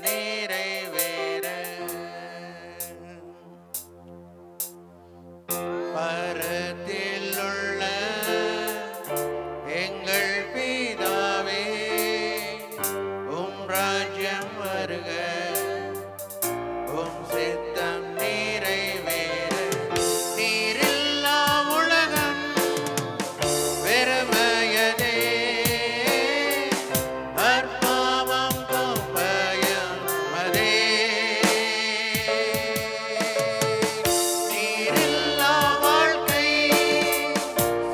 நிறைவேற பரத்தில் உள்ள எங்கள் பிதாவே, உம் ராஜ்யம் வருக, உம் சித்தம் நிறைவேற. நீரில்லா உலகம் வெறுமையதே, அற்பமாம் கோப்பயம் அதே. நீரில்லா வாழ்க்கை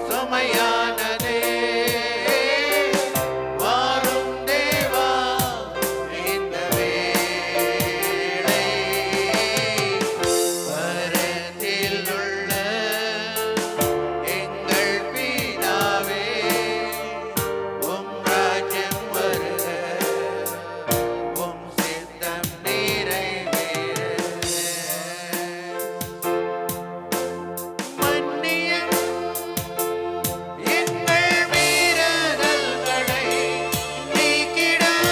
சுமையானதே, வாரும் தேவா இந்த வேளை. பரத்தில் உள்ள எங்கள் பிதாவே, உம் ராஜ்யம் வருக, உம் சித்தம் நிறைவேற. மன்னியும் எங்கள் மீறுதல்களை, நீக்கிடும்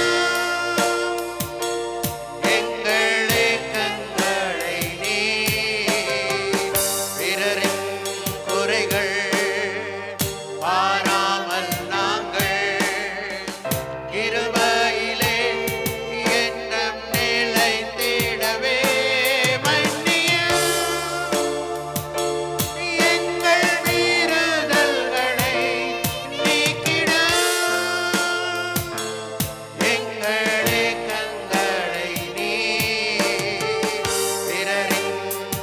எங்கள் ஏக்கங்களை நீர். பிறரின் குறைகள் பாராமல் நாங்கள் கிருபையிலே என்றும் நிலைத்திடவே. மன்னியும் எங்கள் மீறுதல்களை, நீக்கிடும் எங்கள் ஏக்கங்களை நீர். பிறரின்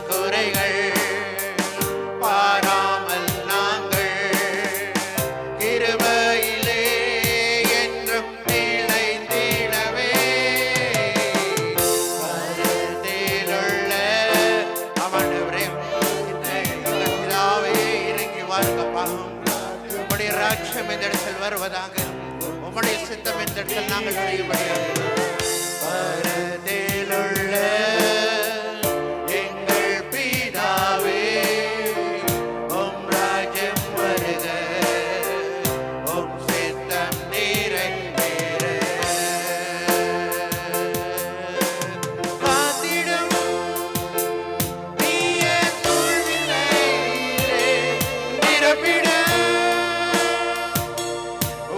குறைகள் பாராமல் நாங்கள் கிருபையிலே என்றும் நிலைத்திடவே. பரத்திலுள்ள ஆண்டவரே, இந்த எங்கள் பிதாவே, இறங்கி வாருங்கப்பா. உம்முடைய ராஜ்யம் இந்த இடத்தில் வருவதாக, உம்முடைய சித்தம் இந்த இடத்தில் நாங்கள் செய்யும்படியாக. பரத்திலுள்ள எங்கள் பிதாவே, உம் ராஜ்யம் வருக, உம் சித்தம் நிறைவேற. காத்திடும் தீய சூழ்நிலையிலே நிரப்பிடும்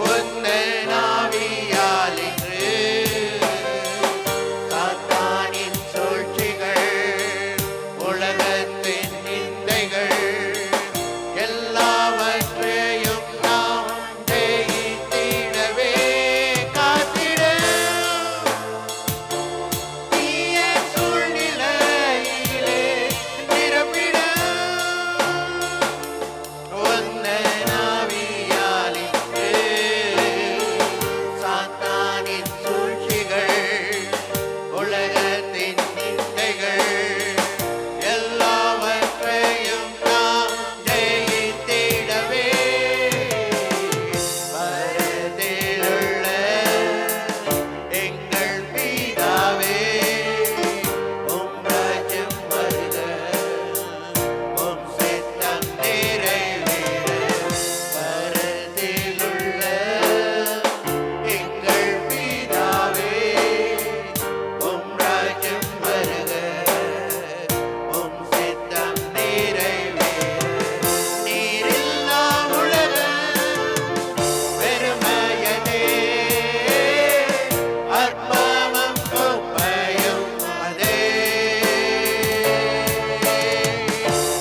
உந்தன் ஆவியால் இன்று. சாத்தானின் சூழ்ச்சிகள், உலகத்தின் நிந்தைகள் எல்லாவற்றையும் நாம் ஜெயித்திடவே. காத்திடும் தீய சூழ்நிலையிலே நிரப்பிடும் உந்தன் ஆவியால் இன்று. சாத்தானின் சூழ்ச்சிகள், உலகத்தின் நிந்தைகள் எல்லாவற்றையும் நாம் ஜெயித்திடவே. பரத்திலுள்ள எங்கள் பிதாவே, உம் ராஜ்யம் வருக, உம் சித்தம் நிறைவேற. பரத்திலுள்ள எங்கள் பிதாவே, உம் ராஜ்யம் வருக, உம் சித்தம் நிறைவேற. நீரில்லா உலகம் வெறுமையதே, அற்பமும் குப்பையும் அதே.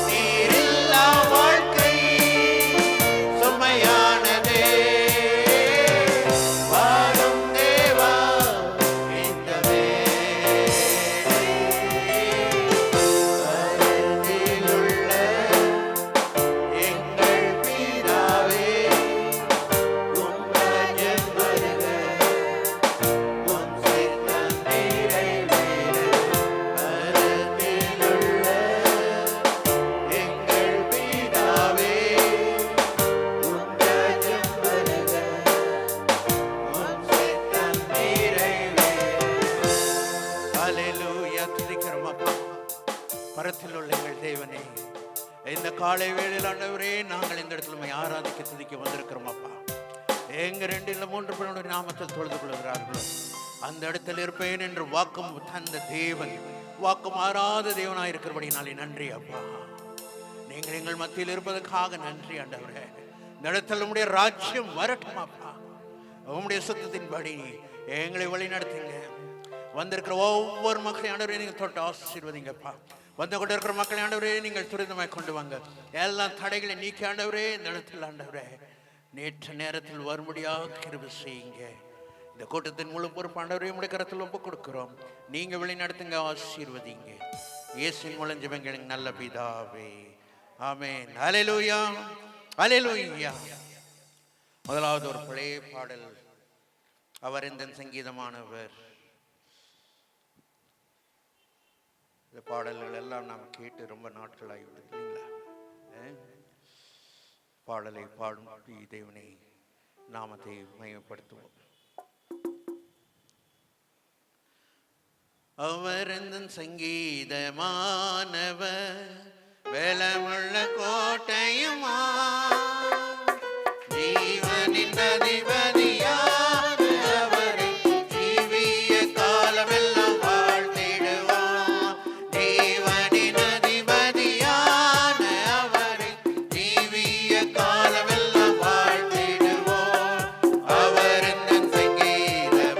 நீரில்லா வாழ்க்கை சுமையானதே, வாரும் தேவா இந்த வேளை. பரத்திலுள்ள எங்கள் பிதாவே, உம் ராஜ்யம் வருக, உம் சித்தம் நிறைவேற. பரத்திலுள்ள எங்கள் பிதாவே, உம் ராஜ்யம் வருக, உம் சித்தம் நிறைவேற. ஹல்லேலூயா. துதிக்கிறோம் அப்பா. பரத்தில் உள்ள எங்கள் தேவனே, இந்த காலை வேளையில் ஆண்டவரே, நாங்கள் இந்த இடத்துல உம்மை ஆராதிக்க துதிக்க வந்திருக்கிறோம் அப்பா. எங்க 2 இல்ல 3 பேருடைய நாமத்தில் தொழுது கொள்கிறார்களோ அந்த இடத்தில் இருப்பேன் என்று வாக்கும் தந்த தேவன், வாக்கு மாறாத தேவனாயிருக்கிறபடினாலே நன்றி அப்பா. நீங்கள் எங்கள் மத்தியில் இருப்பதற்காக நன்றி ஆண்டவரே. இந்த இடத்தில் உம்முடைய ராஜ்யம் வரட்டும் அப்பா. உம்முடைய சுத்தத்தின்படி எங்களை வழி நடத்துங்க. வந்திருக்கிற ஒவ்வொரு மக்களையும் ஆண்டவரே நீங்கள் தொட்டு ஆசீர்வதிங்கப்பா. வந்து கொண்டு இருக்கிற மக்களை ஆண்டவரே நீங்கள் துரிதமாய் கொண்டு வாங்க. எல்லா தடைகளை நீக்கி ஆண்டவரே இந்த இடத்தில் ஆண்டவரே நேற்று நேரத்தில் வரும்படியாக கிருபை செய்யுங்க. இந்த கூட்டத்தின் முழு பொறுப்பு ஆண்டவரே உம்முடைய கரத்தில் ஒப்பு கொடுக்கிறோம். நீங்க வழி நடத்துங்க, ஆசீர்வதிங்க. இயேசுவின் மூலம் ஜெபங்கள் நல்ல பிதாவே, ஆமென். ஹல்லேலூயா, ஹல்லேலூயா. முதலாவது ஒரு பழைய பாடல், அவர் இந்த சங்கீதமானவர். இந்த பாடல்கள் எல்லாம் நாம் கேட்டு ரொம்ப நாட்கள் ஆகிவிடுது இல்லைங்களா? பாடலை பாடும் தேவனை நாமத்தை மகிமைப்படுத்துவோம். அவர் இந்த சங்கீதமானவர், பலமுள்ள கோட்டையுமா, ஜீவனின் அதிபதியான அவரை ஜீவிய காலமெல்லாம் வாழ்த்திடுவான். ஜீவனின் அதிபதியான அவரை ஜீவிய காலமெல்லாம் வாழ்த்திடுவோம். அவர் இந்த சங்கீதமானவர்,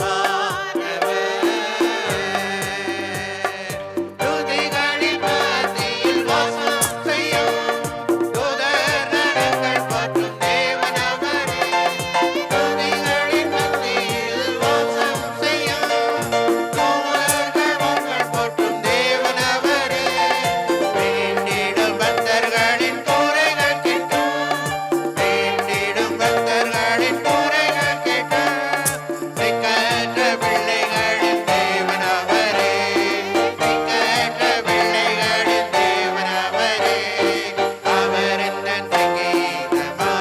துதிகளின் மத்தியில் வாசம் செய்யும் தூதர் நரங்கள் போற்றும் தேவன் அவரே. துதிகளின் மத்தியில் வாசம் செய்யும் தூதர்கள் மக்கள் போற்றும் தேவன் அவரே. வேண்டிடும் பக்தர்களின் குறைகள் கேட்டும், வேண்டிடும் பக்தர்களின் குறைகள் கேட்டும், திக்கற்ற பிள்ளைகளின் தேவன் அவரே. திக்கற்ற பிள்ளைகளின் தேவன் அவரே. அவர் இந்த சங்கீதமானவர்,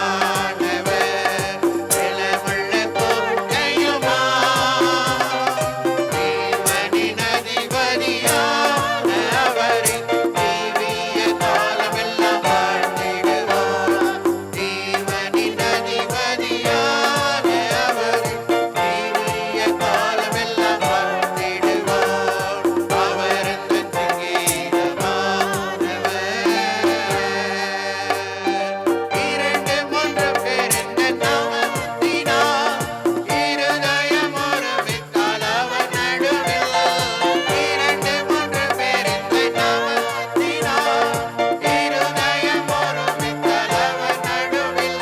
பலமுள்ள கோட்டையுமா, ஜீவனின் அதிபதியான அவரை ஜீவிய காலமெல்லாம் வாழ்த்திடுவோம். ஜீவனின் அதிபதியான அவரை ஜீவிய காலமெல்லாம் வாழ்த்திடுவோம். அவர் இந்த சங்கீதமானவர். இரண்டு மூன்று பேர் இந்த நாமத்தினால் இருதயம் ஒருமித்தால் அவர் நடுவில். இரண்டு மூன்று பேர் இந்த நாமத்தினால் இருதயம் ஒருமித்தால் அவர் நடுவில்.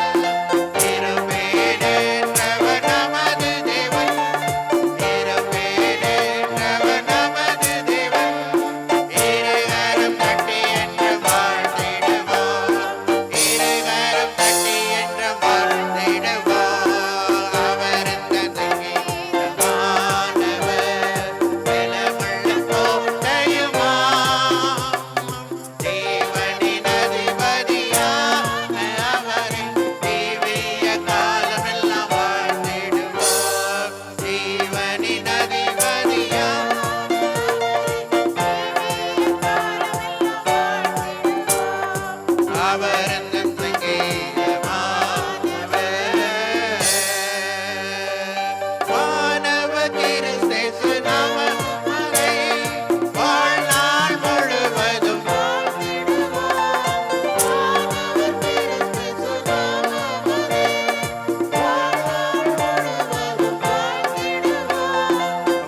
இருப்பேன் என்றவர் நமது தேவன், இருப்பேன் என்றவர் நமது தேவன். இருகரம் தட்டி என்று வாழ்த்திடுவோம், இருகரம் தட்டி என்று வாழ்த்திடுவோம். அவர் இந்த சங்கீதமானவர், பலமுள்ள கோட்டையுமா, ஜீவனின் அதிபதியான அவரை ஜீவிய காலமெல்லாம் வாழ்த்திடுவோம். ஜீவனின் அதிபதியான அவர் இந்த சங்கீதமானவர். வானவ கிறிஸ்தேசு நாமத்தை வாழ்நாள் முழுவதும்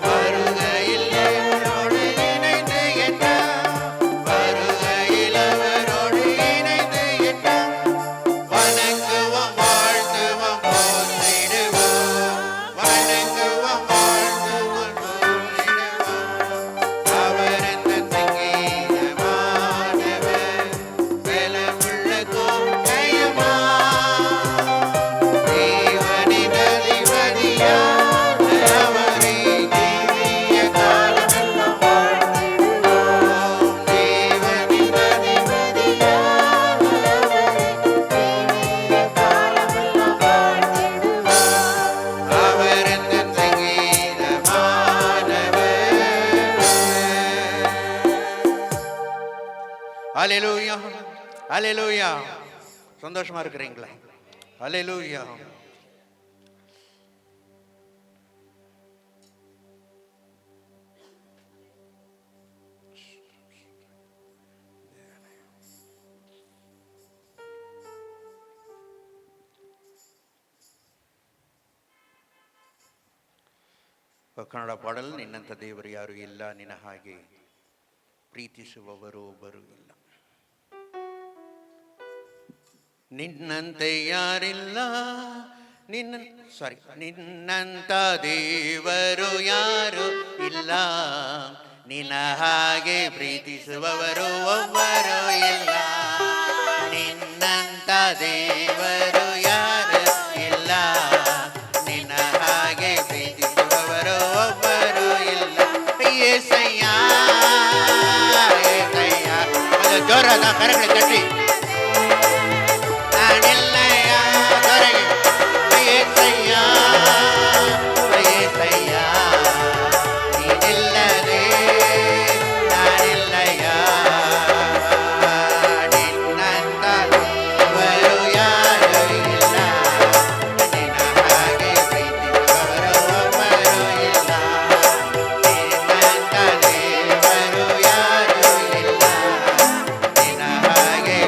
வருகையில் அவரோடு இணைந்து எண்ணம், வருகையில் அவரோடு இணைந்து எண்ணம். வணங்குவோம் வாழ்த்துவோம் போற்றிடுவோம், வணங்குவோம் வாழ்த்துவோம் போற்றிடுவோம். அவர் இந்த சங்கீதமானவர், பலமுள்ள கோட்டையுமா, ஜீவனின் அதிபதியான அவரை ஜீவிய காலமெல்லாம் வாழ்த்திடுவோம். ஜீவனின் அதிபதியான அவர் இந்த சங்கீதமானவர். ஹல்லேலூயா, ஹல்லேலூயா. சந்தோஷமா இருக்கிறீங்களா? ஹல்லேலூயா. ಕನ್ನಡ ಪಾಡಲ್ ನಿನ್ನಂಥ ದೇವರು ಯಾರು ಇಲ್ಲ, ನಿನ್ನ ಹಾಗೆ ಪ್ರೀತಿಸುವವರು ಒಬ್ಬರು ಇಲ್ಲ. ನಿನ್ನಂತೆ ಯಾರಿಲ್ಲ, ನಿನ್ನಂತ ದೇವರು ಯಾರು ಇಲ್ಲ, ನಿನ್ನ ಹಾಗೆ ಪ್ರೀತಿಸುವವರು ಒಬ್ಬರು ಇಲ್ಲ. ನಿನ್ನಂತ ದೇವರು ಯಾರು ಇಲ್ಲ, ನಿನ್ನ ಹಾಗೆ ಪ್ರೀತಿಸುವವರು ಒಬ್ಬರು ಇಲ್ಲ. యేసయ్య యేసయ్య ಅದು ಜೋರಾದ ಕರಗಡೆ ತಟ್ಟಿ ನಾನಿಲ್ಲಯ್ಯ ದೊರೆಗೆ యేసయ్య యేసయ్య ನೀನಿಲ್ಲದೆ ನಾನಿಲ್ಲಯ್ಯ. ನಿನ್ನಂತ ದೇವರು ಯಾರು ಇಲ್ಲ, ನಿನ್ನ ಹಾಗೆ ಪ್ರೀತಿಸುವವರು ಒಬ್ಬರು ಇಲ್ಲ. ನಿನ್ನಂತ ದೇವರು ಯಾರು ಇಲ್ಲ, ನಿನ್ನ ಹಾಗೆ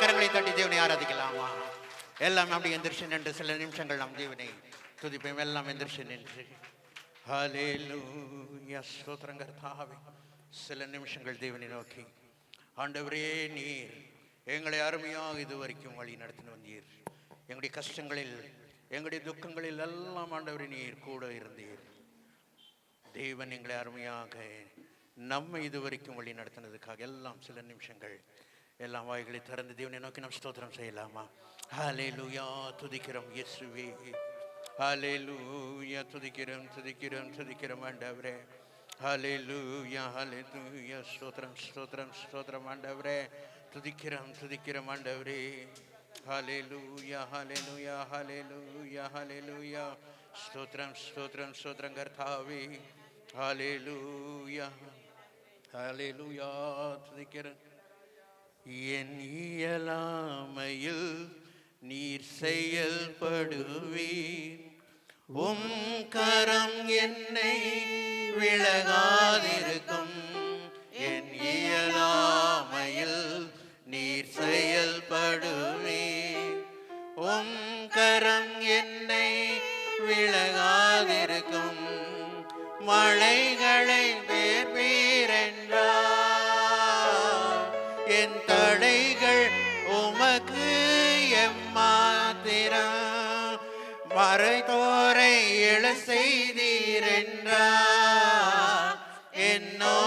கரங்களை தட்டி தேவனை ஆராதிக்கலாமா? எல்லாம் அப்படி எந்திரிச்சு நின்று சில நிமிஷங்கள் நாம் தேவனை துதிப்போம். எல்லாம் எந்திரிச்சு நின்று ஹல்லேலூயா ஸ்தோத்திரம் கர்த்தாவே. சில நிமிஷங்கள் தேவனை நோக்கி, ஆண்டவரே நீர் எங்களை அருமையாக இதுவரைக்கும் வழி நடத்தின்னு வந்தீர். எங்களுடைய கஷ்டங்களில் எங்களுடைய துக்கங்களில் எல்லாம் ஆண்டவரே நீர் கூட இருந்தீர். தேவன் எங்களை அருமையாக நம்ம இதுவரைக்கும் வழி நடத்தினதுக்காக எல்லாம் சில நிமிஷங்கள் எல்லாம் வாய்களை திறந்து தேவனை நோக்கி நாம் ஸ்தோத்திரம் செய்யலாமா? ஹல்லேலூயா துதிக்கிறோம் இயேசுவே. ஹல்லேலூயா துதிக்கிறோம் துதிக்கிறோம் துதிக்கிறோம் ஆண்டவரே. ஹல்லேலூயா ஹல்லேலூயா ஸ்தோத்திரம் ஸ்தோத்திரம் ஸ்தோத்திரம் ஆண்டவரே. துதிக்கிறோம் துதிக்கிறோம் ஆண்டவரே. ஹல்லேலூயா ஹல்லேலூயா ஹல்லேலூயா ஹல்லேலூயா ஸ்தோத்திரம் ஸ்தோத்திரம் ஸ்தோத்திரம் கர்த்தாவே. ஹல்லேலூயா ஹல்லேலூயா துதிக்கிறோம். என் இயலாமையில் நீர் செயல்படுவீர். உம் கரம் என்னை விலகாதிருக்கும். என் இயலாமையில் நீர் செயல்படுவீர். உம் கரம் என்னை விலகாதிருக்கும். மழைகளை வேர்வீரென்றார். என் தடைகள் உமக்கு எம்மாத்திரம். மறைத்தோரை எழ செய்தீரென்றார். என்னோ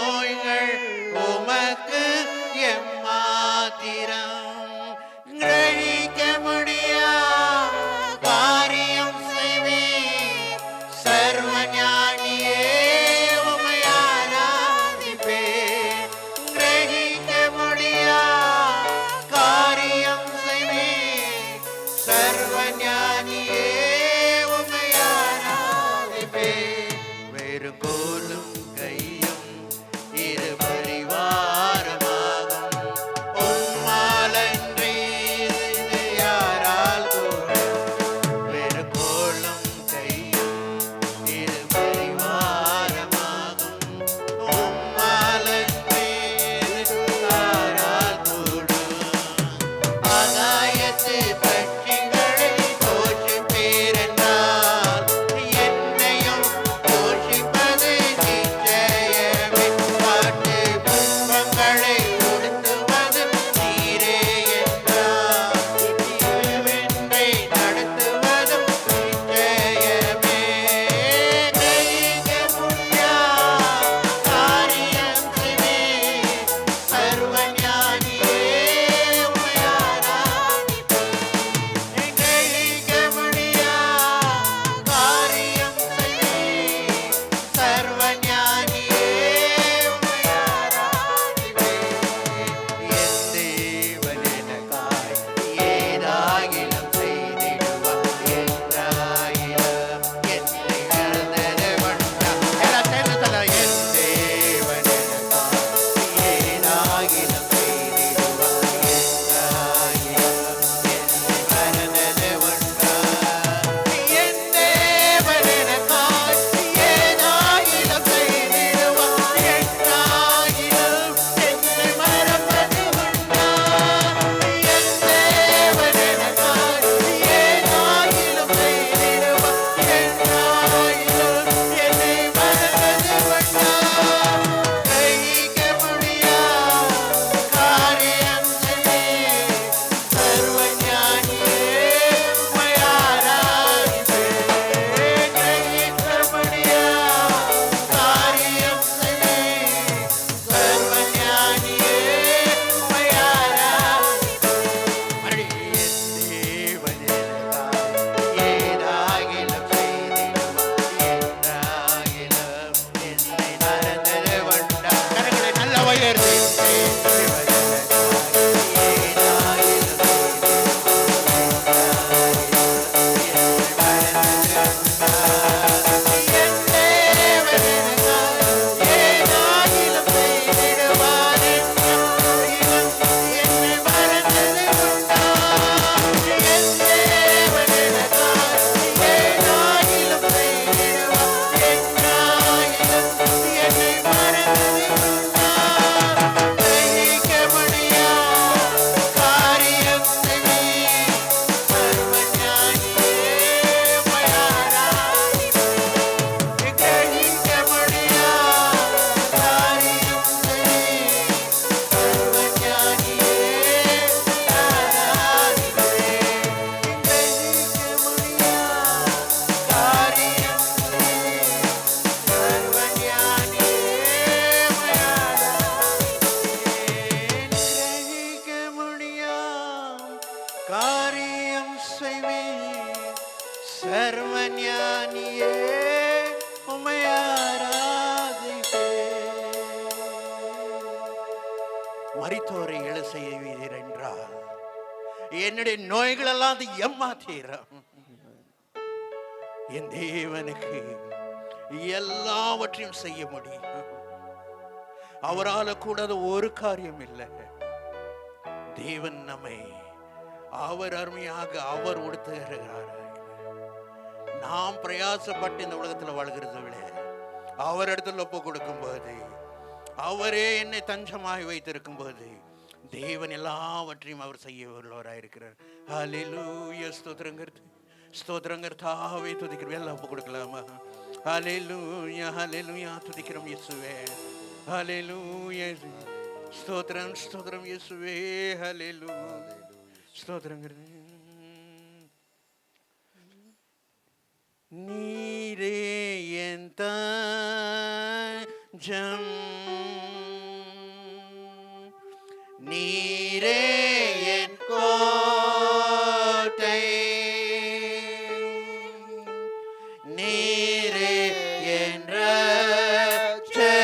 காரியம் செய்வீர் சர்வஞானியே, உம்மை ஆராதிப்பேன். மரித்தோரை எழ செய்வீர் என்றால் என்னுடைய நோய்கள் எல்லாம் அது ஏமாத்தீரம். என் தேவனுக்கு எல்லாவற்றையும் செய்ய முடியும். அவரால் கூடாத ஒரு காரியம் இல்லை. தேவன் நம்மை அவர் அருமையாக அவர் உடுத்துகிறார். நாம் பிரயாசப்பட்டு இந்த உலகத்தில் வாழ்கிறத விட அவர் இடத்துல ஒப்பு கொடுக்கும் போது, அவரே என்னை தஞ்சமாய் வைத்திருக்கும் போது, தேவன் எல்லாவற்றையும் அவர் செய்ய உள்ளவராயிருக்கிறார். ஹல்லேலூயா. ஸ்தோத்திரங்கர்த்தாவே துதிக்கிறோம். எல்லாம் ஒப்பு கொடுக்கலாமா? ஹல்லேலூயா ஹல்லேலூயா. துதிக்கிறோம் இயேசுவே. ஹல்லேலூயா. ஸ்தோத்திரம் ஸ்தோத்திரம் இயேசுவே. ஹல்லேலூயா. ஸ்தோத்திரங்கர். நீரே என் தஞ்சம், நீரே என் கோட்டை, நீரே என் இரட்சகர்,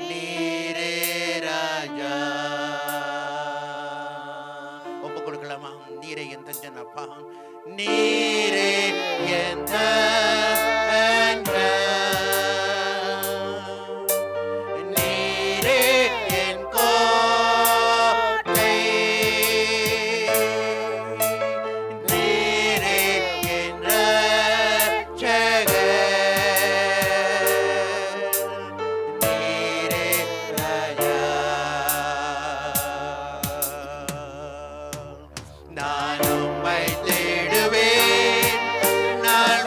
நீரே ராஜா. ஒப்பு கொடுக்கலாமா? நீரே என் தஞ்சன் அப்பா, நீரே என் நான் உம்மை தேடுவேன், நான்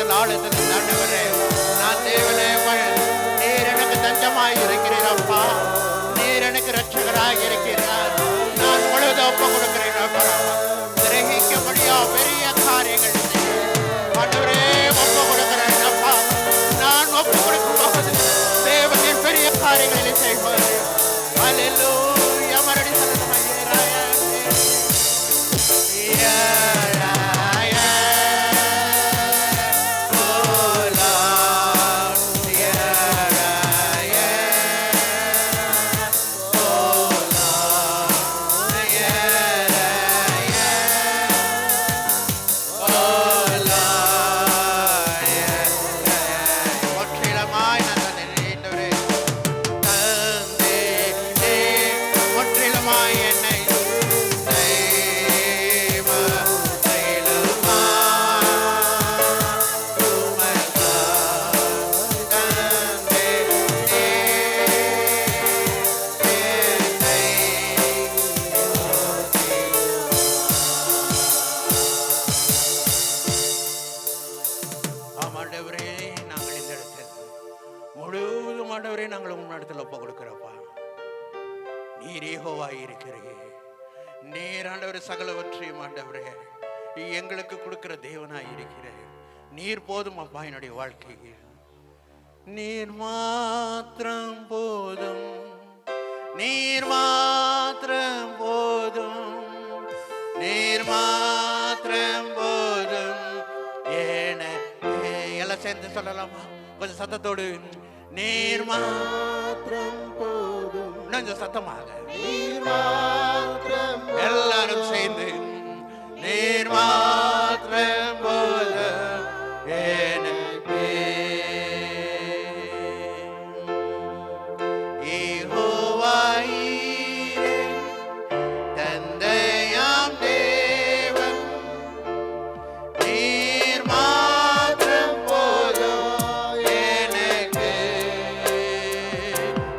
உள்ளத்தில் ஆழத்தில் ஆண்டவரே, நான் தேவனே, நீர் எனக்கு தஞ்சமாய் இருக்கிறீர் அப்பா. நீர் எனக்கு ரட்சகராக இருக்கிறார். நான் முழுவதும் ஒப்பு கொடுக்கிறேன் அப்பா. கிரகிக்க முடியா பெரிய காரியங்கள் ஆண்டவரே ஒப்பு கொடுக்கிறேன் அப்பா. நான் ஒப்பு கொடுக்கும் போது தேவனின் பெரிய காரியங்களை செய்வது. அல்லேலூயா. மறுபடி சொல்லணும் ஐயராயா. சகலவற்றையும் ஆண்டவரே எங்களுக்கு கொடுக்கிற தேவனாய் இருக்கிறேன். நீர் போதும் அப்பா. என்னுடைய வாழ்க்கையில் நீர் மாத்திரம் போதும், நீர் மாத்திரம் போதும், நீர் மாத்திரம் போதும். எல்லாம் சேர்ந்து சொல்லலாமா? கொஞ்சம் சத்தத்தோடு. நீர் மாத்திரம் போதும். கொஞ்சம் சத்தமாக. நீர் மாத்திரம். எல்லாரும் சேர்ந்து நீர் மாத்திரம் போதும் எனக்கு. யெகோவாயீரே தந்தையாம் தேவன், நீர் மாத்திரம் போதும் எனக்கு.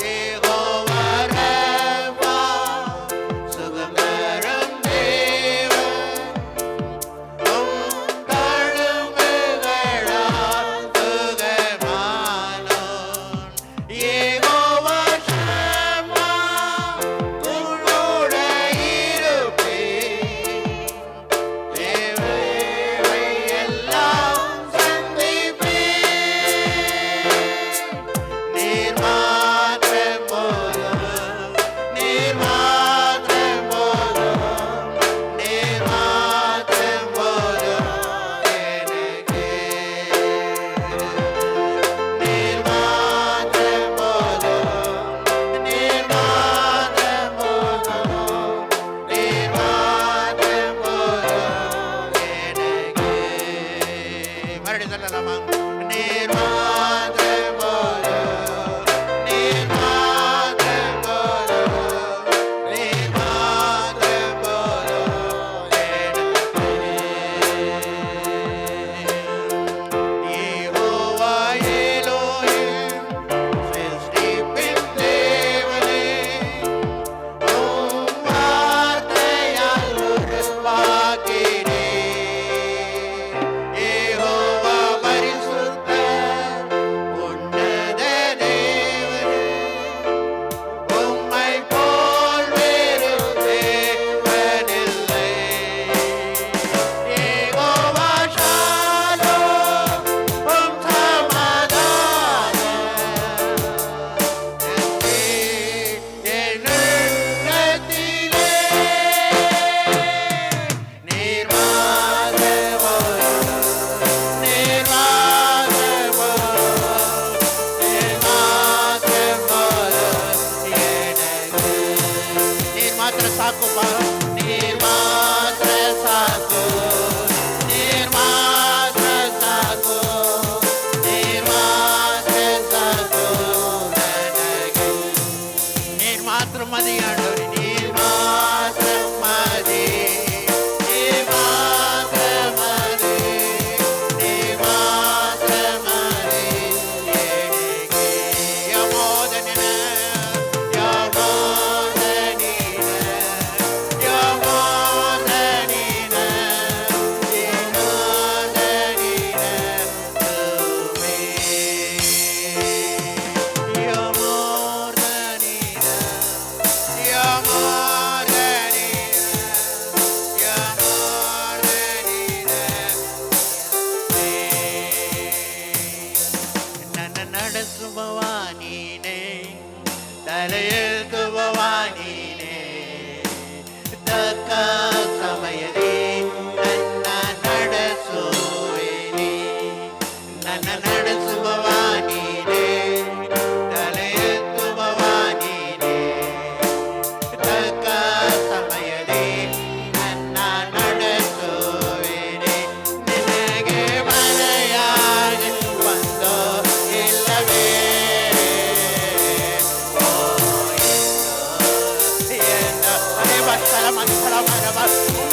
யெகோவா ரப்பா சுகம் தரும்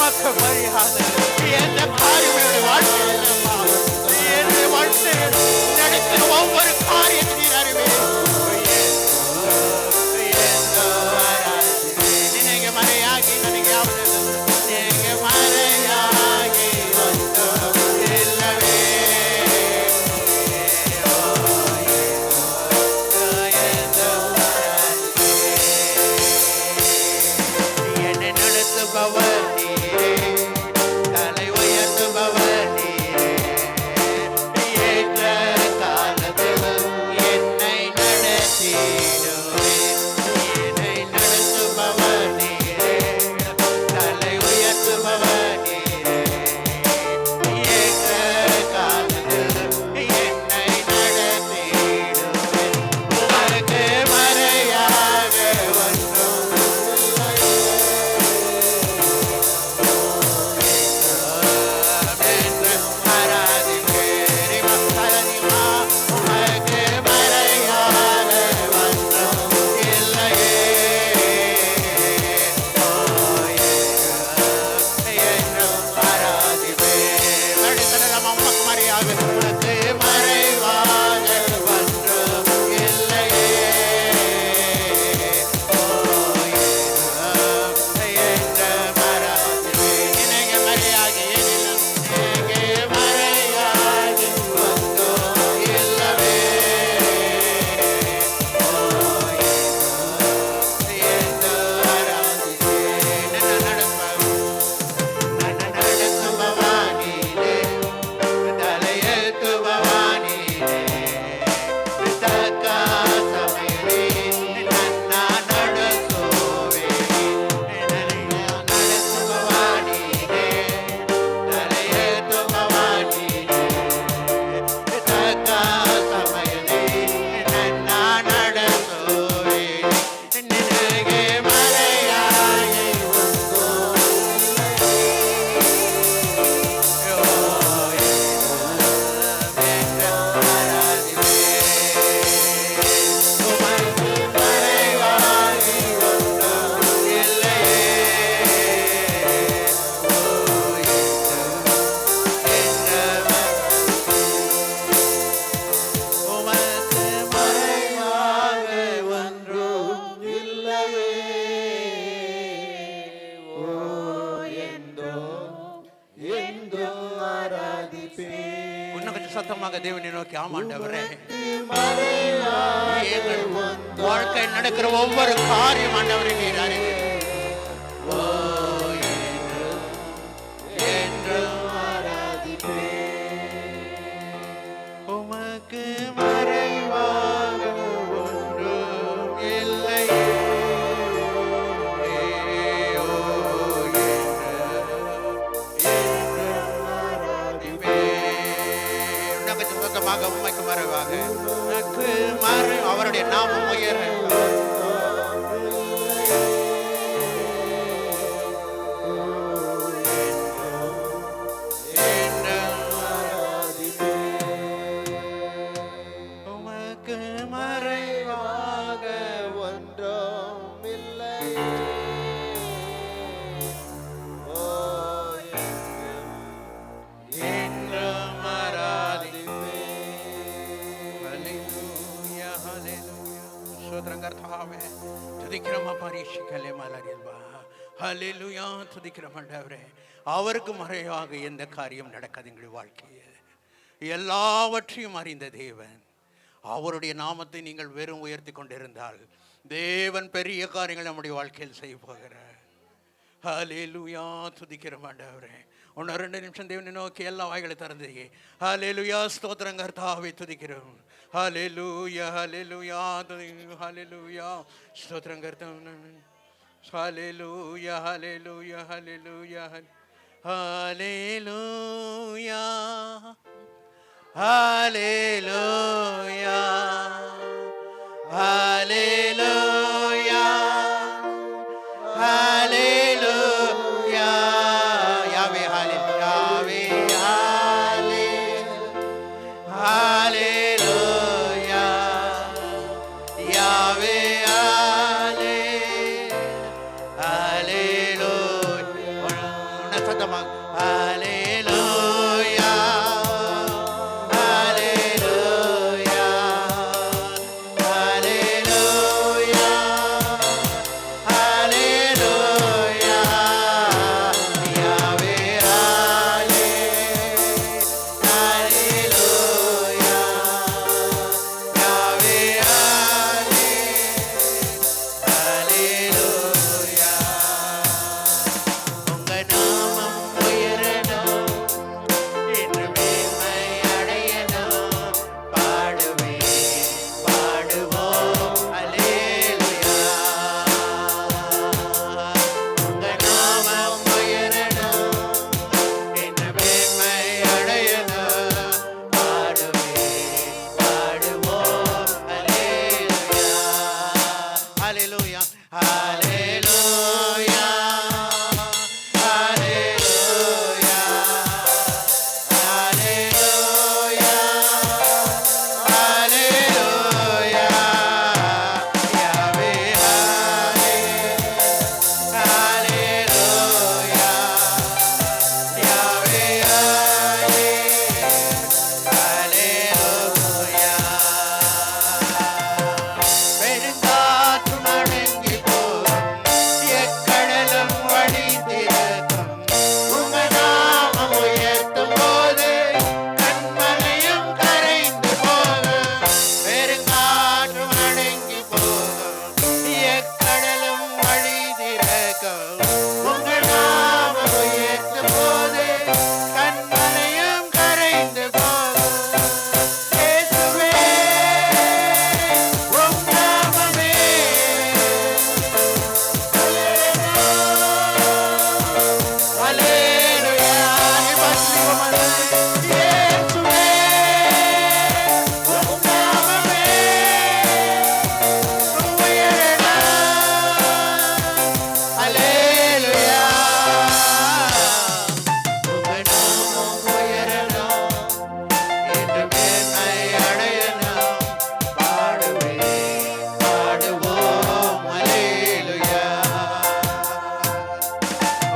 உமக்கு மரியாதை. எந்த காரியம் என்னுடைய வாழ்க்கையில் நடக்கிற ஒவ்வொரு காரியத்தை நீர் அறிவீர். நீங்க மறையாகி நீங்க மறையாகி இல்லவே என்னை நடத்துபவர் நீரே, தலை உயர்த்துபவர் நீரே. ஏற்ற காலத்தில் என்னை நடத்திடுவீர். என்னை நடத்துபவர் நீரே, தலை உயர்த்துபவர் நீரே. ஏற்ற காலத்தில் என்னை நடத்திடுவீர். உமக்கு மறையாக ஒன்றும் சத்தமாக தேவனை நோக்கி ஆமாண்டவரே, எங்கள் வாழ்க்கையில் நடக்கிற ஒவ்வொரு காரியம் ஆண்டவரே நீர் அறிவீர். உமக்கு மறைவாக ஒன்றும் இல்லை. உண்மைக்கு மறைவாக அவருடைய நாமம் உயர உமக்கு மறைவாக ஒன்றும் இல்லை. அவருக்கு மறைவாக எந்த காரியம் நடக்காது. எங்கள் வாழ்க்கையில் எல்லாவற்றையும் அறிந்த தேவன், அவருடைய நாமத்தை நீங்கள் வெறும் உயர்த்தி கொண்டிருந்தால் தேவன் பெரிய காரியங்கள் நம்முடைய வாழ்க்கையில் செய்ய போகிறார். ஹல்லேலூயா, துதிக்கிறோம் ஆண்டவரே. 1-2 நிமிஷம் தேவனை நோக்கி எல்லா வாய்களை திறந்து ஹல்லேலூயா ஸ்தோத்திரம் கர்த்தாவே துதிக்கிறோம். ஹல்லேலூயா ஹல்லேலூயா ஹல்லேலூயா ஸ்தோத்திரம் கர்த்தாவே. ஹல்லேலூயா ஹல்லேலூயா ஹல்லேலூயா ஹல்லேலூயா ஹல்லேலூயா ஹல்லேலூயா ஹல்லேலூயா. யாவே ஹல்லேலூயா ஹல்லேலூயா யாவே ஹல்லேலூயா. சத்தமாக ஹல்லேலூயா ஹல்லேலூயா ஹல்லேலூயா ஹல்லேலூயா யாவே ஹல்லேலூயா யாவே ஹல்லேலூயா உங்க நாமம் உயரணும் என்று மேன்மை அடையணும் பாடுவேன் பாடுவோம் ஹல்லேலூயா உங்க நாமம் உயரணும் என்று மேன்மை அடையணும் பாடுவேன் பாடுவோம் ஹல்லேலூயா ஹல்லேலூயா ஹல்லேலூயா ஹல்லேலூயா ஹல்லேலூயா ஹல்லேலூயா யாவே ஹல்லேலூயா யாவே ஹல்லேலூயா பெருங்காற்று அடங்கி போகும் எக்கடலும் வழி திறக்கும் உங்க நாமம் உயர்த்தும் போது கண்மலையும் கரைந்து போகும் பெருங்காற்று அடங்கி போகும் எக்கடலும் வழி திறக்கும் உங்க நாமம் உயர்த்தும் போது கண்மலையும் கரைந்து போகும் இயேசுவே உம் நாமமே ஹல்லேலூயா இயேசுவே உம் நாமமே உயரணும் ஹல்லேலூயா உங்க நாமம் உயரணும் என்று மேன்மை அடையணும் பாடுவேன் பாடுவோம் ஹல்லேலூயா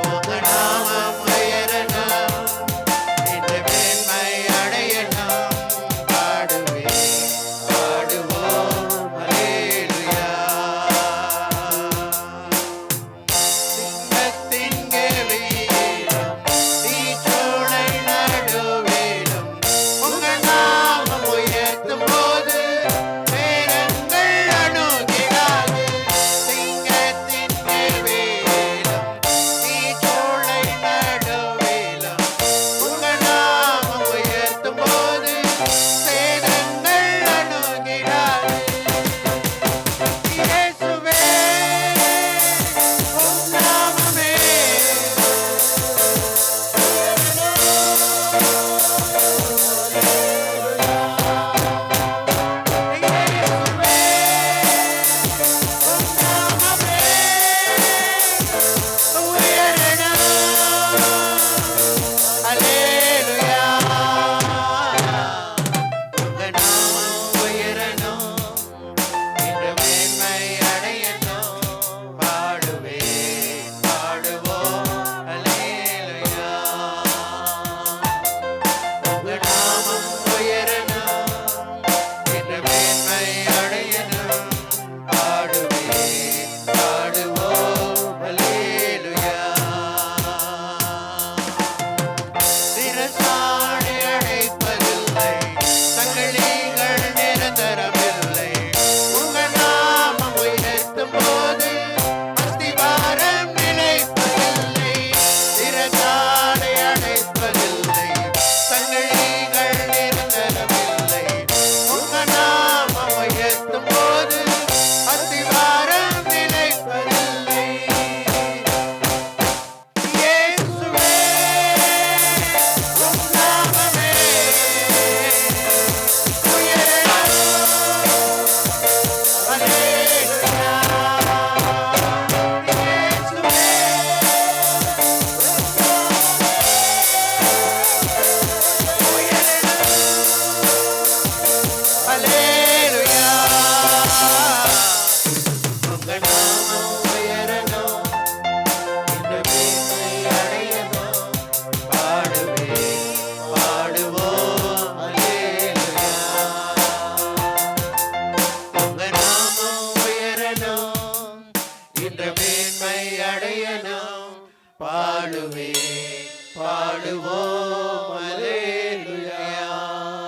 உங்க நாமம் உயரணும் என்று மேன்மை அடையணும் பாடுவேன் பாடுவோம் ஹல்லேலூயா சிங்கத்தின் கெவியிலும் தீச்சூளை நடுவிலும் உங்க நாமம் உயர்த்தும் போது வேதங்கள் அணுகிடாது சிங்கத்தின் கெவியிலும் தீச்சூளை நடுவிலும் உங்க நாமம் உயர்த்தும் போது வேதங்கள் அணுகிடாது இயேசுவே உம் நாமமே இயேசுவே உம் நாமமே உயரணும் ஹல்லேலூயா உங்க நாமம் உயரணும் என்று மேன்மை அடையணும் பாடுவேன் பாடுவோம் ஹல்லேலூயா உங்க நாமம் உயரணும் என்று மேன்மை அடையணும் பாடுவேன் பாடுவோம் ஹல்லேலூயா சிரசாணி அடைப்பதில்லை சங்கிலிகள் நிரந்தரமில்லை உங்க நாமம் உயர்த்தும் போது அஸ்திவாரம் நிலைப்பதில்லை சிரசாணி அடைப்பதில்லை சங்கிலிகள் நிரந்தரமில்லை உங்க நாமம் உயர்த்தும் போது அஸ்திவாரம் நிலைப்பதில்லை இயேசுவே உம் நாமமே உயரணும் ஹல்லேலூயா பாடுவோம் அல்லேலூயா.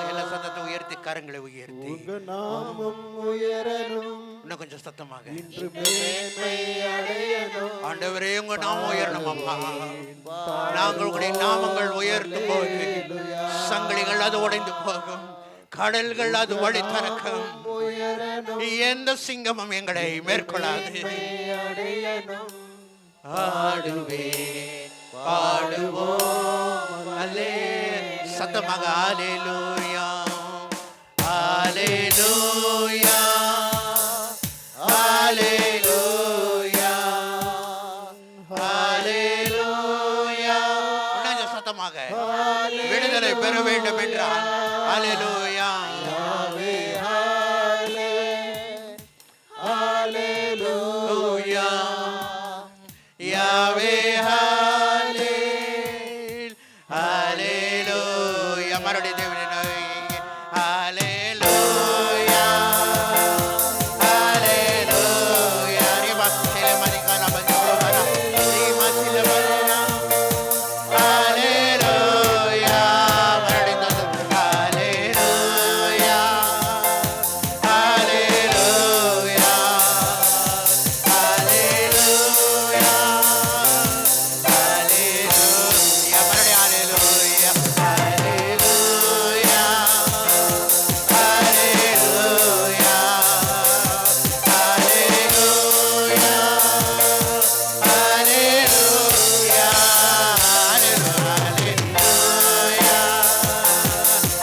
எல்லா சத்தத்தை உயர்த்தி கரங்களை உயர்த்தி உங்க நாமம் உயரணும், இன்னும் கொஞ்சம் சத்தமாக இன்று மேன்மை அடையணும். ஆண்டவரே உங்க நாமம் உயரணும் அப்பா. நாங்கள் உங்களுடைய நாமங்கள் உயர்த்தும் போது சங்கிலிகள் அது உடைந்து போகும், கடல்கள் அது வழி திறக்கும், எந்த சிங்கமும் எங்களை மேற்கொள்ளாது. ஆடுவே பாடுவோம் அல்லே சத்தமாக அல்லேலூயா அல்லேலூயா அல்லேலூயா அல்லேலூயா. இன்னும் சத்தமாக விடுதலை பெற வேண்டும் என்றால் அல்லேலூயா அல்லேலூயா யாவே ஹல்லேலூயா ஹல்லேலூயா. மறுபடியும் தேவனே ஹல்லேலூயா ஹல்லேலூயா. ரிபா சில மதிகான பஞ்சோபர ரிமா சில மதினா ஹல்லேலூயா. மறுபடியும் ஹல்லேலூயா ஹல்லேலூயா ஹல்லேலூயா ஹல்லேலூயா. மறுபடியும் ஹல்லேலூயா ஹல்லேலூயா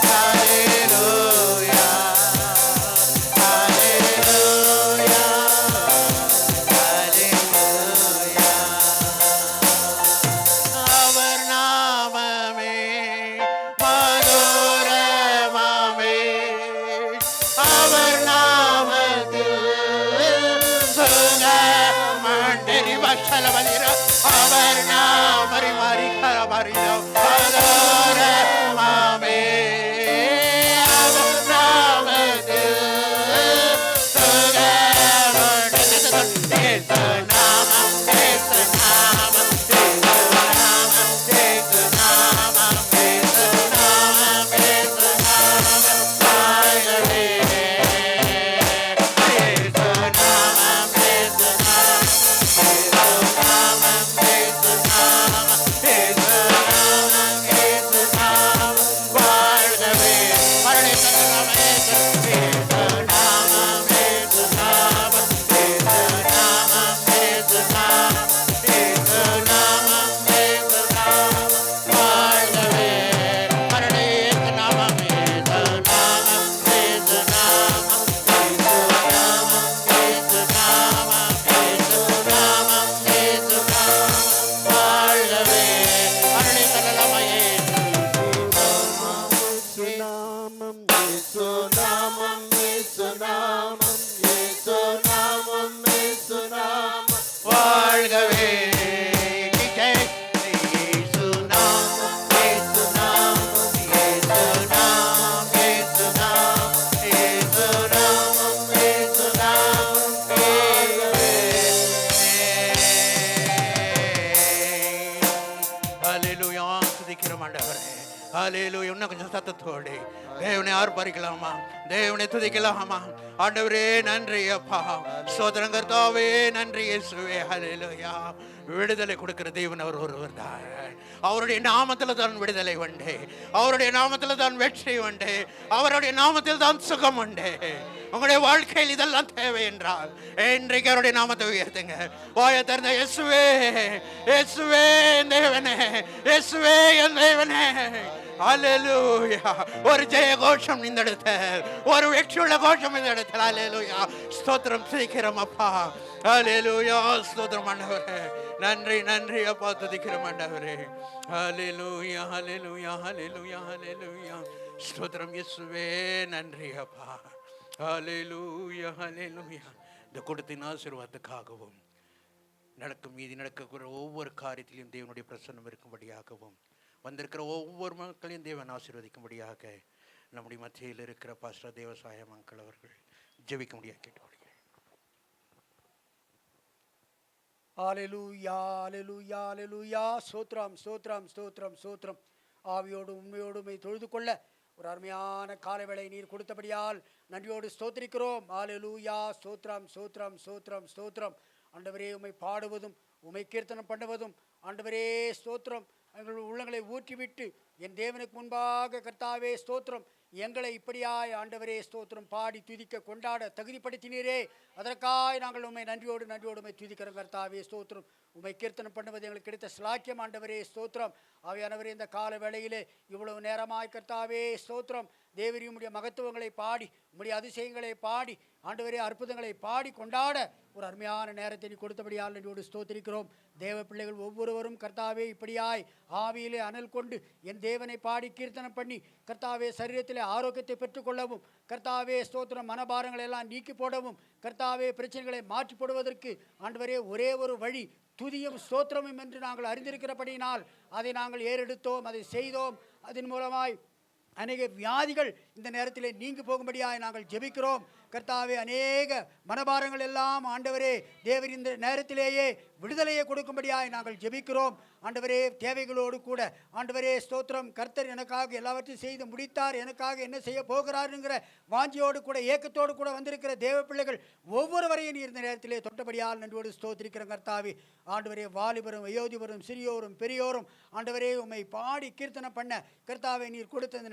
ஹல்லேலூயா ஹல்லேலூயா ஹல்லேலூயா அவர் நாமமே மதுரமாமே, அவர் நாமத்தில் சுகமண்டரி வசலமதிர, அவர் நாமரி மரி கரமரிதோ மதுரமாமே, அவர் நாமத்தில் சுகமண்டரி இயேசு நாமம் இயேசு நாமம் இயேசு நாமம் இயேசு நாமம் இயேசு நாமம் தாயகமே இயேசு நாமம் இயேசு நாமம் இயேசு நாமம் இயேசு நாமம் இயேசு நாமம் வாழ்கவே மரண நாமம் இயேசு நாமம் இயேசு நாமம் இயேசு நாமம் இயேசு நாமம் இயேசு நாமம் இயேசு நாமம் வாழ்கவே மரண நாமம் இயேசு நாமம் இயேசு நாமம் இயேசு நாமம் இயேசு நாமம் இயேசு நாமம் இயேசு நாமம் வாழ்கவே மரண நாமம் சுநாமம் சுநாமம் சுநாமம் சுநாமம் சுநாமம் வாழ்கவே இயேசு நாமம் இயேசு நாமம் இயேசு நாமம் இயேசு நாமம் இயேசு நாமம் இயேசு நாமம் வாழ்கவே. ஹல்லேலூயா. துதிக்கிறோம் ஆண்டவரே. ஹல்லேலூயா. இன்னும் கொஞ்சம் சத்தத்தோடு தேவனை ஆர்ப்பரிக்கலாமா, தேவனை துதிக்கலாமா. ஆண்டவரே நன்றி அப்பா, சோதரம் கர்த்தாவே நன்றி இயேசுவே. ஹல்லேலூயா. விடுதலை கொடுக்கிற தேவன் அவர் ஒருவர் தான். அவருடைய நாமத்தில் தான் விடுதலை உண்டு, அவருடைய நாமத்தில் தான் வெற்றி உண்டு, அவருடைய நாமத்தில் தான் சுகம் உண்டு. உங்களுடைய வாழ்க்கையில் இதெல்லாம் தேவை என்றால் இன்றைக்கு அவருடைய நாமத்தை உயர்த்துங்க. வாயை திறந்த இயேசுவே இயேசுவே என் தேவனே, இயேசுவே என் தேவனே. ஹல்லேலூயா. ஒரு ஜெய கோஷம் இந்த இடத்தில், ஒரு வெற்றியுள்ள கோஷம் இந்த இடத்தில். ஹல்லேலூயா. ஸ்தோத்திரம் துதிக்கிறோம் அப்பா. ஹல்லேலூயா. ஸ்தோத்திரம் ஆண்டவரே. நன்றி நன்றி அப்பா, துதிக்கிறோம் ஆண்டவரே. ஹல்லேலூயா ஹல்லேலூயா ஹல்லேலூயா ஹல்லேலூயா. ஸ்தோத்திரம் இயேசுவே. நன்றி அப்பா. ஹல்லேலூயா ஹல்லேலூயா. இந்த கொடுத்தின் ஆசீர்வாதத்துக்காகவும் மீதி நடக்கக்கூடிய ஒவ்வொரு காரியத்திலையும் தேவனுடைய பிரசன்னம் இருக்கும்படியாகவும் வந்திருக்கிற ஒவ்வொரு மக்களையும் தேவன் ஆசீர்வதிக்கும்படியாக நம்முடைய மத்தியில் இருக்கிற பாஸ்டர் தேவசாயம் அங்கிள் அவர்கள் ஜெபிக்க முடியாது கேட்டுக்கொள்கிறேன். ஹalleluya ஹalleluya ஹalleluya. ஸ்தோத்திரம் ஸ்தோத்திரம் ஸ்தோத்திரம் ஸ்தோத்திரம். ஆவியோடு உண்மையோடு உம்மை தொழுது கொள்ள ஒரு அருமையான காலவேளை நீர் கொடுத்தபடியால் நன்றியோடு ஸ்தோத்திரிக்கிறோம். ஹalleluya. ஸ்தோத்திரம் ஸ்தோத்திரம் ஸ்தோத்திரம் ஸ்தோத்திரம். ஆண்டவரே, உம்மை பாடுவதும் உம்மை கீர்த்தனம் பண்ணுவதும் ஆண்டவரே ஸ்தோத்திரம். எங்கள் உள்ளங்களை ஊற்றிவிட்டு என் தேவனுக்கு முன்பாக கர்த்தாவே ஸ்தோத்திரம், எங்களை இப்படியாய் ஆண்டவரே ஸ்தோத்திரம் பாடி துதிக்க கொண்டாட தகுதிப்படுத்தினீரே, அதற்காய் நாங்கள் உண்மை நன்றியோடு நன்றியோடு உண்மை துதிக்கிறோம் கர்த்தாவே ஸ்தோத்திரம். உண்மை கீர்த்தனம் பண்ணுவது எங்களுக்கு கிடைத்த ஸ்லாக்கியம் ஆண்டவரே ஸ்தோத்திரம். ஆவியானவரே, இந்த கால வேளையிலே இவ்வளவு நேரமாய் கர்த்தாவே ஸ்தோத்திரம் தேவரீ உம்முடைய மகத்துவங்களை பாடி உம்முடைய அதிசயங்களை பாடி ஆண்டவரே அற்புதங்களை பாடி கொண்டாட ஒரு அருமையான நேரத்தை நீ கொடுத்தபடியால் நன்றியோடு ஸ்தோத்திரிக்கிறோம். தேவ பிள்ளைகள் ஒவ்வொருவரும் கர்த்தாவே இப்படியாய் ஆவியிலே அனல் கொண்டு என் தேவனை பாடி கீர்த்தனம் பண்ணி கர்த்தாவே சரீரத்திலே ஆரோக்கியத்தை பெற்றுக்கொள்ளவும், கர்த்தாவே ஸ்தோத்திரம் மனபாரங்களை எல்லாம் நீக்கி போடவும், கர்த்தாவே பிரச்சனைகளை மாற்றி போடுவதற்கு ஆண்டவரே ஒரே ஒரு வழி துதியும் ஸ்தோத்திரமும் என்று நாங்கள் அறிந்திருக்கிறபடியினால் அதை நாங்கள் ஏறெடுத்தோம், அதை செய்தோம். அதன் மூலமாய் அநேக வியாதிகள் இந்த நேரத்திலே நீங்கி போகும்படியாய் நாங்கள் ஜெபிக்கிறோம் கர்த்தாவே. அநேக மனபாரங்கள் எல்லாம் ஆண்டவரே தேவர் இந்த நேரத்திலேயே விடுதலையை கொடுக்கும்படியாய் நாங்கள் ஜெபிக்கிறோம் ஆண்டவரே. தேவைகளோடு கூட ஆண்டவரே ஸ்தோத்திரம் கர்த்தர் எனக்காக எல்லாவற்றையும் செய்து முடித்தார், எனக்காக என்ன செய்ய போகிறாருங்கிற வாஞ்சியோடு கூட ஏக்கத்தோடு கூட வந்திருக்கிற தேவ பிள்ளைகள் ஒவ்வொருவரையும் நீர் இந்த நேரத்திலே தொட்டபடியால் நன்றியோடு ஸ்தோத்திரிக்கிற கர்த்தாவே. ஆண்டவரே, வாலிபரும் வயோதிபரும் சிறியோரும் பெரியோரும் ஆண்டவரே உம்மை பாடி கீர்த்தனம் பண்ண கர்த்தாவே நீர் கொடுத்த இந்த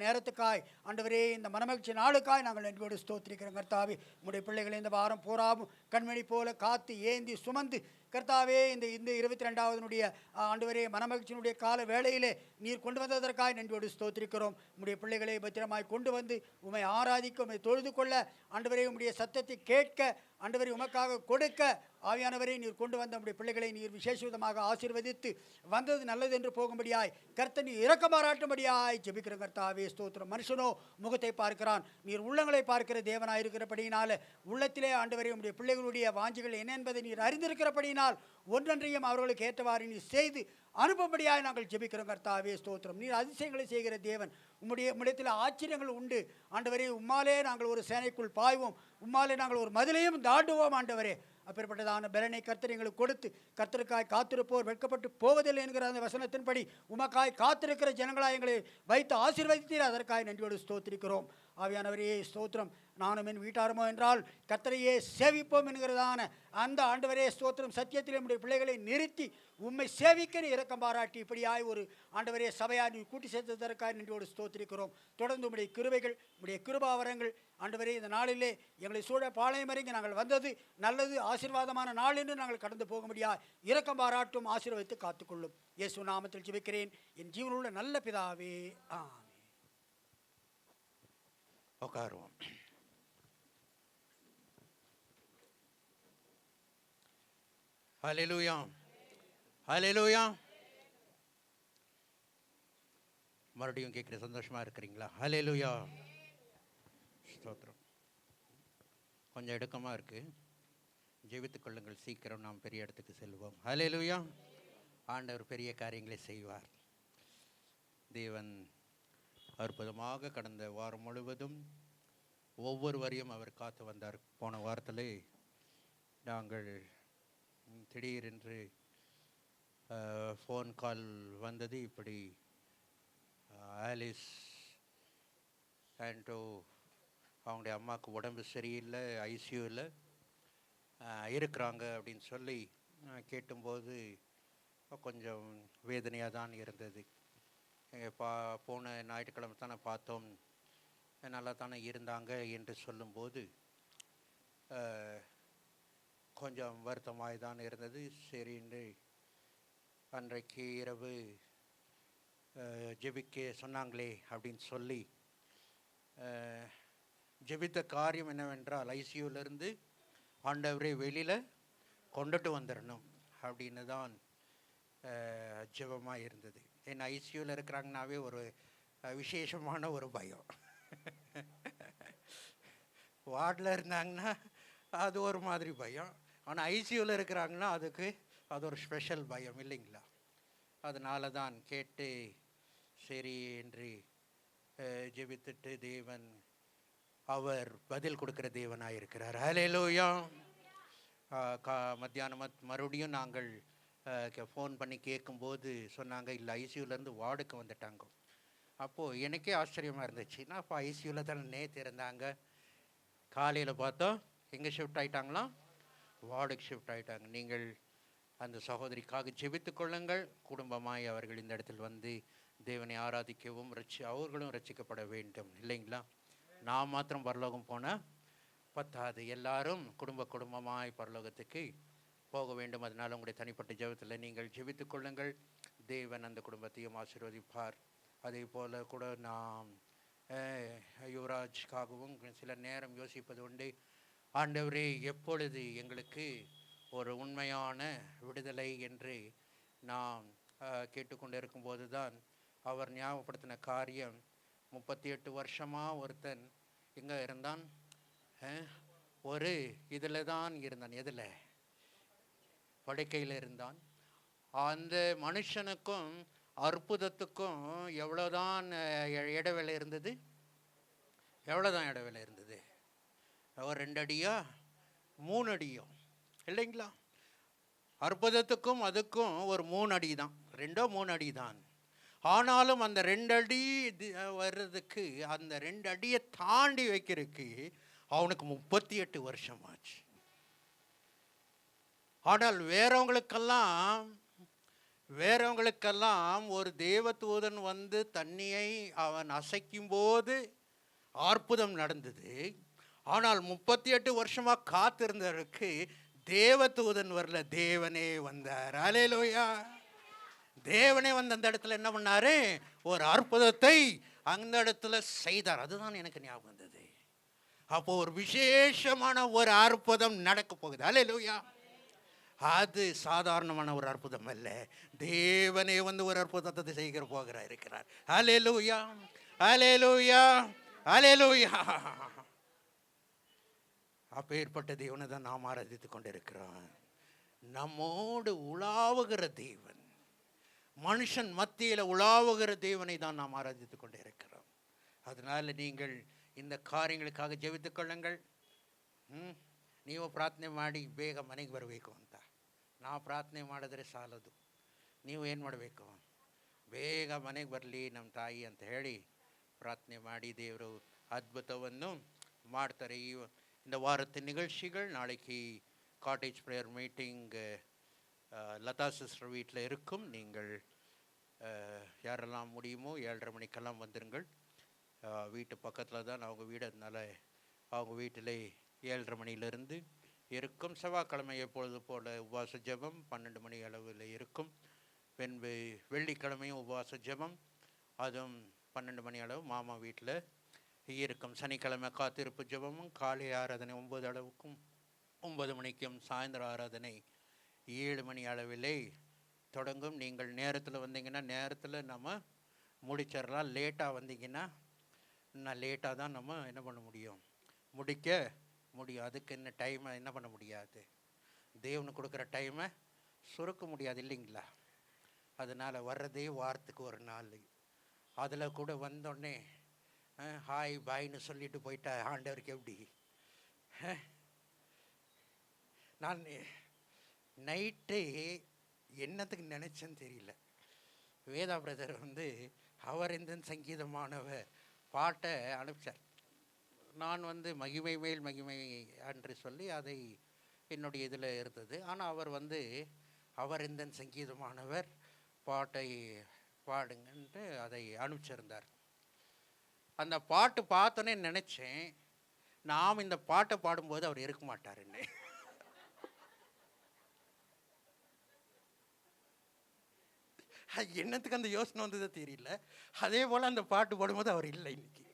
நேரத்துக்காய் ஆண்டவரே இந்த மனமகிழ்ச்சி நாளுக்காய் நாங்கள் நன்றியோடு ஸ்தோத்திரிக்கிறோம் கர்த்தாவே. உம்முடைய பிள்ளைகளை இந்த வாரம் பூராவும் கண்மணி போல காத்து ஏந்தி சுமந்து கர்த்தாவே இந்த 22வது ஆண்டவரே மனமகிழ்ச்சியினுடைய கால வேளையிலே நீர் கொண்டு வந்ததற்காக நன்றியோடு ஸ்தோத்திரிக்கிறோம். உம்முடைய பிள்ளைகளை பத்திரமாய் கொண்டு வந்து உம்மை ஆராதிக்க உம்மை தொழுது கொள்ள ஆண்டவரே உம்முடைய சத்தத்தை கேட்க ஆண்டவரே உமக்காக கொடுக்க ஆவியானவரை நீர் கொண்டு வந்த நம்முடைய பிள்ளைகளை நீர் விசேஷ விதமாக ஆசீர்வதித்து வந்தது நல்லது என்று போகும்படியாய் கர்த்தர் நீர் இரக்கம் பாராட்டும்படியாய் ஜெபிக்கிற கர்த்தாவே ஸ்தோத்திரம். மனுஷனோ முகத்தை பார்க்கிறான், நீர் உள்ளங்களை பார்க்கிற தேவனாய் இருக்கிறபடியினால உள்ளத்திலே ஆண்டவரே உம்முடைய பிள்ளைகளுடைய வாஞ்சிகள் என்ன என்பதை நீர் அறிந்திருக்கிறபடியினால் ஒன்றன்றையும் அவர்களுக்கு ஏற்றவாறு நீர் செய்து அனுப்பும்படியாய் நாங்கள் ஜெபிக்கிறோம் கர்த்தாவே ஸ்தோத்திரம். நீர் அதிசயங்களை செய்கிற தேவன், உம்முடையத்தில் ஆச்சரியங்கள் உண்டு ஆண்டவரே. உம்மாலே நாங்கள் ஒரு சேனைக்குள் பாய்வோம், உம்மாலே நாங்கள் ஒரு மதிலையும் தாண்டுவோம் ஆண்டவரே. அப்பேற்பட்டதான பலனை கர்த்தர் எங்களுக்கு கொடுத்து கர்த்தருக்காய் காத்திருப்போர் வெட்கப்பட்டு போவதில்லை என்கிற அந்த வசனத்தின்படி உமக்காய் காத்திருக்கிற ஜனங்களாய் எங்களை வைத்து ஆசீர்வதித்தீர், அதற்காக நன்றியோடு ஸ்தோத்திரிக்கிறோம் ஆவியானவரே ஸ்தோத்திரம். நானும் என் வீட்டாருமோ என்றால் கர்த்தரையே சேவிப்போம் என்கிறதான அந்த ஆண்டவரே ஸ்தோத்திரம் சத்தியத்தில் நம்முடைய பிள்ளைகளை நிறுத்தி உம்மை சேவிக்க இரக்கம் பாராட்டி இப்படியாய் ஒரு ஆண்டவரே சபையார் நீ கூட்டி சேர்த்ததற்காக நன்றியோடு ஸ்தோத்திரிக்கிறோம். தொடர்ந்து உம்முடைய கிருபைகள் உம்முடைய கிருபாவரங்கள் ஆண்டவரே இந்த நாளிலே எங்களை சூழ பாளையம் இறங்கி நாங்கள் வந்தது நல்லது ஆசீர்வாதமான நாள் என்று நாங்கள் கடந்து போக முடியாது. இரக்கம் பாராட்டும் ஆசீர்வதித்து காத்துக்கொள்ளும். இயேசு நாமத்தில் ஜெபிக்கிறேன் என் ஜீவனுள்ள நல்ல பிதாவே, ஆமென். உட்காருவோம். ஹல்லேலூயா ஹல்லேலூயா. மறுபடியும் கேட்குற சந்தோஷமா இருக்கிறீங்களா? ஹல்லேலூயா ஸ்தோத்திரம். கொஞ்சம் இடுக்கமாக இருக்கு, ஜெபித்துக் கொள்ளுங்கள், சீக்கிரம் நாம் பெரிய இடத்துக்கு செல்வோம். ஹல்லேலூயா. ஆண்டவர் பெரிய காரியங்களை செய்வார். தேவன் அற்புதமாக கடந்த வாரம் முழுவதும் ஒவ்வொருவரையும் அவர் காத்து வந்தார். போன வாரத்திலே நாங்கள் திடீரென்று ஃபோன் கால் வந்தது, இப்படி ஆலிஸ் ஆண்டோ அவங்களுடைய அம்மாவுக்கு உடம்பு சரியில்லை, ஐசியூவில் இருக்கிறாங்க அப்படின்னு சொல்லி கேட்டும்போது கொஞ்சம் வேதனையாக தான் இருந்தது. போன ஞாயிற்றுக்கிழமை தானே பார்த்தோம், நல்லா தானே இருந்தாங்க என்று சொல்லும்போது கொஞ்சம் வருத்தமாய் தான் இருந்தது. சரின்னு அன்றைக்கு இரவு ஜெபிக்க சொன்னாங்களே அப்படின்னு சொல்லி ஜெபித்த காரியம் என்னவென்றால் ஐசியூலேருந்து ஆண்டவரே வெளியில் கொண்டுட்டு வந்துடணும் அப்படின்னு தான் ஜெபமாக இருந்தது. ஏன்னா ஐசியூவில் இருக்கிறாங்கனாவே ஒரு விசேஷமான ஒரு பயம். வார்டில் இருந்தாங்கன்னா அது ஒரு மாதிரி பயம், ஆனால் ஐசியூவில் இருக்கிறாங்கன்னா அது ஒரு ஸ்பெஷல் பயம் இல்லைங்களா? அதனால தான் கேட்டு சரி என்று ஜெபித்துட்டு தேவன் அவர் பதில் கொடுக்குற தேவனாக இருக்கிறார். ஹல்லேலூயா. மத்தியானம் மறுபடியும் நாங்கள் ஃபோன் பண்ணி கேட்கும்போது சொன்னாங்க, இல்லை ஐசியூலேருந்து வார்டுக்கு வந்துட்டாங்க. அப்போது எனக்கே ஆச்சரியமாக இருந்துச்சு. நான் அப்போ ஐசியூவில் தானே நேற்று இருந்தாங்க. காலையில் பார்த்தோம் எங்கே ஷிஃப்ட் ஆகிட்டாங்களாம், வார்டுக்கு ஷிஃப்ட் ஆகிட்டாங்க. நீங்கள் அந்த சகோதரிக்காக ஜெபித்து கொள்ளுங்கள். குடும்பமாய் அவர்கள் இந்த இடத்தில் வந்து தேவனை ஆராதிக்கவும் அவர்களும் ரட்சிக்கப்பட வேண்டும் இல்லைங்களா? நான் மாத்திரம் பரலோகம் போனால் பத்தாது, எல்லாரும் குடும்பமாய் பரலோகத்துக்கு போக வேண்டும். அதனால் உங்களுடைய தனிப்பட்ட ஜெபத்தில் நீங்கள் ஜெபித்து கொள்ளுங்கள். தேவன் அந்த குடும்பத்தையும் ஆசீர்வதிப்பார். அதே போல் கூட நாம் யுவராஜ்காகவும் சில நேரம் யோசிப்பது உண்டு, ஆண்டவரே எப்பொழுது எங்களுக்கு ஒரு உண்மையான விடுதலை என்று நாம் கேட்டுக்கொண்டு இருக்கும்போது தான் அவர் ஞாபகப்படுத்தின காரியம், 38 வருஷமாக ஒருத்தன் எங்கே இருந்தான், ஒரு இதில் தான் இருந்தான். எதில்? படுக்கையில் இருந்தான். அந்த மனுஷனுக்கும் அற்புதத்துக்கும் எவ்வளோதான் இடைவேளை இருந்தது? எவ்வளோதான் இடைவேளை இருந்தது? ஒரு 2 அடியா 3 அடியோ இல்லைங்களா? அற்புதத்துக்கும் அதுக்கும் ஒரு 3 அடி தான், 2-3 அடி தான். ஆனாலும் அந்த 2 அடி வர்றதுக்கு, அந்த 2 அடியை தாண்டி வைக்கிறதுக்கு அவனுக்கு 38 வருஷம் ஆச்சு. ஆனால் வேறவங்களுக்கெல்லாம் ஒரு தேவதூதன் வந்து தண்ணியை அவன் அசைக்கும் போது அற்புதம் நடந்தது. ஆனால் 38 வருஷமாக காத்திருந்தவருக்கு தேவதூதன் வரல, தேவனே வந்தார். அல்லேலூயா! தேவனே வந்து அந்த இடத்துல என்ன பண்ணாரு? ஒரு அற்புதத்தை அந்த இடத்துல செய்தார். அதுதான் எனக்கு ஞாபகம் வந்தது. அப்போ ஒரு விசேஷமான ஒரு அற்புதம் நடக்க போகுது. அல்லேலூயா! அது சாதாரணமான ஒரு அற்புதம் அல்ல. தேவனே வந்து ஒரு அற்புதத்தை செய்கிற இருக்கிறார். அல்லேலூயா! அல்லேலூயா! அல்லேலூயா! அப்பேற்பட்ட தேவனை தான் நாம் ஆராதித்து கொண்டிருக்கிறோம். நம்மோடு உலாவுகிற தேவன், மனுஷன் மத்தியில் உலாவுகிற தேவனை தான் நாம் ஆராதித்து கொண்டிருக்கிறோம். அதனால் நீங்கள் இந்த காரியங்களுக்காக ಜೆಬಿತು ಕೊಳ್ಳಂಗಳು. ನೀವು ಪ್ರಾರ್ಥನೆ ಮಾಡಿ ಬೇಗ ಮನೆಗೆ ಬರಬೇಕು ಅಂತ. ನಾವು ಪ್ರಾರ್ಥನೆ ಮಾಡಿದ್ರೆ ಸಾಲದು. ನೀವು ಏನು ಮಾಡಬೇಕು? ಬೇಗ ಮನೆಗೆ ಬರಲಿ ನಮ್ಮ ತಾಯಿ ಅಂತ ಹೇಳಿ ಪ್ರಾರ್ಥನೆ ಮಾಡಿ ದೇವರು ಅದ್ಭುತವನ್ನು ಮಾಡ್ತಾರೆ. இந்த வாரத்தின் நிகழ்ச்சிகள் நாளைக்கு cottage prayer meeting Latha sister வீட்டில் இருக்கும். நீங்கள் யாரெல்லாம் முடியுமோ 7:30 மணிக்கெல்லாம் வந்துருங்கள். வீட்டு பக்கத்தில் தான் அவங்க வீடு, அதனால் அவங்க வீட்டிலே 7:30 மணியிலிருந்து இருக்கும். செவ்வாய்க்கிழமை எப்பொழுது போல் உபவாச ஜெபம் 12 மணி அளவில் இருக்கும். பின்பு வெள்ளிக்கிழமையும் உபவாச ஜெபம், அதுவும் 12 மணி அளவு மாமா வீட்டில் இருக்கும். சனிக்கிழமை காத்திருப்பு ஜெபமும் காலை ஆராதனை 9 அளவுக்கும் 9 மணிக்கும், சாயந்தரம் ஆராதனை 7 மணி அளவிலே தொடங்கும். நீங்கள் நேரத்தில் வந்தீங்கன்னா நேரத்தில் நம்ம முடிச்சிடலாம். லேட்டாக வந்தீங்கன்னா நான் லேட்டாக தான் நம்ம என்ன பண்ண முடியும், முடிக்க முடியும். அதுக்கு என்ன டைமை என்ன பண்ண முடியாது, தேவனு கொடுக்குற டைமை சுருக்க முடியாது இல்லைங்களா? அதனால் வர்றதே வாரத்துக்கு ஒரு நாள், அதில் கூட வந்தோடனே ஹாய் பாய்னு சொல்லிட்டு போயிட்டா ஆண்டவருக்கு எப்படி? நான் நைட்டு என்னத்துக்கு நினச்சேன்னு தெரியல. வேதா பிரதர் வந்து அவர் இந்த சங்கீதமானவர் பாட்டை அனுப்பிச்சார். நான் வந்து மகிமை மேல் மகிமை என்று சொல்லி அதை என்னுடைய இதில் இருந்தது. ஆனால் அவர் வந்து அவர் இந்த சங்கீதமானவர் பாட்டை பாடுங்கன்ட்டு அதை அனுப்பிச்சிருந்தார். அந்த பாட்டு பார்த்தோன்னே நினச்சேன், நாம் இந்த பாட்டை பாடும்போது அவர் இருக்க மாட்டாருன்னு. என்னத்துக்கு அந்த யோசனை வந்ததோ தெரியல. அதே போல் அந்த பாட்டு பாடும்போது அவர் இல்லை இன்னைக்கு.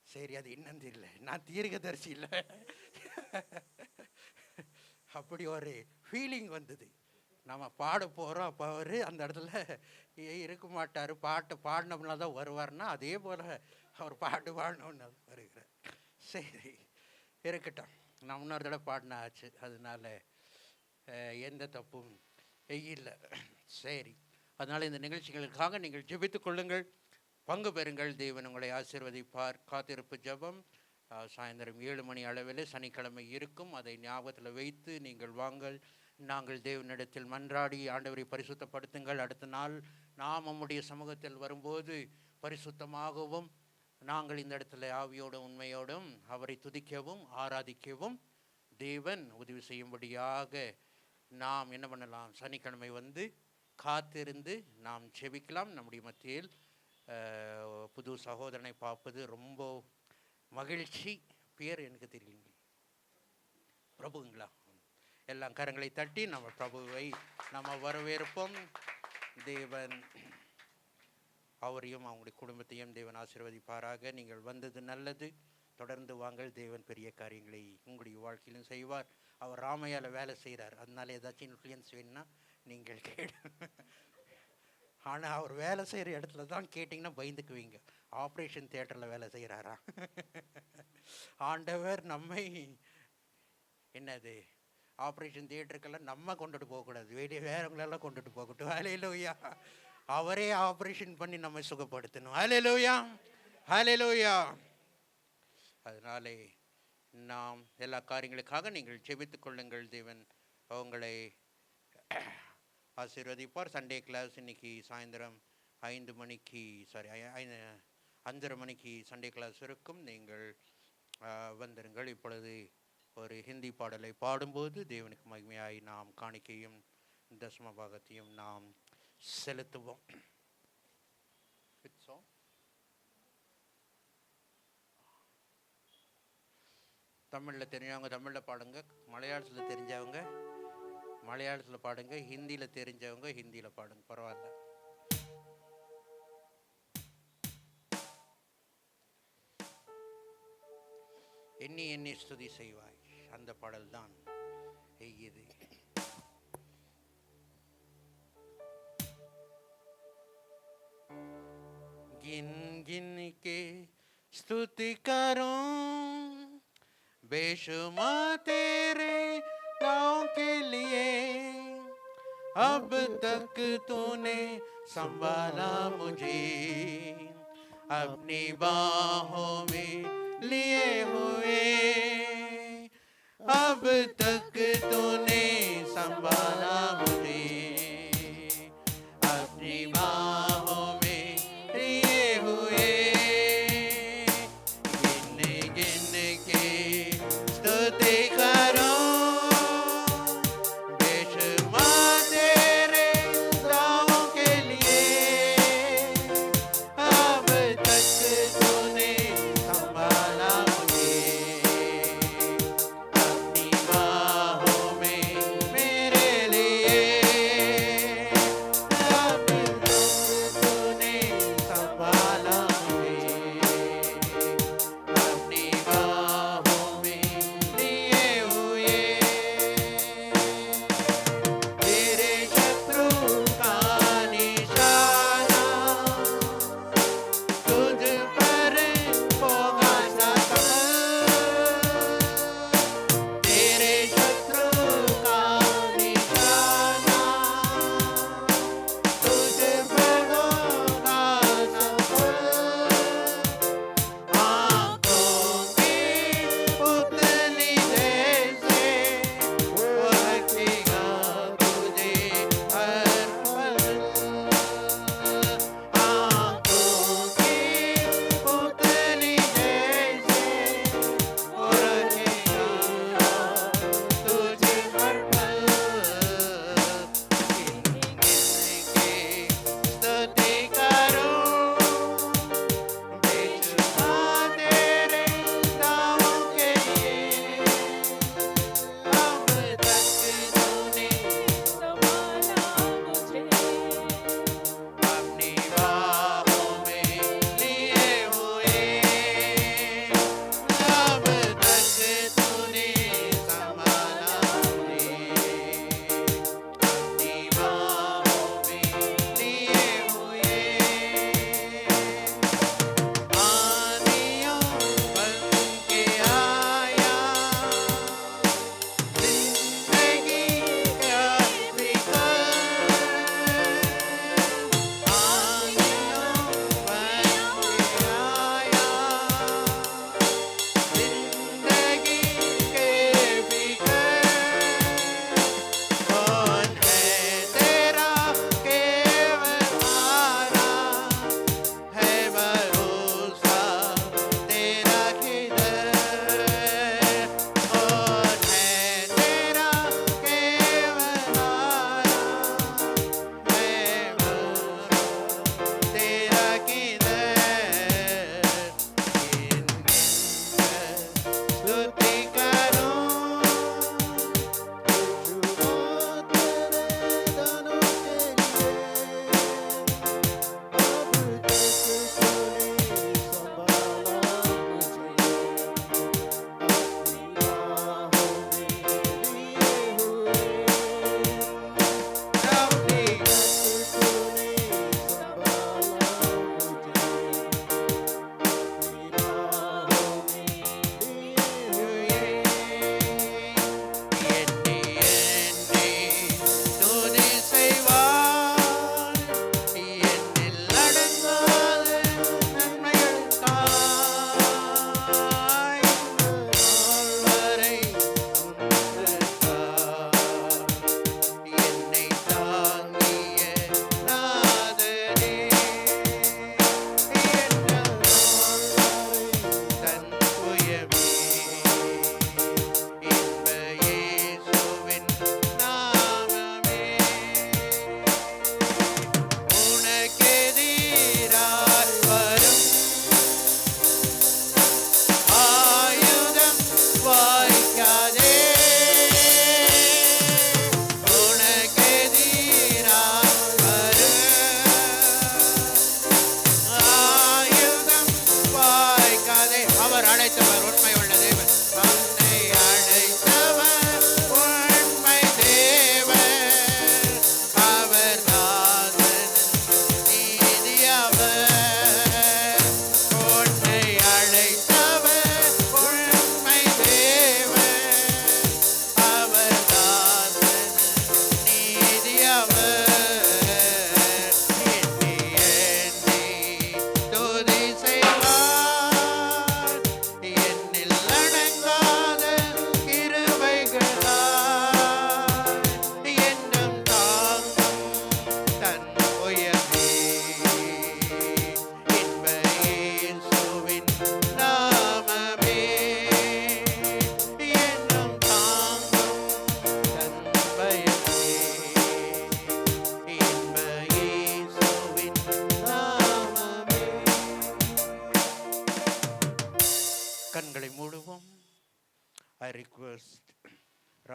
சரி, அது என்னன்னு தெரியல, நான் தீர்க்கதரிசி இல்லை. அப்படி ஒரு ஃபீலிங் வந்தது. நம்ம பாட போகிறோம், அப்போ அவர் அந்த இடத்துல இருக்க மாட்டார். பாட்டு பாடினோம்னா தான் வருவார்னா, அதே போல் அவர் பாட்டு பாடினோன்னு வருகிறார். சரி இருக்கட்டும், நான் இன்னொரு தடவை பாடினா ஆச்சு, அதனால் எந்த தப்பும் இல்லை. சரி, அதனால் இந்த நிகழ்ச்சிகளுக்காக நீங்கள் ஜெபித்து கொள்ளுங்கள், பங்கு பெறுங்கள். தேவன் உங்களை ஆசீர்வதிப்பார். காத்திருப்பு ஜெபம் சாயந்தரம் 7 மணி அளவில் சனிக்கிழமை இருக்கும். அதை ஞாபகத்தில் வைத்து நீங்கள் வாங்கள். நாங்கள் தேவனிடத்தில் மன்றாடி ஆண்டவரை பரிசுத்தப்படுத்துங்கள். அடுத்த நாள் நாம் நம்முடைய சமூகத்தில் வரும்போது பரிசுத்தமாகவும் நாங்கள் இந்த இடத்துல ஆவியோடும் உண்மையோடும் அவரை துதிக்கவும் ஆராதிக்கவும் தேவன் உதவி செய்யும்படியாக நாம் என்ன பண்ணலாம், சனிக்கிழமை வந்து காத்திருந்து நாம் ஜெபிக்கலாம். நம்முடைய மத்தியில் புது சகோதரனை பார்ப்பது ரொம்ப மகிழ்ச்சி. பேர் எனக்கு தெரியலைங்க, பிரபுங்களா? எல்லாம் கரங்களை தட்டி நம்ம பிரபுவை நம்ம வரவேற்போம். தேவன் அவரையும் அவங்களுடைய குடும்பத்தையும் தேவன் ஆசீர்வதிப்பாராக. நீங்கள் வந்தது நல்லது, தொடர்ந்து வாங்கள். தேவன் பெரிய காரியங்களை உங்களுடைய வாழ்க்கையிலும் செய்வார். அவர் ராமையால் வேலை செய்கிறார், அதனால ஏதாச்சும் இன்ஃப்ளூயன்ஸ் வேணும்னா நீங்கள் ஆனால் அவர் வேலை செய்கிற இடத்துல தான் கேட்டிங்கன்னா பயந்துக்குவீங்க. ஆப்ரேஷன் தியேட்டரில் வேலை செய்கிறாரா? ஆண்டவர் நம்மை என்னது ஆப்ரேஷன் தியேட்டருக்கெல்லாம் நம்ம கொண்டுட்டு போகக்கூடாது, வேறவங்களெல்லாம் கொண்டுட்டு போகட்டும். ஹல்லேலூயா. அவரே ஆப்ரேஷன் பண்ணி நம்மை சுகப்படுத்தணும். ஹல்லேலூயா, ஹல்லேலூயா. அதனாலே நாம் எல்லா காரியங்களுக்காக நீங்கள் ஜெபித்து கொள்ளுங்கள். தேவன் அவங்களை ஆசீர்வதிப்பார். சண்டே கிளாஸ் இன்னைக்கு சாயந்தரம் 5 மணிக்கு 5:30 மணிக்கு சண்டே கிளாஸ் இருக்கும். நீங்கள் வந்துருங்கள். இப்பொழுது ஒரு ஹிந்தி பாடலை பாடும்போது தேவனுக்கு மகிமையாய் நாம் காணிக்கையும் தசம பாகத்தையும் நாம் செலுத்துவோம். தமிழில் தெரிஞ்சவங்க தமிழில் பாடுங்க, மலையாளத்தில் தெரிஞ்சவங்க மலையாளத்தில் பாடுங்க, ஹிந்தியில் தெரிஞ்சவங்க ஹிந்தியில் பாடுங்க, பரவாயில்ல. எண்ணி எண்ணி ஸ்துதி செய்வாய், அந்த பாடல் தான் இது. गिन गिन के स्तुति करूं बेशुमार तेरे दावों के लिए, अब तक तूने संभाला मुझे, अपनी बाहों में लिए हुए, अब तक तूने संभाला मुझे, अपनी बाहों में लिए हुए, गिन गिन के स्तुति करूं बेशुमार तेरे दावों के लिए, अब तक तूने संभाला मुझे, अपनी बाहों में मेरे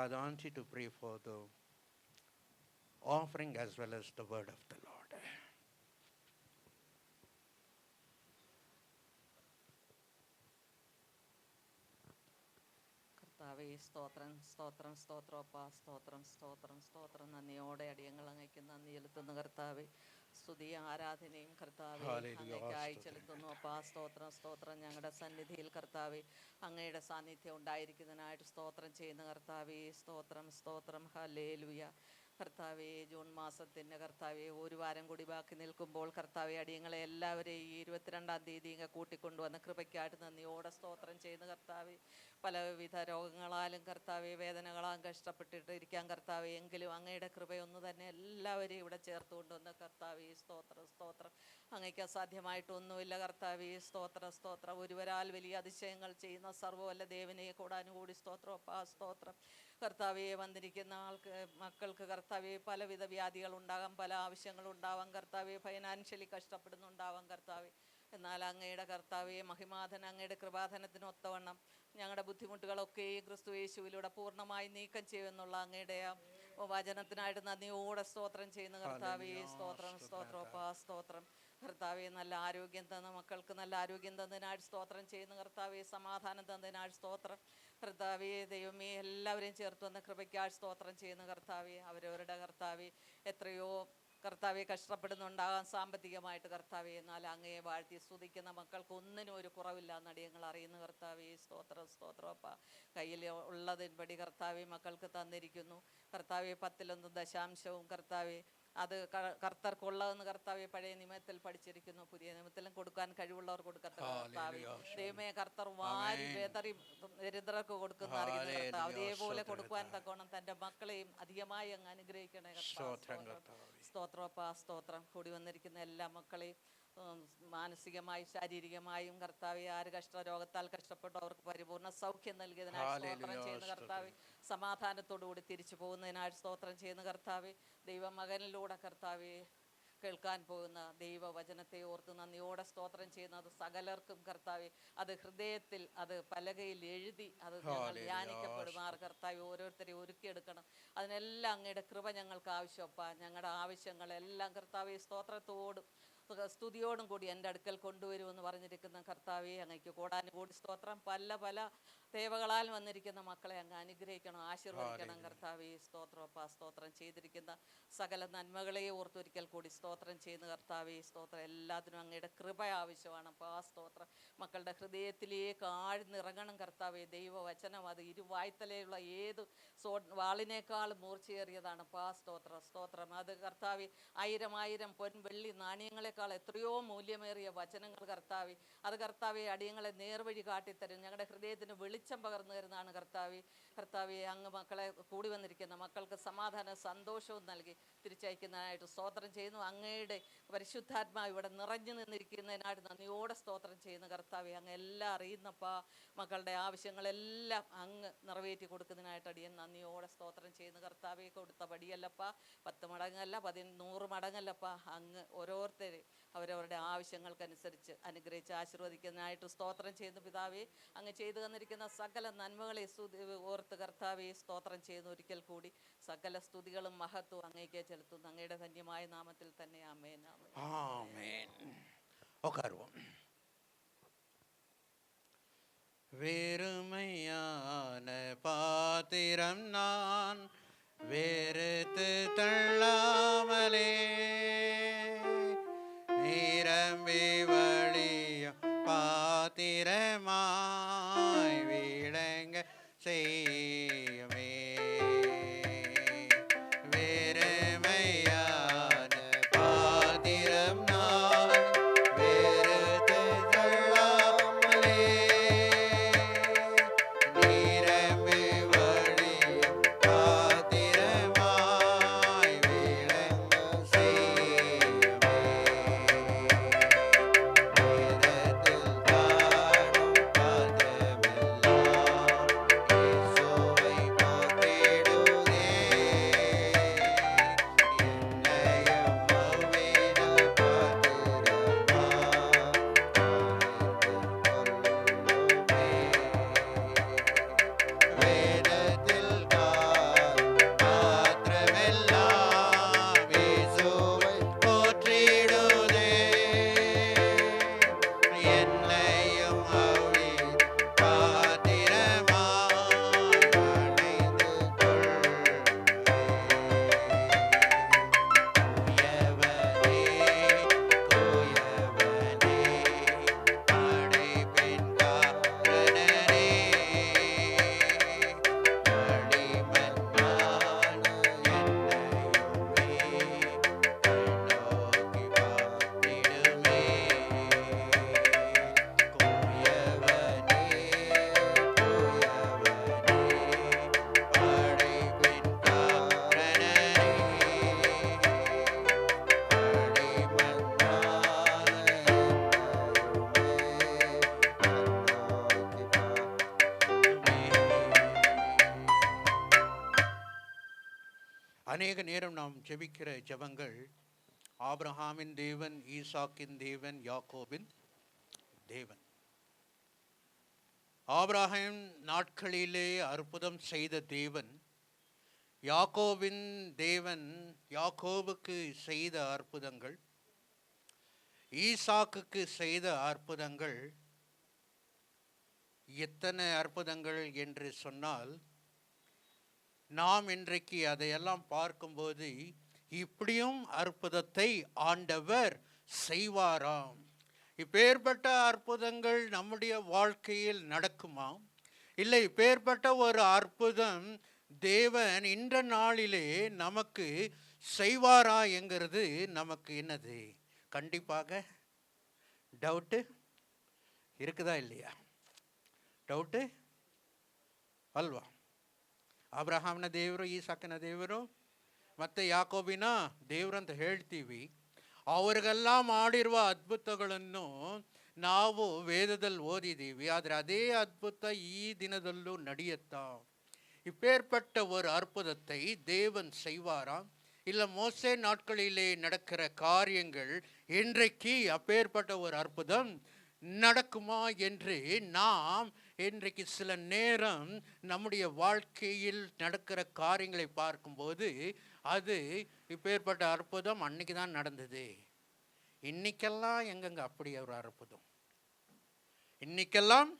Brother Auntie to pray for the offering as well as the word of the Lord. കർത്താവേ, സ്തോത്രം സ്തോത്രം സ്തോത്രമപ്പാ, സ്തോത്രം സ്തോത്രം സ്തോത്രം. നന്ദിയോടെ അടിയങ്ങൾ അങ്ങയ്ക്ക് നന്ദി ചെലുത്തുന്നു കർത്താവേ. സ്തുതി ആരാധനയും കർത്താവേ അങ്ങയ്ക്കായി ചെലുത്തുന്നു അപ്പാ. സ്തോത്രം സ്തോത്രം. ഞങ്ങളുടെ സന്നിധിയിൽ കർത്താവേ അങ്ങയുടെ സാന്നിധ്യം ഉണ്ടായിരിക്കുന്നതിനായിട്ട് സ്തോത്രം ചെയ്യുന്ന കർത്താവേ. സ്തോത്രം സ്തോത്രം. ഹല്ലേലൂയ. കർത്താവേ, ജൂൺ മാസത്തിൻ്റെ കർത്താവേ ഒരു വാരം കൂടി ബാക്കി നിൽക്കുമ്പോൾ കർത്താവേ അടിയങ്ങളെ എല്ലാവരെയും ഈ 22-ാം തീയതി ഇങ്ങ് കൂട്ടിക്കൊണ്ടുവന്ന കൃപയ്ക്കായിട്ട് നന്ദിയോടെ സ്തോത്രം ചെയ്യുന്ന കർത്താവേ. പലവിധ രോഗങ്ങളാലും കർത്താവെ വേദനകളാലും കഷ്ടപ്പെട്ടിട്ട് ഇരിക്കാൻ കർത്താവെ, എങ്കിലും അങ്ങയുടെ കൃപയൊന്നു തന്നെ എല്ലാവരെയും ഇവിടെ ചേർത്ത് കൊണ്ടുവന്ന കർത്താവെ. സ്തോത്രം സ്തോത്രം. അങ്ങയ്ക്ക് അസാധ്യമായിട്ടൊന്നുമില്ല കർത്താവെ. സ്തോത്രം സ്തോത്രം. ഒരുവരാൽ വലിയ അതിശയങ്ങൾ ചെയ്യുന്ന സർവ്വവല്ല ദേവനെ കൂടാനുകൂടി സ്തോത്രം അപ്പാ. സ്തോത്രം കർത്താവെ. വന്നിരിക്കുന്ന മക്കൾക്ക് കർത്താവെ പലവിധ വ്യാധികളുണ്ടാകാം, പല ആവശ്യങ്ങളുണ്ടാവാം കർത്താവെ, ഫൈനാൻഷ്യലി കഷ്ടപ്പെടുന്നുണ്ടാവാം കർത്താവെ. എന്നാൽ അങ്ങയുടെ കർത്താവെ മഹിമാധന അങ്ങയുടെ കൃപാധനത്തിന് ഒത്തവണ്ണം ഞങ്ങളുടെ ബുദ്ധിമുട്ടുകളൊക്കെ ക്രിസ്തു യേശുവിലൂടെ പൂർണ്ണമായി നീക്കം ചെയ്യുമെന്നുള്ള അങ്ങയുടെ വചനത്തിനായിട്ട് നന്ദിയോടെ സ്തോത്രം ചെയ്യുന്ന കർത്താവെ. സ്തോത്രം സ്തോത്രം അപ്പാ. സ്തോത്രം കർത്താവെ. നല്ല ആരോഗ്യം തന്ന മക്കൾക്ക് നല്ല ആരോഗ്യം തന്നതിനായിട്ട് സ്തോത്രം ചെയ്യുന്ന കർത്താവെ. സമാധാനം തന്നതിനായിട്ട് സ്തോത്രം കർത്താവെ. ദൈവമേ, എല്ലാവരെയും ചേർത്ത് വന്ന കൃപയ്ക്കായിട്ട് സ്തോത്രം ചെയ്യുന്ന കർത്താവെ. അവരവരുടെ കർത്താവെ എത്രയോ കർത്താവെ കഷ്ടപ്പെടുന്നുണ്ടാകാം സാമ്പത്തികമായിട്ട് കർത്താവെ, എന്നാൽ അങ്ങയെ വാഴ്ത്തി സ്തുതിക്കുന്ന മക്കൾക്ക് ഒന്നിനും ഒരു കുറവില്ല നടിയങ്ങൾ അറിയുന്ന കർത്താവെ. സ്തോത്രം സ്തോത്രം അപ്പാ. കയ്യിൽ ഉള്ളതിൻപടി കർത്താവെ മക്കൾക്ക് തന്നിരിക്കുന്നു കർത്താവെ. 10 ദശാംശവും കർത്താവെ അത് കർത്തർക്കുള്ളതെന്ന് കർത്താവെ പഴയ നിയമത്തിൽ പഠിച്ചിരിക്കുന്നു. പുതിയ നിയമത്തിലും കൊടുക്കാൻ കഴിവുള്ളവർ കൊടുക്കട്ടെ കർത്താവെ. ദൈവമേ, കർത്തർ വാരി വെതറി ദരിദ്രർക്ക് കൊടുക്കുന്ന അറിയുന്ന കർത്താവ് അതേപോലെ കൊടുക്കുവാൻ തക്കോണം തൻ്റെ മക്കളെയും അധികമായി അങ്ങ് അനുഗ്രഹിക്കണേ കർത്താവ്. സ്തോത്രം അപ്പാ. സ്തോത്രം. കൂടി വന്നിരിക്കുന്ന എല്ലാ മക്കളെയും മാനസികമായും ശാരീരികമായും കർത്താവെ ആര് രോഗത്താൽ കഷ്ടപ്പെട്ടു അവർക്ക് പരിപൂർണ്ണ സൗഖ്യം നൽകിയതിനായിട്ട് സ്തോത്രം ചെയ്യുന്ന കർത്താവെ. സമാധാനത്തോടുകൂടി തിരിച്ചു പോകുന്നതിനായിട്ട് സ്തോത്രം ചെയ്യുന്ന കർത്താവെ. ദൈവമകനിലൂടെ കർത്താവെ കേൾക്കാൻ പോകുന്ന ദൈവവചനത്തെ ഓർത്ത് നന്ദിയോടെ സ്തോത്രം ചെയ്യുന്നത് സകലർക്കും കർത്താവെ അത് ഹൃദയത്തിൽ അത് പലകയിൽ എഴുതി അത് ഞങ്ങൾ ധ്യാനിക്കപ്പെടുമാർ കർത്താവെ ഓരോരുത്തരെയും ഒരുക്കിയെടുക്കണം. അതിനെല്ലാം അങ്ങയുടെ കൃപ ഞങ്ങൾക്ക് ആവശ്യപ്പാ. ഞങ്ങളുടെ ആവശ്യങ്ങളെല്ലാം കർത്താവെ സ്തോത്രത്തോടും സ്തുതിയോടും കൂടി എൻ്റെ അടുക്കൽ കൊണ്ടുവരുമെന്ന് പറഞ്ഞിരിക്കുന്ന കർത്താവെ അങ്ങയ്ക്ക് കോടാനുകൂടി സ്തോത്രം. പല പല തേവകളാൽ വന്നിരിക്കുന്ന മക്കളെ അങ്ങ് അനുഗ്രഹിക്കണം, ആശീർവദിക്കണം കർത്താവെ. സ്തോത്രം അപ്പാ. സ്തോത്രം ചെയ്തിരിക്കുന്ന സകല നന്മകളെ ഓർത്തൊരിക്കൽ കൂടി സ്തോത്രം ചെയ്യുന്ന കർത്താവെ. സ്തോത്രം. എല്ലാത്തിനും അങ്ങയുടെ കൃപ ആവശ്യമാണ് അപ്പാ. സ്തോത്രം. മക്കളുടെ ഹൃദയത്തിലേക്ക് ആഴ്ന്നിറങ്ങണം കർത്താവെ. ദൈവവചനം അത് ഇരുവായ്ത്തലയുള്ള ഏത് വാളിനേക്കാൾ മൂർച്ചയേറിയതാണ് അപ്പാ. സ്തോത്രം സ്തോത്രം. അത് കർത്താവെ 1000 പൊൻ വെള്ളി നാണയങ്ങളെക്കാൾ എത്രയോ മൂല്യമേറിയ വചനങ്ങൾ കർത്താവെ. അത് കർത്താവെ അടിയങ്ങളെ നേർവഴി കാട്ടിത്തരും. ഞങ്ങളുടെ ഹൃദയത്തിന് വെളിച്ചം പകർന്നു തരുന്നതാണ് കർത്താവെ. കർത്താവെ അങ്ങ് മക്കളെ കൂടി വന്നിരിക്കുന്ന മക്കൾക്ക് സമാധാന സന്തോഷവും നൽകി തിരിച്ചയക്കുന്നതിനായിട്ട് സ്തോത്രം ചെയ്യുന്നു. അങ്ങയുടെ പരിശുദ്ധാത്മാവ് ഇവിടെ നിറഞ്ഞു നിന്നിരിക്കുന്നതിനായിട്ട് നന്ദിയോടെ സ്തോത്രം ചെയ്യുന്ന കർത്താവെ. അങ്ങ് എല്ലാം അറിയുന്നപ്പാ. മക്കളുടെ ആവശ്യങ്ങളെല്ലാം അങ്ങ് നിറവേറ്റി കൊടുക്കുന്നതിനായിട്ട് അടിയൻ നന്ദിയോടെ സ്തോത്രം ചെയ്യുന്ന കർത്താവെ. കൊടുത്ത പടിയല്ലപ്പാ, 10 മടങ്ങല്ല 100 മടങ്ങല്ലപ്പാ. അങ്ങ് ഓരോരുത്തരെയും അവരവരുടെ ആവശ്യങ്ങൾക്കനുസരിച്ച് അനുഗ്രഹിച്ച് ആശീർവദിക്കുന്നതിനായിട്ട് സ്തോത്രം ചെയ്യുന്ന പിതാവേ. അങ്ങ് ചെയ്തു തന്നിരിക്കുന്ന സകല നന്മകളെ ഓർത്ത് കർത്താവെ സ്തോത്രം ചെയ്യുന്ന ഒരിക്കൽ കൂടി സകല സ്തുതികളും മഹത്വവും അങ്ങേക്ക് ചെലുത്തുന്നു. അങ്ങയുടെ ധന്യമായ നാമത്തിൽ തന്നെ ആമേൻ ആമേൻ. வெறுமையான பாத்திரம் நான் வெறுத்து தள்ளாமலே நிரம்பி வழியும் பாத்திரமாய் விளங்க செய்யுமே. வெறுமையான பாத்திரம் நான் வெறுத்து தள்ளாமலே நிரம்பி வழியும் பாத்திரமாய் விளங்க செய்யுமே. வேதத்தில் காணும் பதமெல்லாம் இயேசுவை போற்றிடுதே. என்னையும் அவ்விதம் நாம் ஜெபிக்கிற ஜெபங்கள் ஆபிரகாமின் தேவன், ஈசாக்கின் தேவன், யாக்கோபின் தேவன். ஆபிரகாம் நாட்களிலே அற்புதம் செய்த தேவன், யாக்கோபின் தேவன் யாக்கோபுக்கு செய்த அற்புதங்கள், ஈசாக்குக்கு செய்த அற்புதங்கள் எத்தனை அற்புதங்கள் என்று சொன்னால், நாம் இன்றைக்கு அதையெல்லாம் பார்க்கும்போது இப்படியும் அற்புதத்தை ஆண்டவர் செய்வாராம். இப்பேற்பட்ட அற்புதங்கள் நம்முடைய வாழ்க்கையில் நடக்குமா? இல்லை, இப்பேற்பட்ட ஒரு அற்புதம் தேவன் இன்ற நாளிலே நமக்கு செய்வாரா என்கிறது நமக்கு என்னது? கண்டிப்பாக டவுட்டு இருக்குதா இல்லையா? ಡೌಟ್ ಅಲ್ವಾ? ಅಬ್ರಹಾಮನ ದೇವರು, ಈಸಾಕನ ದೇವರು ಮತ್ತು ಯಾಕೋಬಿನ ದೇವರು ಅಂತ ಹೇಳ್ತೀವಿ. ಅವರಿಗೆಲ್ಲ ಮಾಡಿರುವ ಅದ್ಭುತಗಳನ್ನು ನಾವು ವೇದದಲ್ಲಿ ಓದಿದ್ದೀವಿ. ಆದರೆ ಅದೇ ಅದ್ಭುತ ಈ ದಿನದಲ್ಲೂ ನಡೆಯುತ್ತಾ? இப்பேற்பட்ட ஒரு அற்புதத்தை தேவன் செய்வாரா? இல்லை மோசே நாட்களிலே நடக்கிற காரியங்கள் இன்றைக்கு அப்பேற்பட்ட ஒரு அற்புதம் நடக்குமா என்று நாம் இன்றைக்கு சில நேரம் நம்முடைய வாழ்க்கையில் நடக்கிற காரியங்களை பார்க்கும்போது, அது இப்பேற்பட்ட அற்புதம் அன்னைக்கு தான் நடந்தது, இன்னைக்கெல்லாம் எங்கெங்க அப்படி ஒரு அற்புதம், இன்னைக்கெல்லாம்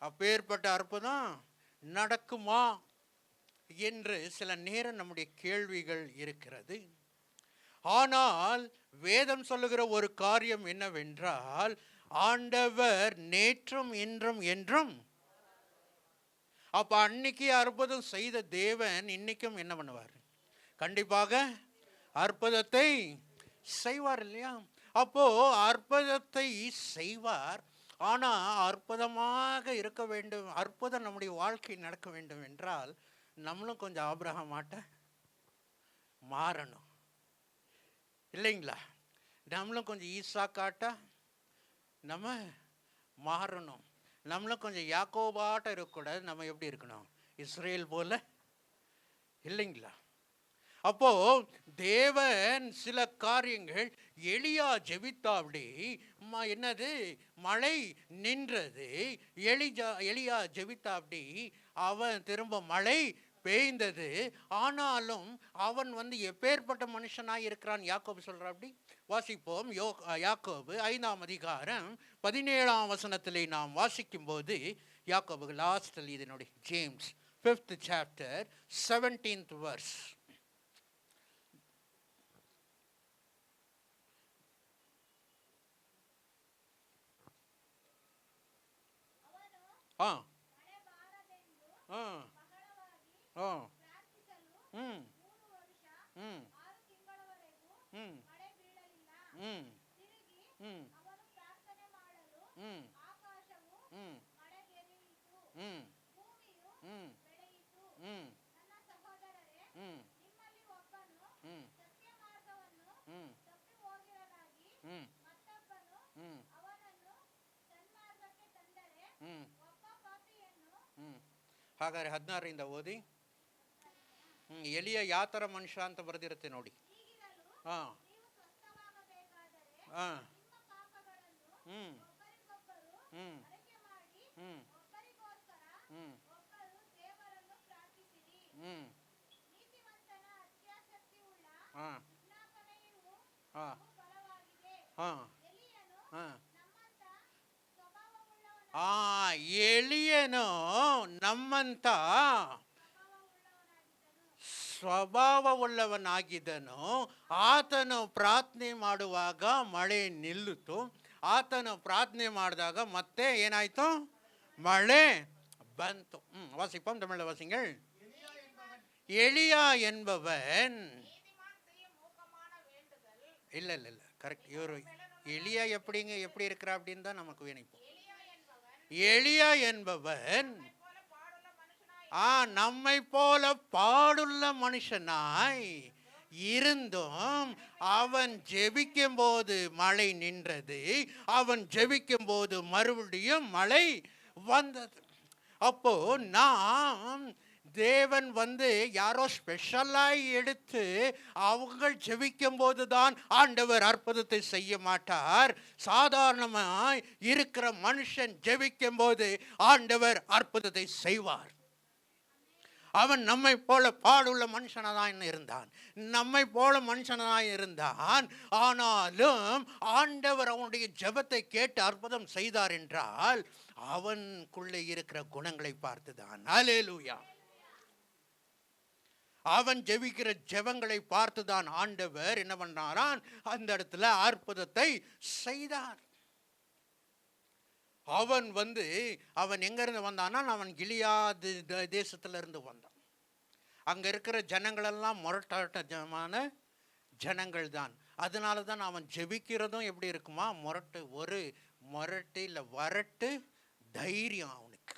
அப்பேற்பட்ட அற்புதம் நடக்குமா என்று சில நேரம் நம்முடைய கேள்விகள் இருக்கிறது. ஆனால் வேதம் சொல்லுகிற ஒரு காரியம் என்னவென்றால், ஆண்டவர் நேற்றும் இன்றும் என்றும். அப்ப அன்னைக்கு அற்புதம் செய்த தேவன் இன்னைக்கும் என்ன பண்ணுவார்? கண்டிப்பாக அற்புதத்தை செய்வார் இல்லையா? அப்போ அற்புதத்தை செய்வார். ஆனா அற்புதமாக இருக்க வேண்டும், அற்புதம் நம்முடைய வாழ்க்கையில் நடக்க வேண்டும் என்றால் நம்மளும் கொஞ்சம் ஆபிரகாம் மாட்ட மாறணும் இல்லைங்களா? நம்மளும் கொஞ்சம் ஈசாக்காட்டா நம்ம மாறணும். நம்மளும் கொஞ்சம் யாக்கோபாட்ட இருக்கக்கூடாது, நம்ம எப்படி இருக்கணும்? இஸ்ரேல் போல இல்லைங்களா? அப்போ தேவன் சில காரியங்கள், எலியா ஜெபித்தா அப்படி என்னது, மழை நின்றது. எலியா ஜெபித்தா அப்படி அவன் திரும்ப மழை பெய்ந்தது. ஆனாலும் அவன் எப்பேற்பட்ட மனுஷனாய் இருக்கிறான் யாக்கோபு சொல்ற அப்படி வாசிப்போம். யாக்கோபு 5ஆம் அதிகாரம் 17ஆம் வசனத்திலே நாம் வாசிக்கும் போது, யாக்கோபு லாஸ்டில் இதனுடைய James 5th chapter 17th verse. ಹಾಗಾದ್ರೆ 16ರಿಂದ ಓದಿ. ಎಲಿಯ ಯಾವ ಥರ ಮನುಷ್ಯ ಅಂತ ಬರೆದಿರುತ್ತೆ ನೋಡಿ. ಹಾಂ ಹಾಂ ಹ್ಞೂ ಹ್ಞೂ ಹ್ಞೂ ಹ್ಞೂ ಹ್ಞೂ ಹಾಂ ಹಾಂ ಹಾಂ ಹಾಂ ಎಲಿಯನು ನಮ್ಮಂತ ಸ್ವಭಾವವುಳ್ಳವನಾಗಿದ್ದನು. ಆತನು ಪ್ರಾರ್ಥನೆ ಮಾಡುವಾಗ ಮಳೆ ನಿಲ್ಲಿತು. ಆತನು ಪ್ರಾರ್ಥನೆ ಮಾಡಿದಾಗ ಮತ್ತೆ ಏನಾಯ್ತು? ಮಳೆ ಬಂತು. வாசிப்போம், தமிழ்ல வாசிங்கள். எலியா என்பவன் இல்ல இல்ல இல்ல கரெக்ட். இவரு எலியா எப்படி இருக்கிறா அப்படின்னு தான் நமக்கு வேணும். எலியா என்பவன் நம்மை போல பாடுள்ள மனுஷனாய் இருந்தும் அவன் ஜெபிக்கும் போது மழை நின்றது. அவன் ஜெபிக்கும் போது மறுபடியும் மழை வந்தது. அப்போ நாம் தேவன் வந்து யாரோ ஸ்பெஷலாய் எடுத்து அவங்க ஜெபிக்கும் போதுதான் ஆண்டவர் அற்புதத்தை செய்ய மாட்டார். சாதாரணமாய் இருக்கிற மனுஷன் ஜெபிக்கும் போது ஆண்டவர் அற்புதத்தை செய்வார். அவன் நம்மை போல பாடுள்ள மனுஷனாதான் இருந்தான், நம்மை போல மனுஷனாய் இருந்தான். ஆனாலும் ஆண்டவர் அவனுடைய ஜெபத்தை கேட்டு அற்புதம் செய்தார் என்றால் அவனுக்குள்ளே இருக்கிற குணங்களை பார்த்துதான். அல்லேலூயா. அவன் ஜெபிக்கிற ஜெபங்களை பார்த்துதான் ஆண்டவர் என்ன பண்ணாரான், அந்த இடத்துல அற்புதத்தை செய்தார். அவன் எங்கிருந்து வந்தானா, அவன் கிலியாது தேசத்துல இருந்து வந்தான். அங்க இருக்கிற ஜனங்களெல்லாம் முரட்டாட்டமான ஜனங்கள் தான். அதனால தான் அவன் ஜெபிக்கிறதும் எப்படி இருக்குமா, ஒரு முரட்டு இல்லை வரட்டு தைரியம் அவனுக்கு.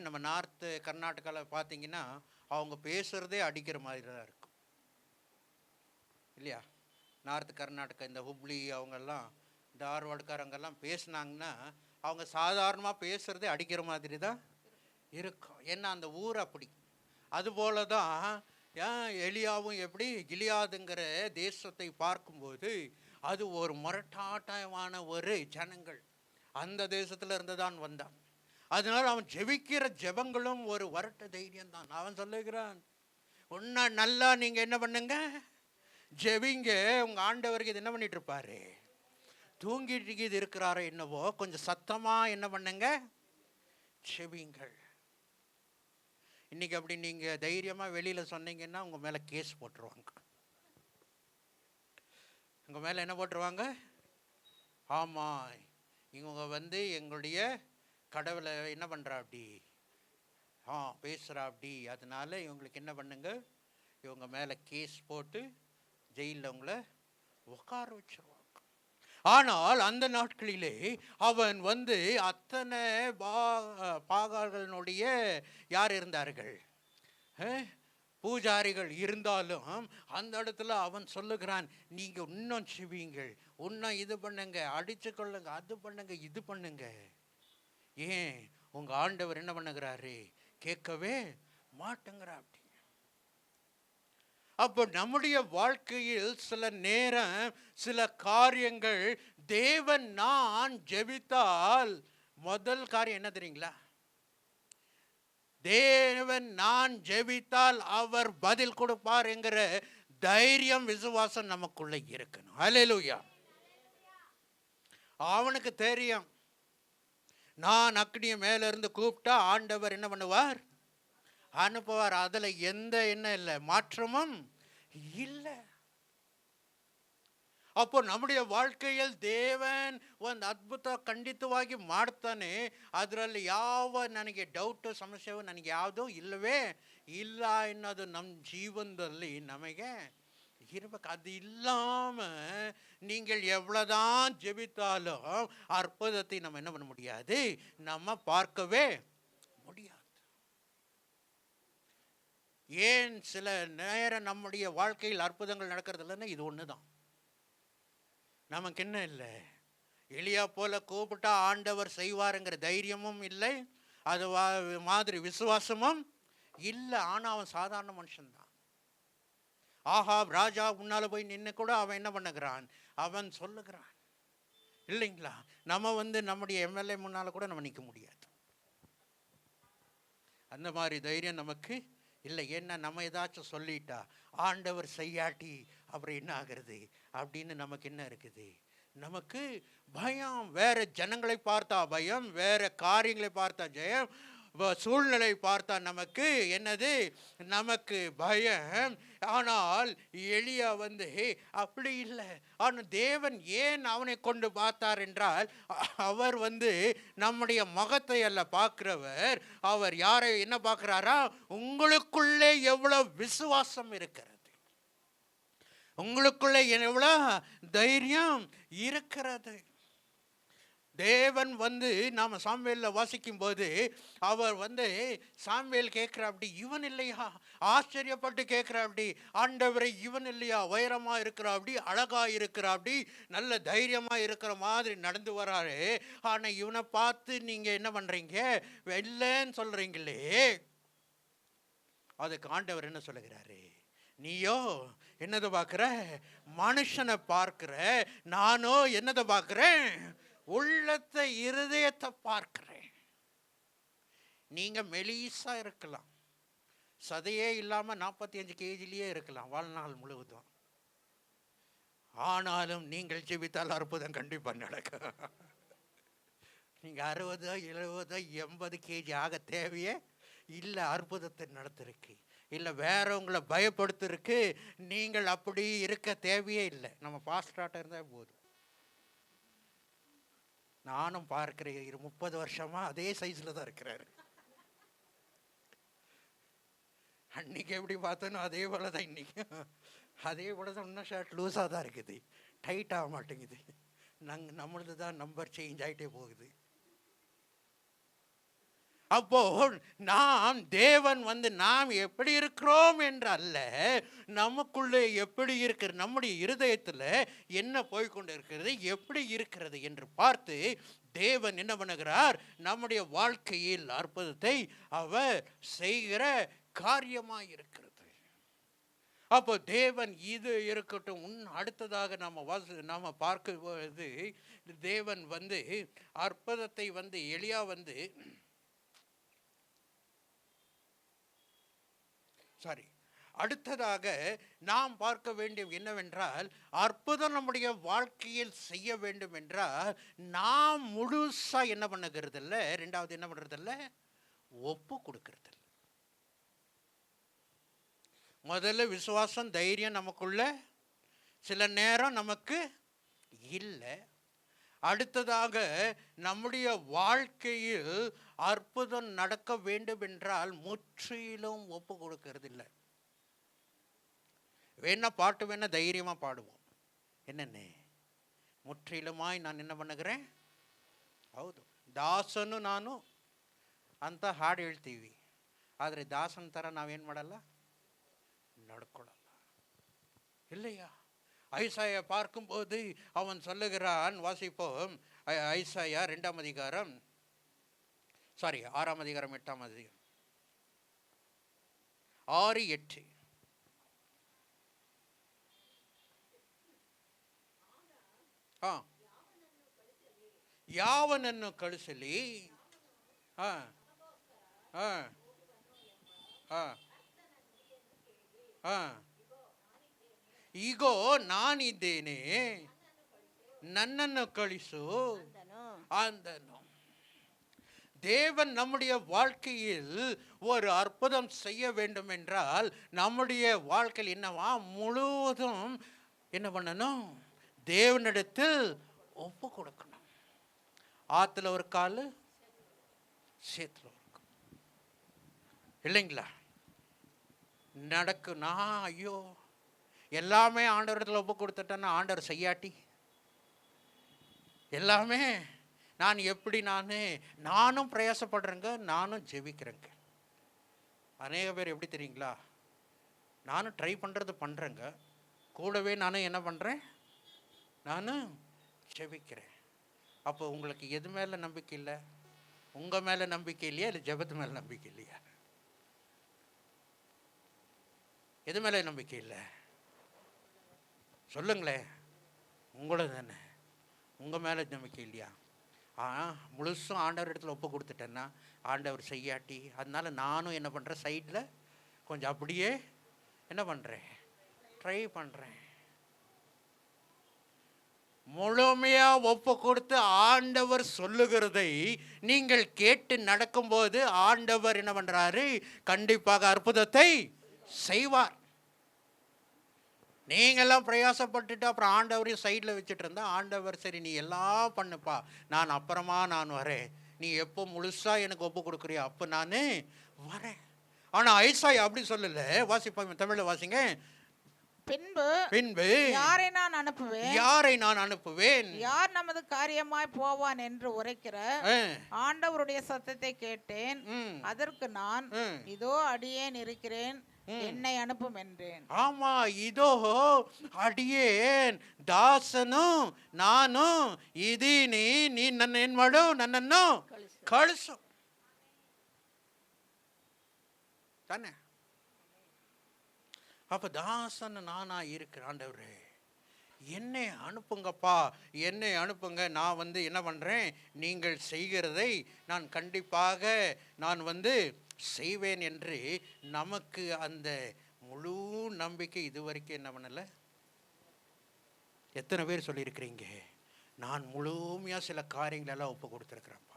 நம்ம நார்த்து கர்நாடகாவில் பார்த்தீங்கன்னா அவங்க பேசுறதே அடிக்கிற மாதிரி தான் இருக்கும் இல்லையா? நார்த்து கர்நாடகா இந்த ஹுப்ளி அவங்கெல்லாம் தார்வாடுக்காரங்கெல்லாம் பேசினாங்கன்னா அவங்க சாதாரணமாக பேசுகிறதே அடிக்கிற மாதிரி தான் இருக்கும். ஏன்னா அந்த ஊர் அப்படி. அதுபோல தான் எலியாவும் எப்படி கிலியாதுங்கிற தேசத்தை பார்க்கும்போது அது ஒரு முரட்டாட்டமான ஒரு ஜனங்கள் அந்த தேசத்தில் இருந்து தான் வந்தான். அதனால் அவன் ஜெபிக்கிற ஜெபங்களும் ஒரு வரட்டு தைரியம் தான். அவன் சொல்லுகிறான், ஒன்னா நல்லா நீங்கள் என்ன பண்ணுங்க, ஜெபிங்க, உங்கள் ஆண்டவருக்கு இது என்ன பண்ணிட்டு இருப்பாரு, தூங்கிட்டு இருக்கிறாரோ என்னவோ, கொஞ்சம் சத்தமாக என்ன பண்ணுங்க, ஜெபிங்கள். இன்னைக்கு அப்படி நீங்கள் தைரியமாக வெளியில் சொன்னீங்கன்னா உங்கள் மேலே கேஸ் போட்டுருவாங்க. உங்கள் மேலே என்ன போட்டுருவாங்க? ஆமாம், இவங்க எங்களுடைய கடவுளை என்ன பண்ணுறா அப்படி பேசுகிறா அப்படி, அதனால இவங்களுக்கு என்ன பண்ணுங்க, இவங்க மேலே கேஸ் போட்டு ஜெயிலில் அவங்கள உட்கார வச்சிருவாங்க. ஆனால் அந்த நாட்களிலே அவன் அத்தனை பாகால்களுடைய யார் இருந்தார்கள், பூஜாரிகள் இருந்தாலும் அந்த இடத்துல அவன் சொல்லுகிறான், நீங்கள் இன்னும் செவியுங்கள், இன்னும் இது பண்ணுங்க, அடிச்சு கொள்ளுங்க, அது பண்ணுங்க, இது பண்ணுங்க. ஏன் உங்கள் ஆண்டவர் என்ன பண்ணுகிறாரு, கேட்கவே மாட்டேங்கிறா அப்படி. அப்போ நம்முடைய வாழ்க்கையில் சில நேரம் சில காரியங்கள் தேவன் நான் ஜெபித்தால் முதல் காரியம் என்ன தெரியுங்களா, தேவன் நான் ஜெபித்தால் அவர் பதில் கொடுப்பார் என்கிற தைரியம் விசுவாசம் நமக்குள்ள இருக்கணும். அல்லேலூயா. அவனுக்கு தெரியும், நான் அக்னியை மேல இருந்து கூப்பிட்டா ஆண்டவர் என்ன பண்ணுவார், அனுப்புவார். அதில் எந்த என்ன இல்லை, மாற்றமும் இல்லை. அப்போ நம்முடைய வாழ்ಕೆಯಲ್ಲಿ ದೇವನ್ ಒಂದು ಅದ್ಭುತ ಖಂಡಿತವಾಗಿ ಮಾಡ್ತಾನೆ. ಅದರಲ್ಲಿ ಯಾವ ನನಗೆ ಡೌಟ್ ಸಮಸ್ಯೆವು ನನಗೆ ಯಾವುದೂ ಇಲ್ಲವೇ ಇಲ್ಲ ಅನ್ನೋದು ನಮ್ಮ ಜೀವನದಲ್ಲಿ ನಮಗೆ ಇರಬೇಕು. ಅದು இல்லாமல் நீங்கள் எவ்வளோதான் ஜெபித்தாலும் அற்புதத்தை நம்ம என்ன பண்ண முடியாது, நம்ம பார்க்கவே முடியாது. ஏன் சில நேரம் நம்முடைய வாழ்க்கையில் அற்புதங்கள் நடக்கிறது இல்லைன்னா இது ஒன்று தான். நமக்கு என்ன இல்லை, எலியா போல கூப்பிட்டா ஆண்டவர் செய்வாருங்கிற தைரியமும் இல்லை, அது மாதிரி விசுவாசமும் இல்லை. ஆனால் அவன் சாதாரண மனுஷன்தான். ஆஹாப் ராஜா முன்னால் போய் நின்று கூட அவன் என்ன பண்ணுகிறான், அவன் சொல்லுகிறான் இல்லைங்களா. நம்ம நம்முடைய எம்எல்ஏ முன்னால் கூட நம்ம நிற்க முடியாது. அந்த மாதிரி தைரியம் நமக்கு இல்லை. ஏன்னா நம்ம ஏதாச்சும் சொல்லிட்டா ஆண்டவர் செய்யாட்டி அப்புறம் என்ன ஆகிறது அப்படின்னு நமக்கு என்ன இருக்குது, நமக்கு பயம். வேற ஜனங்களை பார்த்தா பயம், வேற காரியங்களை பார்த்தா ஜெயம், சூழ்நிலை பார்த்தா நமக்கு என்னது, நமக்கு பயம். ஆனால் எலியா அப்படி இல்லை. ஆனால் தேவன் ஏன் அவனை கொண்டு பார்த்தார் என்றால், அவர் நம்முடைய முகத்தை அல்ல பார்க்கிறவர், அவர் யாரை என்ன பார்க்கிறாரா, உங்களுக்குள்ளே எவ்வளவு விசுவாசம் இருக்கிறது, உங்களுக்குள்ளே எவ்வளோ தைரியம் இருக்கிறது. தேவன் வந்து நாம சாமுவேல்ல வாசிக்கும் போது அவர் வந்து சாமுவேல் கேட்கிற அப்படி இவன் இல்லையா, ஆச்சரியப்பட்டு கேட்கிற அப்படி, ஆண்டவரை இவன் இல்லையா, உயரமா இருக்கிற அப்படி, அழகா இருக்கிற அப்படி, நல்ல தைரியமா இருக்கிற மாதிரி நடந்து வராரு. ஆனா இவனை பார்த்து நீங்க என்ன பண்றீங்க, இல்லைன்னு சொல்றீங்களே. அதுக்கு ஆண்டவர் என்ன சொல்லுகிறாரு, நீயோ என்னதை பார்க்கிற, மனுஷனை பார்க்கிற, நானோ என்னதை பார்க்கிறேன், உள்ளத்தை இருதயத்தை பார்க்கிறேன். நீங்க மெலிசா இருக்கலாம், சதையே இல்லாம 45 kgலயே இருக்கலாம் வாழ்நாள் முழுவதும். ஆனாலும் நீங்கள் ஜெபித்தால் அற்புதம் கண்டிப்பா நடக்கும். நீங்க 60, 70, 80 kg ஆக தேவையே இல்லை அற்புதத்தை நடத்திருக்கு, இல்லை வேற உங்களை பயப்படுத்திருக்கு. நீங்கள் அப்படி இருக்க தேவையே இல்லை. நம்ம பாஸ்டாட்ட இருந்தால் போதும். நானும் பார்க்கிறேன், 30 வருஷமா அதே சைஸில் தான் இருக்கிறாரு. அன்னைக்கு எப்படி பார்த்தோன்னோ அதே போல தான் இன்னைக்கு, அதே போல தான். இன்னும் ஷர்ட் லூஸாக தான் இருக்குது, டைட் ஆக மாட்டேங்குது. நம்மளது தான் நம்பர் சேஞ்ச் ஆகிட்டே போகுது. அப்போ நாம் தேவன் வந்து நாம் எப்படி இருக்கிறோம் என்று அல்ல, நமக்குள்ளே எப்படி இருக்கிறது, நம்முடைய இருதயத்தில் என்ன போய்கொண்டு இருக்கிறது, எப்படி இருக்கிறது என்று பார்த்து தேவன் என்ன பண்ணுகிறார், நம்முடைய வாழ்க்கையில் அற்புதத்தை அவர் செய்கிற காரியமாக இருக்கிறது. அப்போ தேவன் இது இருக்கட்டும். அடுத்ததாக நம்ம பார்க்கும்போது தேவன் வந்து அற்புதத்தை வந்து எலியா வந்து அடுத்ததாக நாம் பார்க்க வேண்டிய என்னவென்றால், அற்புதம் நம்முடைய வாழ்க்கையில் செய்ய வேண்டும் என்றால் நாம் முழுசா என்ன பண்ணுகிறது இல்லை, ரெண்டாவது என்ன பண்றது இல்லை, ஒப்பு கொடுக்கறது இல்லை. முதல்ல விசுவாசம் தைரியம் நமக்குள்ள சில நேரம் நமக்கு இல்லை. அடுத்ததாக நம்முடைய வாழ்க்கையில் அற்புதம் நடக்க வேண்டும் என்றால் முற்றிலும் ஒப்பு கொடுக்கறது இல்லை. வேணா பாட்டு வேணா தைரியமாக பாடுவோம், என்னென்ன ಮುற்றிಲುಮಾಯಿ ನಾನು என்ன பண்ணுகிறேன். ಹೌದು, ದಾಸನು ನಾನು ಅಂತ ಹಾಡು ಹೇಳ್ತೀವಿ. ಆದರೆ ದಾಸನ ಥರ ನಾವೇನು ಮಾಡಲ್ಲ, நடுக்கொள்ளல இல்லையா. ஐசாயா பார்க்கும்போது அவன் சொல்லுகிறான், வாசிப்போம் ஐசாயா 2ஆம் அதிகாரம் 6ஆம் அதிகாரம் 8ஆம் அதிகாரம் 6-8. ಯಾವನನ್ನು ಕಳಿಸಲಿ, ಈಗೋ ನಾನಿದ್ದೇನೆ, ನನ್ನನ್ನು ಕಳಿಸು ಅಂದನು. தேவன் நம்முடைய வாழ்க்கையில் ஒரு அற்புதம் செய்ய வேண்டும் என்றால் நம்முடைய வாழ்க்கையில் என்னவா முழுவதும் என்ன பண்ணணும், தேவனிடத்தில் ஒப்பு கொடுக்கணும். ஆத்துல ஒரு கால் சேத்துல ஒரு கால் இல்லைங்களா நடக்கும். நான் ஐயோ எல்லாமே ஆண்டவரிடத்தில் ஒப்பு கொடுத்துட்டேன்னா ஆண்டவர் செய்யாட்டி எல்லாமே நான் எப்படி நானும் பிரயாசப்படுறேங்க, நானும் ஜெபிக்கிறேங்க. அநேக பேர் எப்படி தெரியுங்களா, நானும் ட்ரை பண்ணுறேங்க, கூடவே நானும் என்ன பண்ணுறேன், நானும் ஜெபிக்கிறேன். அப்போ உங்களுக்கு எது மேலே நம்பிக்கை இல்லை? உங்கள் மேலே நம்பிக்கை இல்லையா, இல்லை ஜெபத்து மேலே நம்பிக்கை இல்லையா? எது மேலே நம்பிக்கை இல்லை சொல்லுங்களேன். உங்களோட தானே, உங்கள் மேலே நம்பிக்கை இல்லையா? முழுசும் ஆண்டவர் இடத்துல ஒப்பு கொடுத்துட்டேன்னா ஆண்டவர் செய்யாட்டி, அதனால நானும் என்ன பண்ணுறேன், சைடில் கொஞ்சம் அப்படியே என்ன பண்ணுறேன், ட்ரை பண்ணுறேன். முழுமையாக ஒப்பு கொடுத்து ஆண்டவர் சொல்லுகிறதை நீங்கள் கேட்டு நடக்கும்போது ஆண்டவர் என்ன பண்ணுறாரு, கண்டிப்பாக அற்புதத்தை செய்வார். நீங்கள்லாம் பிரயாசப்பட்டுட்டு அப்புறம் ஆண்டவரையும் சைடில் வச்சுட்டு இருந்தால் ஆண்டவர் சரி நீ எல்லாம் பண்ணுப்பா, நான் அப்புறமா நான் வரேன், நீ எப்போ முழுசாக எனக்கு ஒப்பு கொடுக்குறியோ அப்போ நான் வரேன். ஆனால் ஐசாயா அப்படி சொல்லலை. வாசிப்பா, தமிழில் வாசிங்க. பின்பு பின்பு யாரை நான் அனுப்புவேன், யாரை நான் அனுப்புவேன்? யார் நமது காரியமாய் போவான் என்று உரைக்கிற ஆண்டவருடைய சத்தத்தை கேட்டேன். அதற்கு நான், இதோ அடியேன் இருக்கிறேன், என்னை அனுப்பும் என்றேன். ஆமா, இதோ ಅಡಿಯೇನ್ ದಾಸನು ನಾನು ಇದೀನಿ, ನೀ ನನ್ನ ಏನ್ ಮಾಡು, ನನ್ನನ್ನು ಕಳಿಸು தானே. அப்ப தாசன் நானா இருக்கிறேன். ஆண்டவரே என்னை அனுப்புங்கப்பா, என்னை அனுப்புங்க. நான் என்ன பண்றேன், நீங்கள் செய்கிறதை நான் கண்டிப்பாக நான் செய்வேன் என்று நமக்கு அந்த முழு நம்பிக்கை இதுவரைக்கும் என்ன பண்ணல. எத்தனை பேர் சொல்லியிருக்கிறீங்க, நான் முழுமையா சில காரியங்களெல்லாம் ஒப்பு கொடுத்துருக்கிறேன்ப்பா.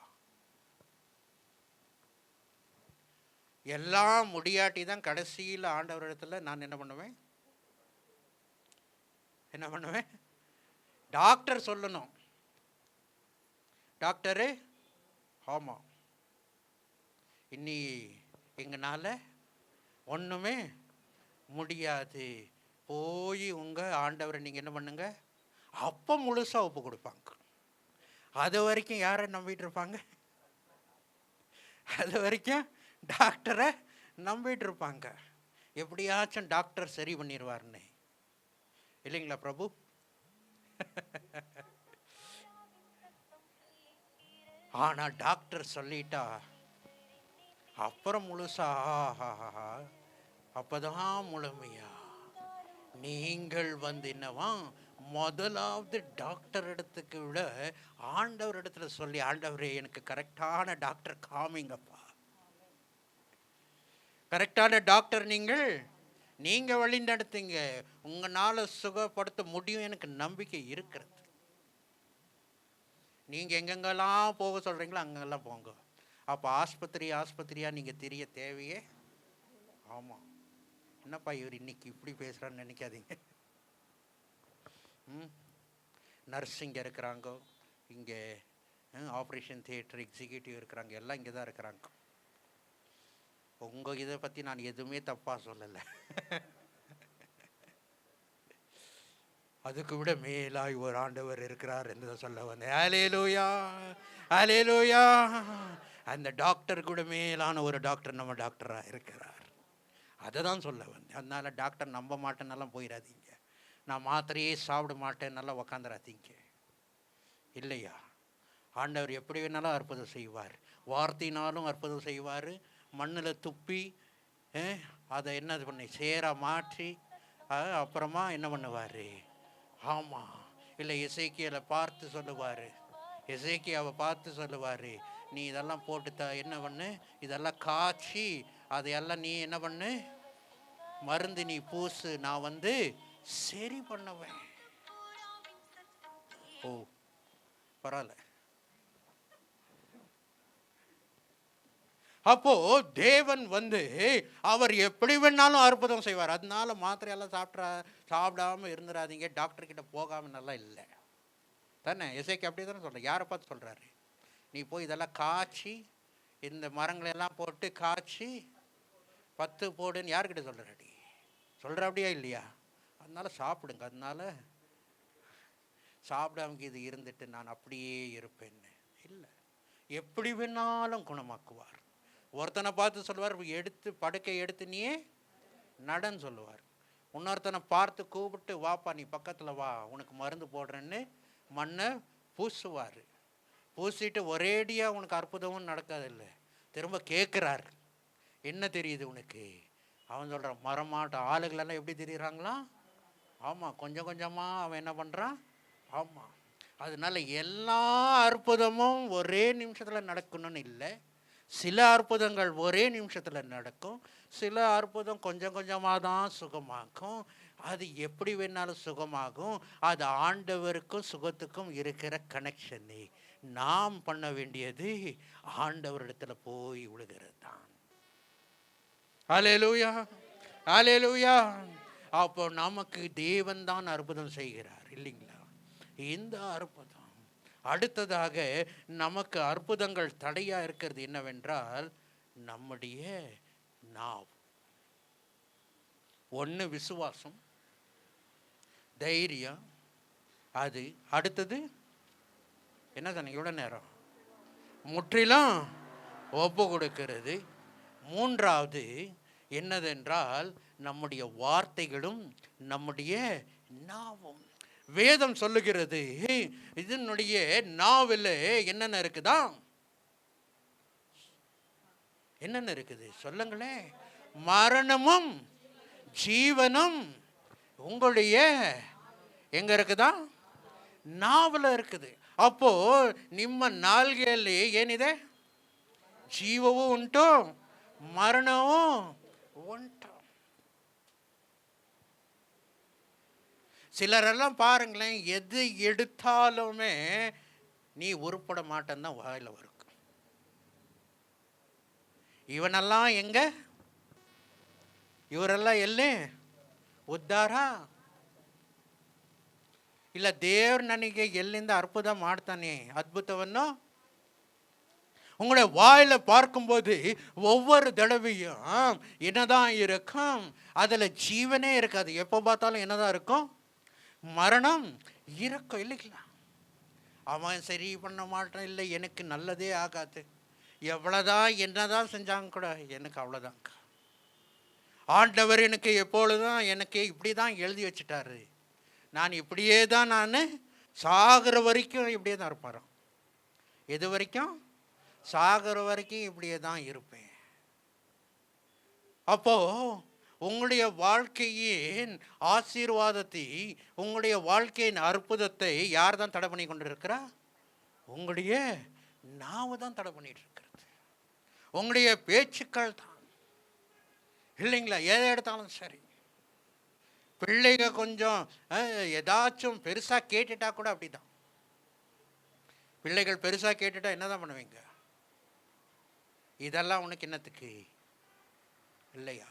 எல்லாம் முடியாட்டி தான் கடைசியில் ஆண்டவர் இடத்துல நான் என்ன பண்ணுவேன், டாக்டர் சொல்லணும், டாக்டரு ஆமாம் இன்னி எங்கனால ஒன்றுமே முடியாது, போய் உங்கள் ஆண்டவரை நீங்கள் என்ன பண்ணுங்க. அப்போ முழுசாக ஒப்பு கொடுப்பாங்க. அது வரைக்கும் யாரை நம்பிட்டு இருப்பாங்க, அது வரைக்கும் டாக்டரை நம்பிட்டு இருப்பாங்க. எப்படியாச்சும் டாக்டர் சரி பண்ணிடுவார்னு, இல்லைங்களா பிரபு? ஆனா டாக்டர் சொல்லிட்டா அப்புறம் முழுசா அப்பதான் முழுமையா நீங்கள் என்னவா முதலாவது டாக்டர் இடத்துக்கு விட ஆண்டவர் இடத்துல சொல்லி, ஆண்டவரே எனக்கு கரெக்டான டாக்டர் காமிங்கப்பா, கரெக்டான டாக்டர் நீங்க வழி நடத்துங்க, உங்களால சுகப்படுத்த முடியும், எனக்கு நம்பிக்கை இருக்கிறது. நீங்க எங்கெங்கெல்லாம் போக சொல்றீங்களோ அங்கெல்லாம் போங்க. அப்ப ஆஸ்பத்திரியா நீங்க தெரிய தேவையே. ஆமா, என்னப்பா இவர் இன்னைக்கு இப்படி பேசுறான்னு நினைக்காதீங்க. நர்ஸிங்க இருக்கிறாங்க, இங்க ஆப்ரேஷன் தியேட்டர் எக்ஸிக்யூட்டிவ் இருக்கிறாங்க, எல்லாம் இங்கே தான் இருக்கிறாங்க. உங்க இதை பத்தி நான் எதுவுமே தப்பா சொல்லலை. அதுக்கு விட மேலாய் ஒரு ஆண்டவர் இருக்கிறார் என்று சொல்ல வந்தேன். ஹல்லேலூயா, ஹல்லேலூயா. அந்த டாக்டர் கூட மேலான ஒரு டாக்டர் நம்ம டாக்டரா இருக்கிறார். அதை தான் சொல்ல வந்தேன். அதனால டாக்டர் நம்ப மாட்டேன்னெல்லாம் போயிடாதீங்க, நான் மாத்திரையே சாப்பிட மாட்டேன்னெல்லாம் உக்காந்துடாதீங்க. இல்லையா, ஆண்டவர் எப்படி வேணாலும் அற்புதம் செய்வார், வார்த்தையினாலும் அற்புதம் செய்வார். மண்ணில் துப்பி அதை என்ன பண்ணி சேராக மாற்றி அப்புறமா என்ன பண்ணுவார். ஆமாம், இல்லை எசேக்கியாவை பார்த்து சொல்லுவார், நீ இதெல்லாம் போட்டு என்ன பண்ணு, இதெல்லாம் காய்ச்சி அதையெல்லாம் நீ என்ன பண்ணு, மருந்து நீ பூசு, நான் சரி பண்ணுவேன். ஓ பரவாயில்ல. அப்போ தேவன் அவர் எப்படி வேணாலும் அற்புதம் செய்வார். அதனால மாத்திரையெல்லாம் சாப்பிடாம இருந்துடாதீங்க, டாக்டர் கிட்ட போகாம நல்லா இல்லை தானே. எசேக்கியா அப்படி தானே சொல்கிறேன், யாரை பார்த்து சொல்கிறாரு, நீ போய் இதெல்லாம் காய்ச்சி இந்த மரங்களெல்லாம் போட்டு காய்ச்சி 10 போடுன்னு யாருக்கிட்ட சொல்கிறாடி, அப்படியா இல்லையா? அதனால சாப்பிடுங்க. அதனால சாப்பிடாம இது இருந்துட்டு நான் அப்படியே இருப்பேன்னு இல்லை, எப்படி வேணாலும் குணமாக்குவார். ஒருத்தனை பார்த்து சொல்லுவார், படுக்கை எடுத்து நீயே நடன்னு சொல்லுவார். இன்னொருத்தனை பார்த்து கூப்பிட்டு, வாப்பா நீ பக்கத்தில் வா, உனக்கு மருந்து போடுறேன்னு மண்ணை பூசுவார். பூசிட்டு ஒரேடியாக உனக்கு அற்புதமும் நடக்காதில்லை, திரும்ப கேட்குறாரு, என்ன தெரியுது உனக்கு? அவன் சொல்கிறான், மரமாட்ட ஆளுகளெல்லாம் எப்படி தெரியுறாங்களா? ஆமாம், கொஞ்சம் கொஞ்சமாக அவன் என்ன பண்ணுறான். ஆமாம், அதனால எல்லா அற்புதமும் ஒரே நிமிஷத்தில் நடக்கணும்னு இல்லை. சில அற்புதங்கள் ஒரே நிமிஷத்தில் நடக்கும், சில அற்புதம் கொஞ்சம் கொஞ்சமாக தான் சுகமாகும். அது எப்படி வேணாலும் சுகமாகும். அது ஆண்டவருக்கும் சுகத்துக்கும் இருக்கிற கனெக்ஷனே. நாம் பண்ண வேண்டியது ஆண்டவரிடத்துல போய் விழுகிறது தான். ஹல்லேலூயா, ஹல்லேலூயா. அப்போ நமக்கு தேவன் தான் அற்புதம் செய்கிறார் இல்லைங்களா? இந்த அற்புதம் அடுத்ததாக நமக்கு அற்புதங்கள் தடையா இருக்கிறது என்னவென்றால் நம்முடைய நாவு. ஒன்று விசுவாசம், தைரியம், அது அடுத்தது என்ன சொன்னீங்க இவ்வளோ நேரம்? முற்றிலும் ஒப்பு கொடுக்கிறது. மூன்றாவது என்னதென்றால் நம்முடைய வார்த்தைகளும் நம்முடைய நாவும். வேதம் சொல்லுகிறது இதனுடைய நாவில் என்னென்ன இருக்குதா? என்னென்ன இருக்குது சொல்லுங்களேன். மரணமும் ஜீவனும் உங்களுடைய எங்க இருக்குதா? நாவில் இருக்குது. ಅಪ್ಪೋ ನಿಮ್ಮ ನಾಲ್ಗೆಯಲ್ಲಿ ಏನಿದೆ? ಜೀವವೂ ಉಂಟು, ಮರಣವೂ ಉಂಟು. சிலரெல்லாம் பாருங்களேன், எது எடுத்தாலுமே நீ உருப்பட மாட்டேன்னு தான் வாயில வரும். ಇವನೆல்லாம் எங்க? ಇವರೆಲ್ಲ ಎಲ್ಲಿ? ಉದ್ಧಾರ ಇಲ್ಲ ದೇವ್ರು ನನಗೆ ಎಲ್ಲಿಂದ ಅற்பುತ ಮಾಡ್ತಾನೆ அற்புதವನ್ನು உங்களுடைய வாயில பார்க்கும்போது ஒவ்வொரு தடவையும் என்னதான் இருக்கும்? அதில் ஜீவனே இருக்காது. எப்போ பார்த்தாலும் என்னதான் இருக்கும்? மரணம் இருக்கும் இல்லைங்களா? அவன் சரி பண்ண மாட்டான், இல்லை எனக்கு நல்லதே ஆகாது, எவ்வளோதான் என்னதான் செஞ்சாங்க கூட எனக்கு அவ்வளோதாங்க. ஆண்டவர் எனக்கு எப்பொழுதும் எனக்கு இப்படி தான் எழுதி வச்சுட்டாரு, நான் இப்படியே தான் நான் சாகிற வரைக்கும் இப்படியே தான் இருப்பாராம். எது வரைக்கும்? சாகிற வரைக்கும் இப்படியே தான் இருப்பேன். அப்போ உங்களுடைய வாழ்க்கையின் ஆசீர்வாதத்தை, உங்களுடைய வாழ்க்கையின் அற்புதத்தை யார் தான் தடை பண்ணி கொண்டு இருக்கிறா? உங்களுடைய நாவு தான் தடை பண்ணிட்டு இருக்கிறது, உங்களுடைய பேச்சுக்கள் தான் இல்லைங்களா? எதை எடுத்தாலும் சரி, பிள்ளைங்க கொஞ்சம் ஏதாச்சும் பெருசாக கேட்டுட்டா கூட அப்படிதான். பிள்ளைகள் பெருசாக கேட்டுட்டா என்னதான் பண்ணுவீங்க? இதெல்லாம் உனக்கு என்னத்துக்கு இல்லையா?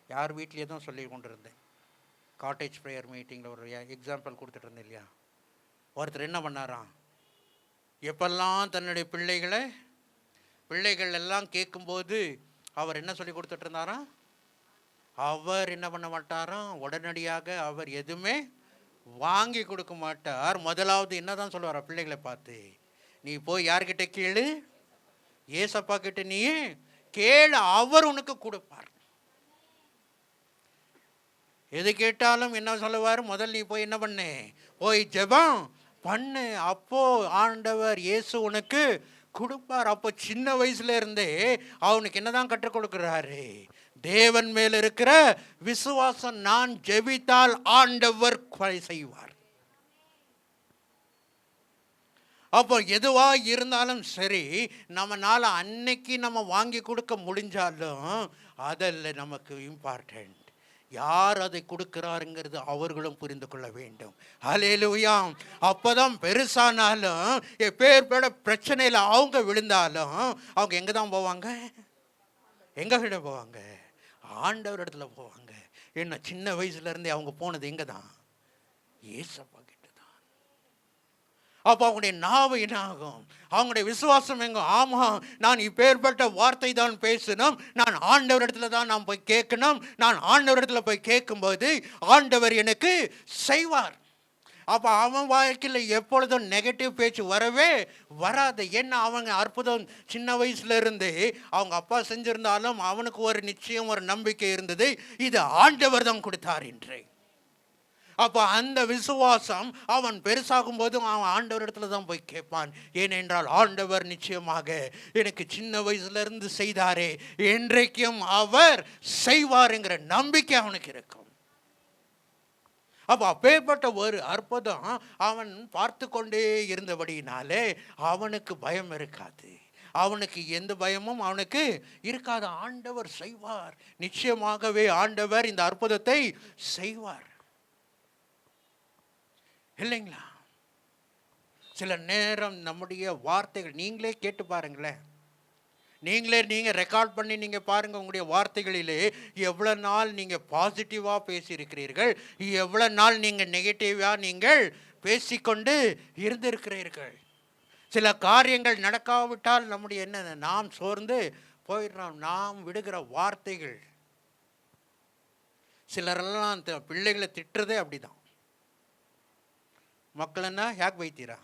யார் வீட்லேயே தான் சொல்லி கொண்டு இருந்தேன், காட்டேஜ் ப்ரேயர் மீட்டிங்கில் ஒரு எக்ஸாம்பிள் கொடுத்துட்டு இருந்தேன் இல்லையா? ஒருத்தர் என்ன பண்ணாராம், எப்பெல்லாம் தன்னுடைய பிள்ளைகள் எல்லாம் கேட்கும்போது அவர் என்ன சொல்லி கொடுத்துட்டு இருந்தாராம், அவர் என்ன பண்ண மாட்டாராம், உடனடியாக அவர் எதுவுமே வாங்கி கொடுக்க மாட்டார். முதலாவது என்ன தான் சொல்லுவார் பிள்ளைகளை பார்த்து, நீ போய் யார்கிட்ட கேளு, ஏசப்பா கிட்ட நீ கேளு, அவர் உனக்கு கொடுப்பார். எது கேட்டாலும் என்ன சொல்லுவார், முதல் நீ போய் என்ன பண்ணு, போய் ஜெபம் பண்ணு, அப்போ ஆண்டவர் இயேசு உனக்கு கொடுப்பார். அப்போ சின்ன வயசுல இருந்தே அவனுக்கு என்னதான் கற்றுக் கொடுக்கிறாரு, தேவன் மேல் இருக்கிற விசுவாசம். நான் ஜெபித்தால் ஆண்டவர் செய்வார். அப்போ எதுவா இருந்தாலும் சரி, நம்மனால அன்னைக்கு நம்ம வாங்கி கொடுக்க முடிஞ்சாலும் அதில் நமக்கு இம்பார்ட்டன்ட் யார் அதை கொடுக்கிறாருங்கிறது அவர்களும் புரிந்து கொள்ள வேண்டும். ஹல்லேலூயா. அப்போதான் பெருசானாலும் எப்பேற்பட்ட பிரச்சனையில் அவங்க விழுந்தாலும் அவங்க எங்கே தான் போவாங்க? எங்கே விட போவாங்க? ஆண்டவர் இடத்துல போவாங்க. என்ன சின்ன வயசுலேருந்தே அவங்க போனது எங்கே தான்? ஏசப்பா கிட்ட தான். அப்போ அவங்களுடைய நாவு என்ன ஆகும்? அவங்களுடைய விசுவாசம் எங்க? ஆமாம், நான் இப்பேற்பட்ட வார்த்தை தான் பேசணும், நான் ஆண்டவர் இடத்துல தான் நான் போய் கேட்கணும், நான் ஆண்டவர் இடத்துல போய் கேட்கும்போது ஆண்டவர் எனக்கு செய்வார். அப்போ அவன் வாழ்க்கையில் எப்பொழுதும் நெகட்டிவ் பேச்சு வரவே வராது. ஏன்னா அவங்க அற்புதம் சின்ன வயசுல இருந்து அவங்க அப்பா செஞ்சிருந்தாலும் அவனுக்கு ஒரு நிச்சயம், ஒரு நம்பிக்கை இருந்தது, இது ஆண்டவர் தான் கொடுத்தார் என்று. அப்போ அந்த விசுவாசம் அவன் பெருசாகும் போதும் அவன் ஆண்டவர் இடத்துல தான் போய் கேட்பான். ஏனென்றால் ஆண்டவர் நிச்சயமாக எனக்கு சின்ன வயசுல இருந்து செய்தாரே, என்றைக்கும் அவர் செய்வாருங்கிற நம்பிக்கை அவனுக்கு இருக்கும். அப்போ அப்பேற்பட்ட ஒரு அற்புதம் அவன் பார்த்து கொண்டே இருந்தபடினாலே அவனுக்கு பயம் இருக்காது, அவனுக்கு எந்த பயமும் அவனுக்கு இருக்காது. ஆண்டவர் செய்வார், நிச்சயமாகவே ஆண்டவர் இந்த அற்புதத்தை செய்வார் இல்லைங்களா? சில நேரம் நம்முடைய வார்த்தைகள் நீங்களே கேட்டு பாருங்களேன், நீங்கள் ரெக்கார்ட் பண்ணி நீங்கள் பாருங்கள், உங்களுடைய வார்த்தைகளிலே எவ்வளோ நாள் நீங்கள் பாசிட்டிவாக பேசியிருக்கிறீர்கள், எவ்வளோ நாள் நீங்கள் நெகட்டிவாக நீங்கள் பேசிக்கொண்டு இருந்திருக்கிறீர்கள். சில காரியங்கள் நடக்காவிட்டால் நம்முடைய என்ன, நாம் சோர்ந்து போயிடுறோம். நாம் விடுகிற வார்த்தைகள் சிலரெல்லாம் அந்த பிள்ளைகளை திட்டுறதே அப்படிதான். மக்களನ್ನ ಯಾಕೆ ಬೈತೀರಾ?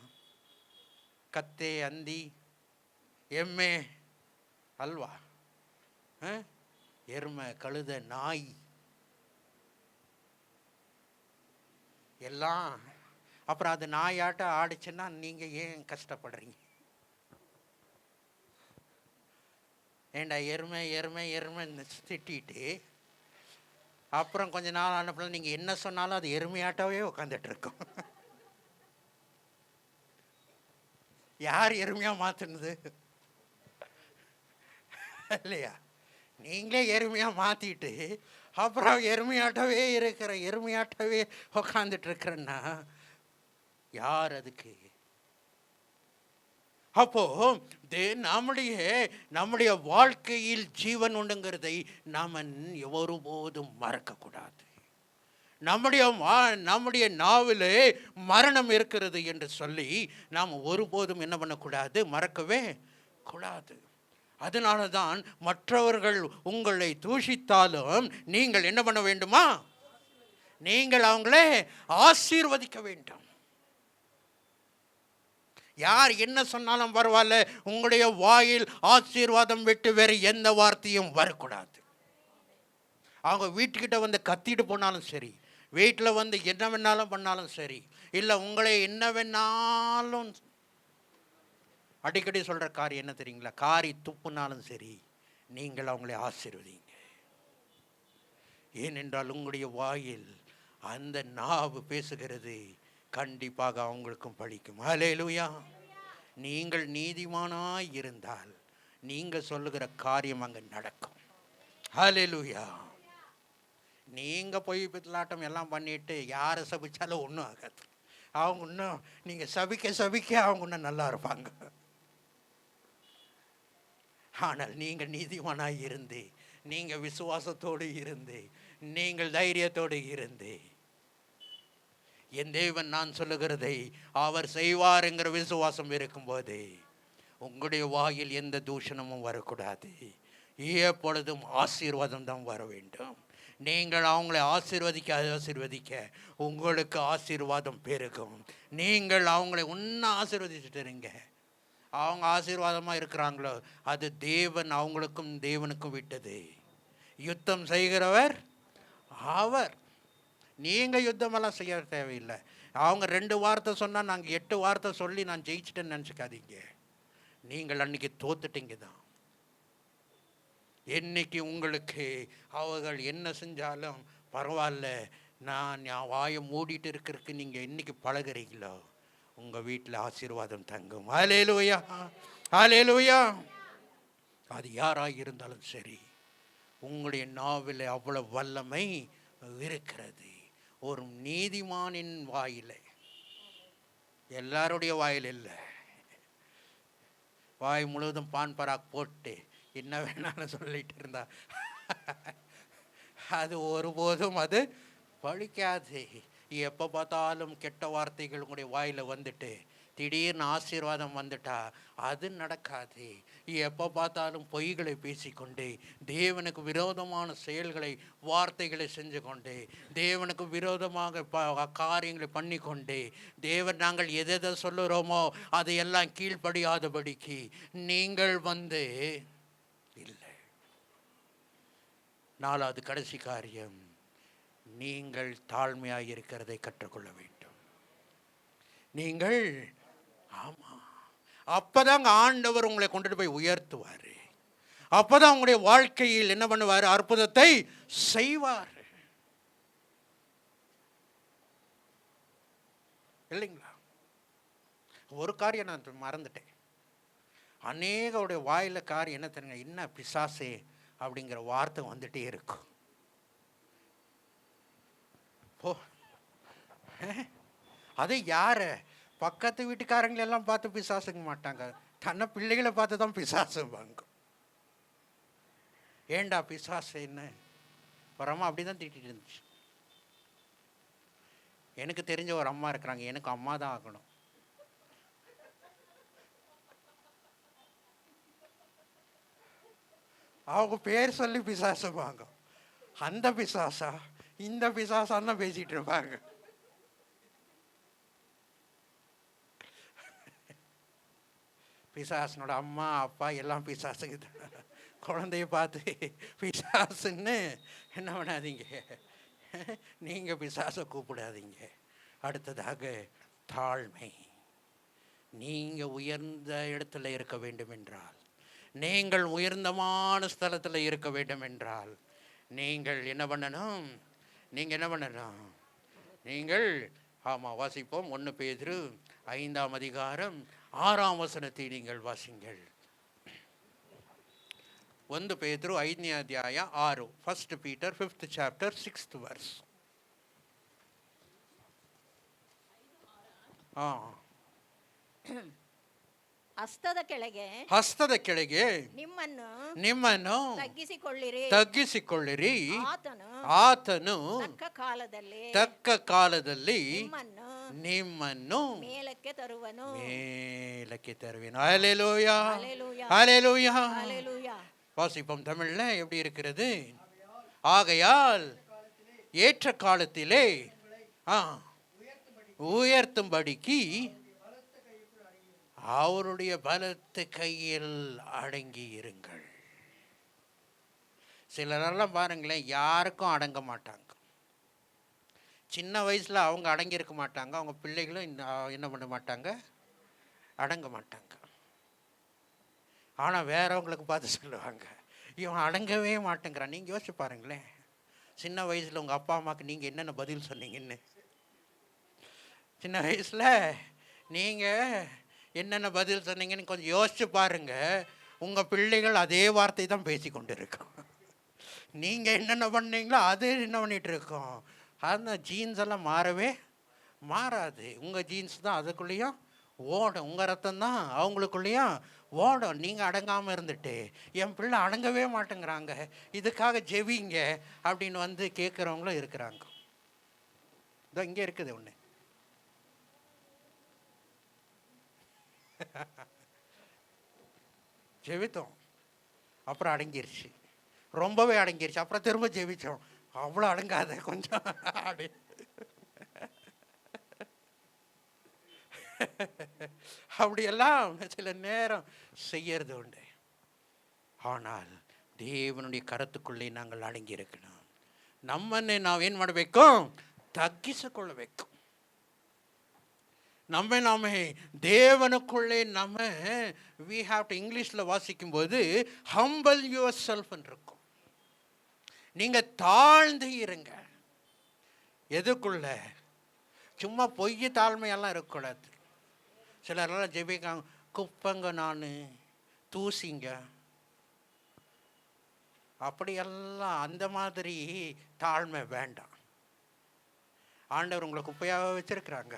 ಕತ್ತೆ, ಹಂದಿ, ಎಮ್ಮೆ ಅಲ್ವಾ? எருமை, கழுதை, நாய் எல்லாம். அப்புறம் அது நாயாட்ட ஆடிச்சுன்னா நீங்கள் ஏன் கஷ்டப்படுறீங்க? ஏண்டா எருமை எருமை எருமைன்னு திட்டிட்டு அப்புறம் கொஞ்ச நாள் ஆனப்பல நீங்கள் என்ன சொன்னாலும் அது எருமையாட்டாவே உட்காந்துட்டு இருக்கோம். யார் எருமையாக மாற்றினது? இல்லையா? நீங்களே எருமையாக மாற்றிட்டு அப்புறம் எருமையாட்டவே எருமையாட்டவே உக்காந்துட்டு இருக்கிறன்னா யார் அதுக்கு? அப்போ நம்முடைய வாழ்க்கையில் ஜீவன் உண்டுங்கிறதை நாம் ஒருபோதும் மறக்கக்கூடாது. நம்முடைய நாவிலே மரணம் இருக்கிறது என்று சொல்லி நாம் ஒருபோதும் என்ன பண்ணக்கூடாது? மறக்கவே கூடாது. அதனால தான் மற்றவர்கள் உங்களை தூஷித்தாலும் நீங்கள் என்ன பண்ண வேண்டுமா? நீங்கள் அவங்களே ஆசீர்வதிக்க வேண்டும். யார் என்ன சொன்னாலும் பரவாயில்ல, உங்களுடைய வாயில் ஆசீர்வாதம் விட்டு வேறு எந்த வார்த்தையும் வரக்கூடாது. அவங்க வீட்டுக்கிட்ட வந்து கத்திட்டு போனாலும் சரி, வீட்டில் வந்து என்ன வேணாலும் பண்ணாலும் சரி, இல்லை உங்களை என்ன வேணாலும் அடிக்கடி சொல்கிற காரியம் என்ன தெரியுங்களா? காரி துப்புனாலும் சரி, நீங்கள் அவங்களை ஆசீர்வதிங்க. ஏனென்றால் உங்களுடைய வாயில் அந்த நாவு பேசுகிறது கண்டிப்பாக அவங்களுக்கும் பழிக்கும். ஹல்லேலூயா. நீங்கள் நீதிமானாய் இருந்தால் நீங்கள் சொல்லுகிற காரியம் அங்கே நடக்கும். ஹல்லேலூயா. நீங்கள் பொய் பித்தலாட்டம் எல்லாம் பண்ணிட்டு யாரை சபிச்சாலும் ஒன்றும் ஆகாது. அவங்க இன்னும் நீங்கள் சபிக்க அவங்க இன்னும் நல்லா இருப்பாங்க. ஆனால் நீங்கள் நீதிமானாய் இருந்து, நீங்கள் விசுவாசத்தோடு இருந்து, நீங்கள் தைரியத்தோடு இருந்து, என் தேவன் நான் சொல்லுகிறதை அவர் செய்வார் என்கிற விசுவாசம் இருக்கும்போது உங்களுடைய வாயில் எந்த தூஷணமும் வரக்கூடாது. எப்பொழுதும் ஆசீர்வாதம் தான் வர வேண்டும். நீங்கள் அவங்களை ஆசீர்வதிக்க உங்களுக்கு ஆசீர்வாதம் பெருகும். நீங்கள் அவங்களை இன்னும் ஆசீர்வதிச்சுட்டுருங்க. அவங்க ஆசீர்வாதமாக இருக்கிறாங்களோ அது தேவன் அவங்களுக்கும் தேவனுக்கும் விட்டது. யுத்தம் செய்கிறவர் அவர். நீங்கள் யுத்தமெல்லாம் செய்ய தேவையில்லை. அவங்க 2 வார்த்தை சொன்னால் நாங்கள் 8 வார்த்தை சொல்லி நான் ஜெயிச்சிட்டேன்னு நினச்சிக்காதீங்க. நீங்கள் அன்றைக்கி தோத்துட்டீங்க தான். என்னைக்கு உங்களுக்கு அவர்கள் என்ன செஞ்சாலும் பரவாயில்ல, நான் வாயை மூடிட்டு இருக்கிறதுக்கு நீங்கள் என்னைக்கு பழகுறீங்களோ உங்கள் வீட்டில் ஆசீர்வாதம் தங்கும். ஹல்லேலூயா, ஹல்லேலூயா. அது யாராக இருந்தாலும் சரி, உங்களுடைய நாவில் அவ்வளோ வல்லமை இருக்கிறது. ஒரு நீதிமானின் வாயில், எல்லாருடைய வாயில் இல்லை, வாய் முழுவதும் பான் பராக் போட்டு என்ன வேணாலும் சொல்லிட்டு இருந்தா அது ஒருபோதும் அது பழிக்காது. எப்போ பார்த்தாலும் கெட்ட வார்த்தைகள் உங்களுடைய வாயில் வந்துட்டு திடீர்னு ஆசீர்வாதம் வந்துட்டா அது நடக்காது. எப்போ பார்த்தாலும் பொய்களை பேசிக்கொண்டு, தேவனுக்கு விரோதமான செயல்களை வார்த்தைகளை செஞ்சு கொண்டு, தேவனுக்கு விரோதமாக காரியங்களை பண்ணி கொண்டு, தேவன் நாங்கள் எதை சொல்லுகிறோமோ அதையெல்லாம் கீழ்ப்படியாதபடிக்கு நீங்கள் இல்லை. 4வது கடைசி காரியம், நீங்கள் தாழ்மையாக இருக்கிறதை கற்றுக்கொள்ள வேண்டும். நீங்கள் ஆமாம், அப்போதாங்க ஆண்டவர் உங்களை கொண்டுட்டு போய் உயர்த்துவார். அப்போதான் உங்களுடைய வாழ்க்கையில் என்ன பண்ணுவார்? அற்புதத்தை செய்வார். இல்லைங்களா? ஒரு காரியம் நான் மறந்துட்டேன். அநேகருடைய வாயில காரியம் என்ன தெரியுங்க? என்ன பிசாசே அப்படிங்கிற வார்த்தை வந்துட்டே இருக்கும். போ, அது யார? பக்கத்து வீட்டுக்காரங்களெல்லாம் பார்த்து பிசாசுங்க மாட்டாங்க, தன்னை பிள்ளைகளை பார்த்து தான் பிசாசுவாங்க. ஏண்டா பிசாசுன்னு ஒரு அம்மா அப்படி தான் திட்டிட்டு இருந்துச்சு. எனக்கு தெரிஞ்ச ஒரு அம்மா இருக்கிறாங்க, எனக்கு அம்மா தான் ஆகணும். அவங்க பேர் சொல்லி பிசாசுவாங்க. அந்த பிசாசா இந்த பிசாசான் தான் பேசிட்டு இருப்பாங்க. பிசாசனோட அம்மா அப்பா எல்லாம் பிசாசுக்கு தான். குழந்தைய பார்த்து பிசாசுன்னு என்ன பண்ணாதீங்க, நீங்கள் பிசாசை கூப்பிடாதீங்க. அடுத்ததாக தாழ்மை. நீங்கள் உயர்ந்த இடத்துல இருக்க வேண்டும் என்றால், நீங்கள் உயர்ந்தமான ஸ்தலத்தில் இருக்க வேண்டும் என்றால் நீங்கள் என்ன பண்ணணும்? நீங்கள் வாசிப்போம். 1 பேதுரு 5ஆம் அதிகாரம் 6ஆம் வசனத்தை நீங்கள் வாசிங்கள். 1 பேதுரு 5 அத்தியாயம் 6. 1 Peter 5th chapter 6th verse. ಹಸ್ತದ ಕೆಳಗೆ ನಿಮ್ಮನ್ನು ತಗ್ಗಿಸಿಕೊಳ್ಳಿರಿ. ಆತನು ತಕ್ಕ ಕಾಲದಲ್ಲಿ ನಿಮ್ಮನ್ನು ಮೇಲಕ್ಕೆ ತರುವನು. ஹல்லேலூயா, ஹல்லேலூயா. வாசிப்போம். தமிழ்ல எப்படி இருக்கிறது? ஆகையால் ஏற்ற காலத்திலே உயர்த்தும்படிக்கு அவருடைய பலத்த கையில் அடங்கி இருங்கள். சிலரெல்லாம் பாருங்களேன், யாருக்கும் அடங்க மாட்டாங்க. சின்ன வயசில் அவங்க அடங்கியிருக்க மாட்டாங்க, அவங்க பிள்ளைகளும் என்ன பண்ண மாட்டாங்க, அடங்க மாட்டாங்க. ஆனால் வேறவங்களுக்கு பார்த்து சொல்லுவாங்க, இவன் அடங்கவே மாட்டேங்கிறான். நீங்கள் யோசிச்சு பாருங்களேன், சின்ன வயசில் உங்கள் அப்பா அம்மாவுக்கு நீங்கள் என்னென்ன பதில் சொன்னீங்கன்னு. சின்ன வயசில் நீங்கள் என்னென்ன பதில் சொன்னீங்கன்னு கொஞ்சம் யோசிச்சு பாருங்க. உங்கள் பிள்ளைகள் அதே வார்த்தை தான் பேசி கொண்டு இருக்கோம். நீங்கள் என்னென்ன பண்ணீங்களோ அது என்ன பண்ணிகிட்டு இருக்கோம். அந்த ஜீன்ஸ் எல்லாம் மாறவே மாறாது. உங்கள் ஜீன்ஸ் தான் அதுக்குள்ளேயும் ஓடும், உங்கள் ரத்தம் தான் அவங்களுக்குள்ளேயும் ஓடும். நீங்கள் அடங்காமல் இருந்துட்டு என் பிள்ளை அடங்கவே மாட்டேங்கிறாங்க, இதுக்காக ஜெபிங்க அப்படின்னு வந்து கேட்குறவங்களும் இருக்கிறாங்க. இதோ இங்கே இருக்குது ஒன்று. ஜெபித்தோம், அப்புறம் அடங்கிருச்சு, ரொம்பவே அடங்கிருச்சு. அப்புறம் திரும்ப ஜெபித்தோம், அவ்வளோ அடங்காத கொஞ்சம் அப்படி. அப்படியெல்லாம் சில நேரம் செய்யறது உண்டு. ஆனால் தேவனுடைய கரத்துக்குள்ளே நாங்கள் அடங்கி இருக்கணும். நம்மை ನಾವು ಏನು ಮಾಡಬೇಕು? ತಗ್ಗಿಸಿಕೊಳ್ಳ ಬೇಕು. நாமே தேவனுக்குள்ளே we have to இங்கிலீஷில் வாசிக்கும்போது humble yourself இருக்கும். நீங்கள் தாழ்ந்து இருங்க. எதுக்குள்ள? சும்மா பொய் தாழ்மையெல்லாம் இருக்கக்கூடாது. சிலரெல்லாம் ஜெபிக்காங்க, குப்பங்க நான், தூசிங்க, அப்படியெல்லாம் அந்த மாதிரி தாழ்மை வேண்டாம். ஆண்டவர் உங்களை குப்பையாக வச்சிருக்கிறாங்க,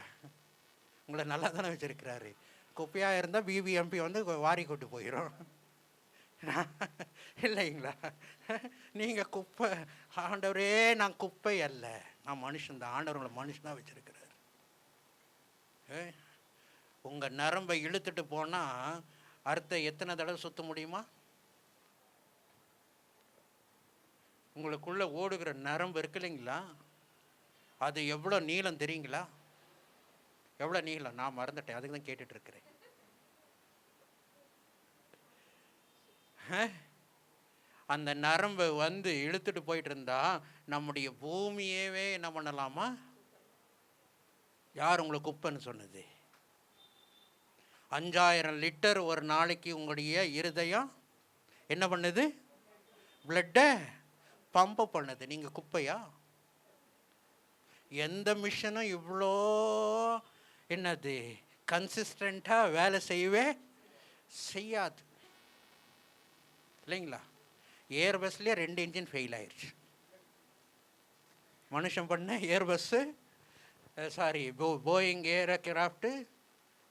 உங்களை நல்லா தானே வச்சிருக்கிறாரு. குப்பையாக இருந்தால் பிபிஎம்பி வந்து வாரி கொண்டு போயிடும் இல்லைங்களா? நீங்கள் குப்பை, ஆண்டவரே நான் குப்பை அல்ல, நான் மனுஷன்தான். ஆண்டவர் உங்களை மனுஷனாக வச்சிருக்கிறார். உங்கள் நரம்பை இழுத்துட்டு போனால் அர்த்தம் எத்தனை தடவை சுற்ற முடியுமா? உங்களுக்குள்ளே ஓடுகிற நரம்பு இருக்கு இல்லைங்களா, அது எவ்வளோ நீளம் தெரியுங்களா? எவ்வளோ நீளம்? நான் மறந்துட்டேன், அதுக்கு தான் கேட்டுட்டு இருக்கிறேன். அந்த நரம்பை வந்து இழுத்துட்டு போயிட்டு இருந்தா நம்முடைய பூமியவே என்ன பண்ணலாமா? யார் உங்களுக்கு குப்பைன்னு சொன்னது? 5000 லிட்டர் ஒரு நாளைக்கு உங்களுடைய இருதயம் என்ன பண்ணுது? பிளட்டை பம்பு பண்ணுது. நீங்கள் குப்பையா? எந்த மிஷனும் இவ்வளோ என்னது கன்சிஸ்டண்ட்டாக வேலை செய்யவே செய்யாது இல்லைங்களா? ஏர் பஸ்லேயே 2 இன்ஜின் ஃபெயில் ஆயிடுச்சு. மனுஷன் பண்ண Airbus Boeing aircraft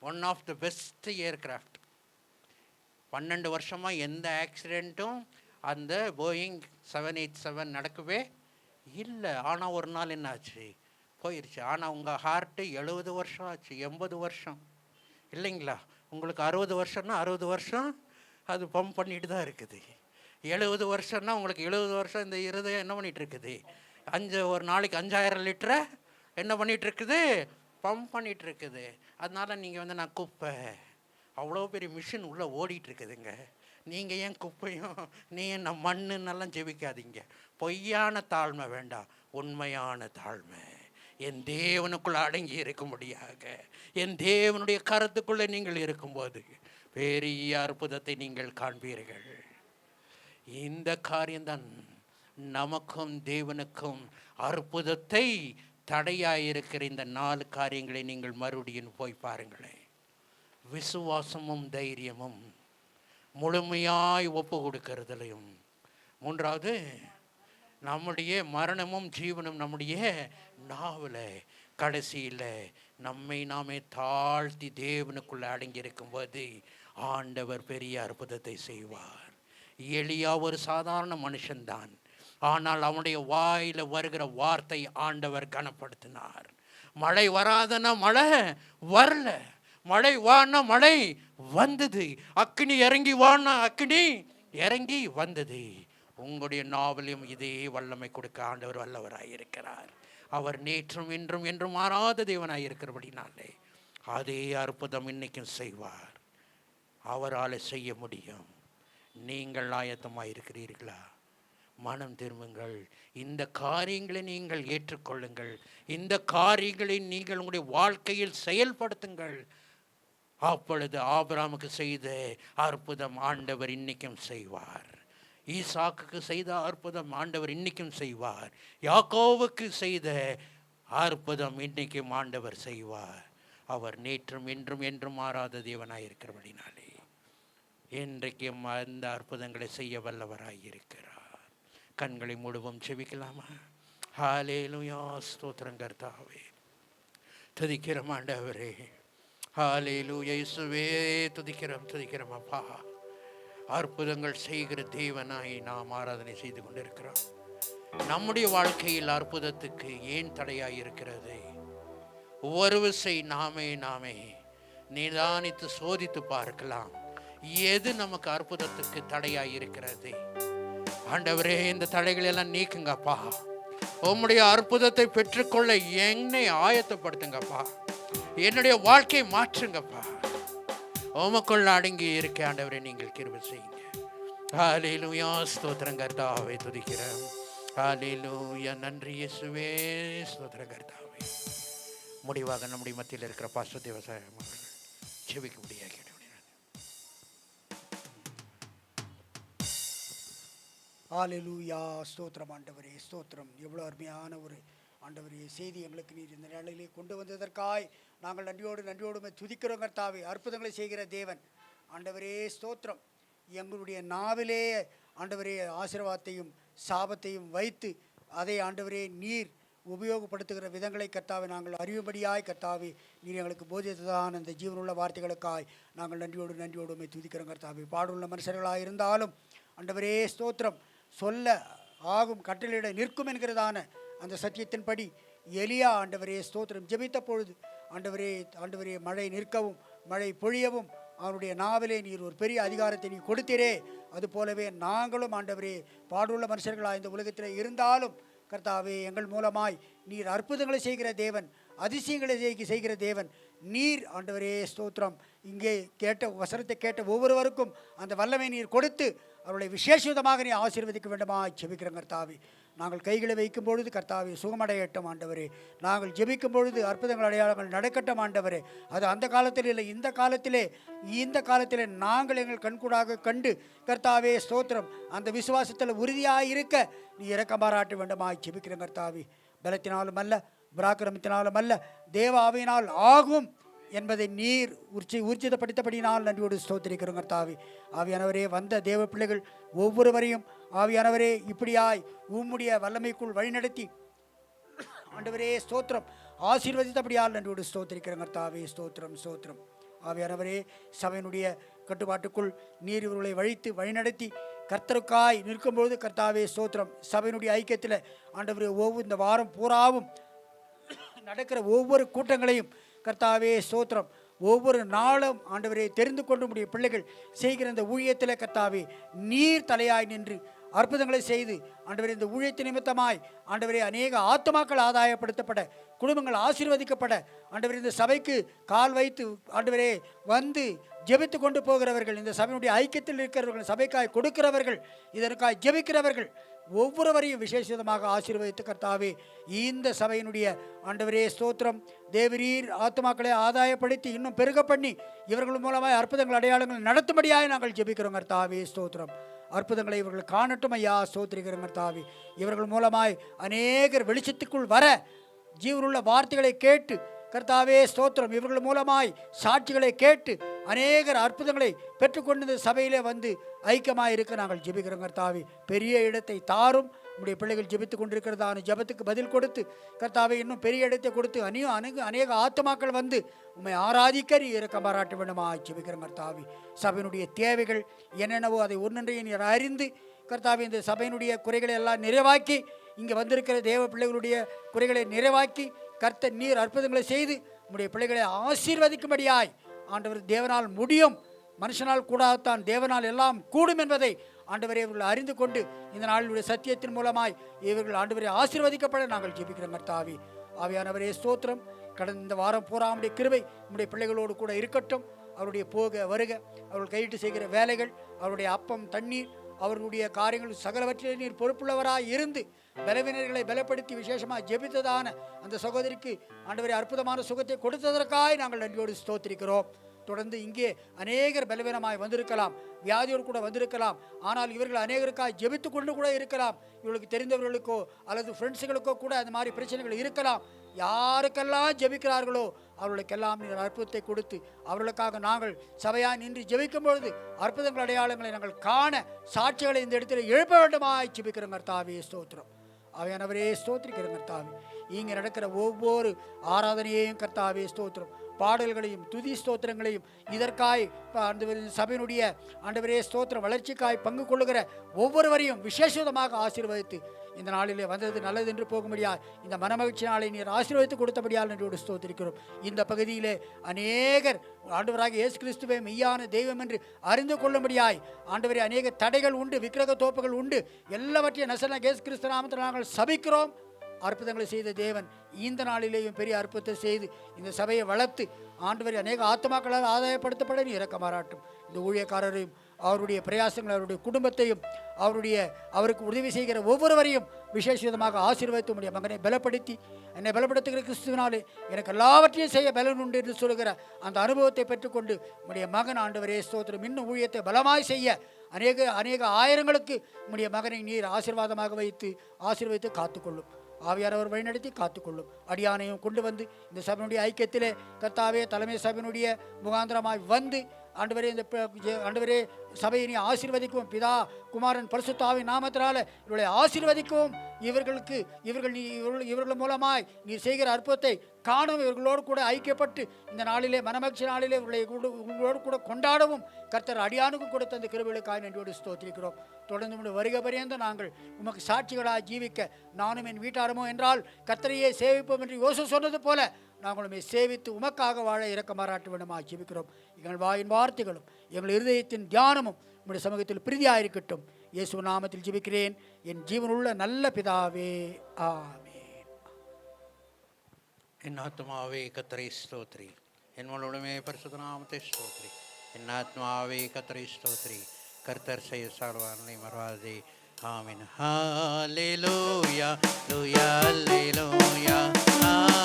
one of the best aircraft. 12 வருஷமாக எந்த ஆக்சிடெண்ட்டும் அந்த போயிங் 787 நடக்கவே இல்லை. ஆனால் ஒரு நாள் என்ன ஆச்சு? போயிடுச்சு. ஆனால் உங்கள் ஹார்ட்டு 70 வருஷம் ஆச்சு, 80 வருஷம் இல்லைங்களா? உங்களுக்கு 60 வருஷம்னா 60 வருஷம் அது பம்ப் பண்ணிட்டு தான் இருக்குது. 70 வருஷம்னா உங்களுக்கு 70 வருஷம் இந்த இருதயம் என்ன பண்ணிகிட்டு இருக்குது? ஒரு நாளைக்கு 5000 லிட்டரை என்ன பண்ணிகிட்டு இருக்குது, பம்ப் பண்ணிகிட்டு இருக்குது. அதனால் நீங்கள் வந்து நான் குப்பை, அவ்வளோ பெரிய மிஷின் உள்ளே ஓடிட்டுருக்குதுங்க, நீங்கள் ஏன் குப்பையும் நீ என்ன மண்ணுன்னெல்லாம் ஜெபிக்காதீங்க. பொய்யான தாழ்மை வேண்டாம், உண்மையான தாழ்மை. என் தேவனுக்குள்ளே அடங்கி இருக்கும்படியாக, என் தேவனுடைய கருத்துக்குள்ளே நீங்கள் இருக்கும்போது பெரிய அற்புதத்தை நீங்கள் காண்பீர்கள். இந்த காரியம்தான் நமக்கும் தேவனுக்கும் அற்புதத்தை தடையாயிருக்கிற இந்த 4 காரியங்களை நீங்கள் மறுபடியும் போய் பாருங்களேன். விசுவாசமும் தைரியமும், முழுமையாய் ஒப்பு கொடுக்கறதுலையும், 3வது நம்முடைய மரணமும் ஜீவனும் நம்முடைய நாவில், கடைசியில் நம்மை நாமே தாழ்த்தி தேவனுக்குள்ளே அடங்கி இருக்கும்போது ஆண்டவர் பெரிய அற்புதத்தை செய்வார். எலியா ஒரு சாதாரண மனுஷன்தான், ஆனால் அவனுடைய வாயில் வருகிற வார்த்தை ஆண்டவர் கனப்படுத்தினார். மழை வராதனா மழை வரல, மழை வானா மழை வந்தது, அக்கினி இறங்கி வானா அக்கினி இறங்கி வந்தது. உங்களுடைய நாவலையும் இதே வல்லமை கொடுக்க ஆண்டவர் வல்லவராயிருக்கிறார். அவர் நேற்றும் இன்றும் என்றும் மாறாத தேவனாயிருக்கிறபடினாலே அதே அற்புதம் இன்னைக்கும் செய்வார். அவரால் செய்ய முடியும். நீங்கள் ஆயத்தமாயிருக்கிறீர்களா? மனம் திரும்புங்கள். இந்த காரியங்களை நீங்கள் ஏற்றுக்கொள்ளுங்கள். இந்த காரியங்களை நீங்கள் உங்களுடைய வாழ்க்கையில் செயல்படுத்துங்கள். அப்பொழுது ஆபிரகாமுக்கு செய்த அற்புதம் ஆண்டவர் இன்னைக்கும் செய்வார். ஈசாக்குக்கு செய்த அற்புதம் ஆண்டவர் இன்னைக்கும் செய்வார். யாக்கோவுக்கு செய்த அற்புதம் இன்னைக்கும் ஆண்டவர் செய்வார். அவர் நேற்றும் இன்றும் என்றும் மாறாத தேவனாயிருக்கிறபடினாலே இன்றைக்கும் அந்த அற்புதங்களை செய்ய வல்லவராயிருக்கிறார். கண்களை மூடுவோம், செபிக்கலாமா? ஹல்லேலூயா, ஸ்தோத்திரம் கர்த்தாவே, துதிக்கிறோம் ஆண்டவரே. ஹல்லேலூயா இயேசுவே, துதிக்கிறோம் அப்பா. அற்புதங்கள் செய்கிற தேவனாய் நாம் ஆராதனை செய்து கொண்டிருக்கிறோம். நம்முடைய வாழ்க்கையில் அற்புதத்துக்கு ஏன் தடையாய் இருக்கிறது? ஒரு விசை நாமே நிதானித்து சோதித்து பார்க்கலாம். எது நமக்கு அற்புதத்துக்கு தடையாய் இருக்கிறது? ஆண்டவரே, இந்த தடைகள் எல்லாம் நீக்குங்கப்பா. உம்முடைய அற்புதத்தை பெற்றுக்கொள்ள என்னை ஆயத்தப்படுத்துங்கப்பா. என்னுடைய வாழ்க்கையை மாற்றுங்கப்பா. உமக்குள்ள அடங்கி இருக்க ஆண்டவரே நீங்கள் கிருபை செய்யுங்க. ஹல்லேலூயா, ஸ்தோத்திரம் கர்த்தாவே, துதிக்கிறோம். ஹல்லேலூயா, நன்றி இயேசுவே, ஸ்தோத்திரம் கர்த்தாவே. முடிவாக நம்முடைய மத்தியில் இருக்கிற பாஸ்டர் தேவசாயம் அவர்கள் செபிக்க முடியாது. ஹல்லேலூயா, ஸ்தோத்திரம் ஆண்டவரே, ஸ்தோத்திரம். எவ்வளோ அருமையான ஒரு ஆண்டவரே செய்தி எங்களுக்கு நீர் இந்த நாளிலே கொண்டு வந்ததற்காய் நாங்கள் நன்றியோடு துதிக்கிறோம் கர்த்தாவே. அற்புதங்களை செய்கிற தேவன் ஆண்டவரே, ஸ்தோத்திரம். எங்களுடைய நாவிலே ஆண்டவரே ஆசீர்வாதத்தையும் சாபத்தையும் வைத்து அதை ஆண்டவரே நீர் உபயோகப்படுத்துகிற விதங்களை கர்த்தாவே நாங்கள் அறியும்படியாய் கர்த்தாவே நீர் எங்களுக்கு போதித்ததான் அந்த ஜீவனுள்ள வார்த்தைகளுக்காய் நாங்கள் நன்றியோடு துதிக்கிறோம் கர்த்தாவே. பாடுள்ள மனுஷர்களாக இருந்தாலும் ஆண்டவரே ஸ்தோத்திரம், சொல்ல ஆகும் கட்டளையிட நிற்கும் என்கிறதான அந்த சத்தியத்தின்படி எலியா ஆண்டவரே ஸ்தோத்திரம் ஜெபித்த பொழுது ஆண்டவரே மழை நிற்கவும் மழை பொழியவும் அவனுடைய நாவிலே நீர் ஒரு பெரிய அதிகாரத்தை நீ கொடுத்தீரே. அதுபோலவே நாங்களும் ஆண்டவரே பாடுள்ள மனுஷர்களாக இந்த உலகத்தில் இருந்தாலும் கர்த்தாவே எங்கள் மூலமாய் நீர் அற்புதங்களை செய்கிற தேவன், அதிசயங்களை செய்கிற தேவன் நீர் ஆண்டவரே ஸ்தோத்திரம். இங்கே கேட்ட வசனத்தை கேட்ட ஒவ்வொருவருக்கும் அந்த வல்லமை நீர் கொடுத்து அவர்களை விசேஷமாக நீ ஆசீர்வதிக்க வேண்டுமா ஜெபிக்கிறோம் கர்த்தாவே. நாங்கள் கைகளை வைக்கும் பொழுது கர்த்தாவே சுகமடையட்டும் ஆண்டவரே. நாங்கள் ஜெபிக்கும் பொழுது அற்புதங்கள் அடையாளங்கள் நடக்கட்டும் ஆண்டவரே. அது அந்த காலத்தில் இல்லை, இந்த காலத்திலே நாங்கள் எங்கள் கண்கூடாக கண்டு கர்த்தாவே ஸ்தோத்திரம் அந்த விசுவாசத்தில் உறுதியாக இருக்க நீ இரக்கம் பாராட்ட வேண்டுமா ஜெபிக்கிறோம் கர்த்தாவே. பலத்தினாலும் அல்ல, பராக்கிரமத்தினாலும் அல்ல, தேவ ஆவியினால் ஆகும் என்பதை நீர் ஊர்ஜிதப்படுத்தபடினால் நன்றியோடு ஸ்தோத்திரிக்கிறோம் கர்த்தாவே. ஆவியானவரே, வந்த தேவ பிள்ளைகள் ஒவ்வொருவரையும் ஆவியானவரே இப்படியாய் உம்முடைய வல்லமைக்குள் வழிநடத்தி ஆண்டவரே ஸ்தோத்திரம் ஆசீர்வதித்தபடியால் நன்றியோடு ஸ்தோத்திரிக்கிறோம் கர்த்தாவே. ஸ்தோத்திரம். ஆவியானவரே, சபையினுடைய கட்டுப்பாட்டுக்குள் நீர் இவர்களை வழிநடத்தி கர்த்தருக்காய் நிற்கும்போது கர்த்தாவே ஸ்தோத்திரம் சபையினுடைய ஐக்கியத்தில் ஆண்டவரே இந்த வாரம் பூராவும் நடக்கிற ஒவ்வொரு கூட்டங்களையும் கர்த்தாவே ஸ்தோத்திரம் ஒவ்வொரு நாளும் ஆண்டவரே தெரிந்து கொண்டு முடிய பிள்ளைகள் செய்கிற இந்த ஊழியத்தில் கர்த்தாவே நீர் தலையாய் நின்று அற்புதங்களை செய்து ஆண்டவரே இந்த ஊழியத்து நிமித்தமாய் ஆண்டவரே அநேக ஆத்துமாக்கள் ஆதாயப்படுத்தப்பட, குடும்பங்கள் ஆசீர்வதிக்கப்பட, ஆண்டவரே இந்த சபைக்கு கால் வைத்து ஆண்டவரே வந்து ஜெபித்து கொண்டு போகிறவர்கள், இந்த சபையினுடைய ஐக்கியத்தில் இருக்கிறவர்கள், சபைக்காய் கொடுக்கிறவர்கள், இதற்காய் ஜெபிக்கிறவர்கள் ஒவ்வொருவரையும் விசேஷமாக ஆசீர்வதித்து கர்த்தாவே இந்த சபையினுடைய ஆண்டவரே ஸ்தோத்திரம் தேவரீர் ஆத்துமாக்களை ஆதாயப்படுத்தி இன்னும் பெருக பண்ணி இவர்கள் மூலமாக அற்புதங்கள் அடையாளங்கள் நடத்தும்படியாக நாங்கள் ஜெபிக்கிறோம் கர்த்தாவே ஸ்தோத்திரம். அற்புதங்களை இவர்கள் காணட்டும் ஐயா, ஸ்தோத்திரிக்கிறோம் கர்த்தாவே. இவர்கள் மூலமாய் அநேகர் வெளிச்சத்துக்குள் வர, ஜீவனுள்ள வார்த்தைகளை கேட்டு கர்த்தாவே ஸ்தோத்திரம், இவர்கள் மூலமாய் சாட்சிகளை கேட்டு அநேகர் அற்புதங்களை பெற்றுக்கொண்டு இந்த சபையிலே வந்து ஐக்கியமாக இருக்க நாங்கள் ஜெபிக்கிறோம் கர்த்தாவே. பெரிய இடத்தை தாரும். நம்முடைய பிள்ளைகள் ஜெபித்து கொண்டிருக்கிறதான ஜெபத்துக்கு பதில் கொடுத்து கர்த்தாவே இன்னும் பெரிய இடத்தை கொடுத்து அநேக ஆத்துமாக்கள் வந்து உண்மை ஆராதிக்க நீ இறக்க பாராட்ட வேண்டுமா ஜெபிக்கிறோம் கர்த்தாவே. சபையினுடைய தேவைகள் என்னென்னவோ அதை ஒன்றொன்றையும் நீர் அறிந்து கர்த்தாவே இந்த சபையினுடைய குறைகளை எல்லாம் நிறைவாக்கி, இங்கே வந்திருக்கிற தேவ பிள்ளைகளுடைய குறைகளை நிறைவாக்கி கர்த்தர் நீர் அற்புதங்களை செய்து நம்முடைய பிள்ளைகளை ஆசீர்வதிக்கும்படியாய் ஆண்டவர் தேவனால் முடியும், மனுஷனால் கூடாதான், தேவனால் எல்லாம் கூடும் என்பதை ஆண்டவரை இவர்கள் அறிந்து கொண்டு இந்த நாளினுடைய சத்தியத்தின் மூலமாய் இவர்கள் ஆண்டவரை ஆசீர்வதிக்கப்பட நாங்கள் ஜெபிக்கிறோம் கர்த்தாவே. ஆவியானவரே ஸ்தோத்திரம். கடந்த இந்த வாரம் பூராமுடைய கிருபை நம்முடைய பிள்ளைகளோடு கூட இருக்கட்டும். அவருடைய போக வருக, அவர்கள் கையிட்டு செய்கிற வேலைகள், அவருடைய அப்பம் தண்ணீர், அவர்களுடைய காரியங்கள் சகலவற்றிலே நீர் பொறுப்புள்ளவராய் இருந்து பலவீனர்களை பலப்படுத்தி விசேஷமாக ஜெபித்ததான அந்த சகோதரிக்கு ஆண்டவரை அற்புதமான சுகத்தை கொடுத்ததற்காய் நாங்கள் நன்றியோடு ஸ்தோத்திரிக்கிறோம். தொடர்ந்து இங்கே அநேகர் பலவீனமாய் வந்திருக்கலாம், வியாதியோடு கூட வந்திருக்கலாம். ஆனால் இவர்கள் அநேகருக்காய் ஜெபித்து கொண்டு கூட இருக்கலாம். இவர்களுக்கு தெரிந்தவர்களுக்கோ அல்லது ஃப்ரெண்ட்ஸுகளுக்கோ கூட அந்த மாதிரி பிரச்சனைகள் இருக்கலாம். யாருக்கெல்லாம் ஜெபிக்கிறார்களோ அவர்களுக்கெல்லாம் நீங்கள் அற்புதத்தை கொடுத்து அவர்களுக்காக நாங்கள் சபையாய் நின்று ஜெபிக்கும் பொழுது அற்புதங்கள் அடையாளங்களை நாங்கள் காண சாட்சிகளை இந்த இடத்துல எழுப்ப வேண்டுமாய் ஜெபிக்கிறோம் கர்த்தாவே ஸ்தோத்திரம். அவையானவரே ஸ்தோத்திரிக்கிறோம் கர்த்தாவே. இங்கே நடக்கிற ஒவ்வொரு ஆராதனையையும் கர்த்தாவே ஸ்தோத்திரம், பாடல்களையும் துதி ஸ்தோத்திரங்களையும் இதற்காய் சபையினுடைய ஆண்டவரே ஸ்தோத்திரம் வளர்ச்சிக்காய் பங்கு கொள்ளுகிற ஒவ்வொருவரையும் விசேஷமாக ஆசீர்வதித்து இந்த நாளிலே வந்தது நல்லது என்று போகும்படியால் இந்த மனமகிழ்ச்சி நாளை நீர் ஆசீர்வதித்து கொடுத்தபடியால் நன்றியோடு ஸ்தோத்திரிக்கிறோம். இந்த பகுதியிலே அநேகர் ஆண்டவராக இயேசு கிறிஸ்துவே மெய்யான தெய்வம் என்று அறிந்து கொள்ளும்படியாய் ஆண்டவரே அநேக தடைகள் உண்டு, விக்கிரக தோப்புகள் உண்டு, எல்லாவற்றையும் நசரேயனாகிய இயேசு கிறிஸ்து நாமத்தில் நாங்கள் சபிக்கிறோம். அற்புதங்களை செய்த தேவன் இந்த நாளிலேயும் பெரிய அற்புதத்தை செய்து இந்த சபையை வளர்த்து ஆண்டவரை அநேக ஆத்மாக்களால் ஆதாயப்படுத்தப்பட நீ இறக்க மாறாட்டும். இந்த ஊழியக்காரரையும் அவருடைய பிரயாசங்கள், அவருடைய குடும்பத்தையும், அவருக்கு உதவி செய்கிற ஒவ்வொருவரையும் விசேஷமாக ஆசீர்வதித்து உடைய மகனை பலப்படுத்தி, என்னை பலப்படுத்துகிற கிறிஸ்துவினாலே எனக்கு எல்லாவற்றையும் செய்ய பலன் உண்டு என்று சொல்லுகிற அந்த அனுபவத்தை பெற்றுக்கொண்டு உடைய மகன் ஆண்டவரே ஸ்தோத்திரம் இன்னும் ஊழியத்தை பலமாய் செய்ய அநேக ஆயிரங்களுக்கு உடைய மகனை நீர் ஆசீர்வாதமாக வைத்து ஆசீர்வதித்து காத்துக்கொள்ளும். ஆவியானவர் வழிநடத்தி காத்துக்கொள்ளும். அடியானையும் கொண்டு வந்து இந்த சபையினுடைய ஐக்கியத்திலே கர்த்தாவே தலைமை சபையினுடைய முகாந்திரமாய் வந்து ஆண்டவரே சபையை நீ ஆசீர்வதிக்கும். பிதா குமாரன் பரிசுத்த ஆவியின் நாமத்தினால இவர்களை ஆசீர்வதிக்கும். இவர்கள் மூலமாய் நீர் செய்கிற அற்புதத்தை காணும். இவர்களோடு கூட ஐக்கியப்பட்டு இந்த நாளிலே மனமகிழ்ச்சி நாளிலே உங்களோடு கூட கொண்டாடவும் கர்த்தர் அடியானுக்கும் கொடுத்த அந்த கிருபைகளுக்காய் நன்றியோடு ஸ்தோத்திரிக்கிறோம். தொடர்ந்து வருக பரியந்த நாங்கள் உமக்கு சாட்சிகளாக ஜீவிக்க நானும் என் வீட்டாரமோ என்றால் கர்த்தரையே சேவிப்போம் என்று யோசு சொன்னது போல நாங்களுமே சேவித்து உமக்காக வாழ இறக்க மாறாட்ட வேண்டுமா ஜெபிக்கிறோம். எங்கள் வாயின் வார்த்தைகளும் எங்கள் இருதயத்தின் தியானமும் உங்களுடைய சமூகத்தில் பிரீதியாயிருக்கட்டும். இயேசு நாமத்தில் ஜெபிக்கிறேன் என் ஜீவனுள்ள நல்ல பிதாவே, ஆமென். என் ஆத்மாவே கர்த்தரை ஸ்தோத்திரி, என் முழுமே பரிசுத்த நாமத்தை ஸ்தோத்திரி. என் ஆத்மாவே கர்த்தரை ஸ்தோத்திரி, கர்த்தர் செய்ய சார்வானை மறவாதே. ஆமென். ஹல்லேலூயா லூயா ஹல்லேலூயா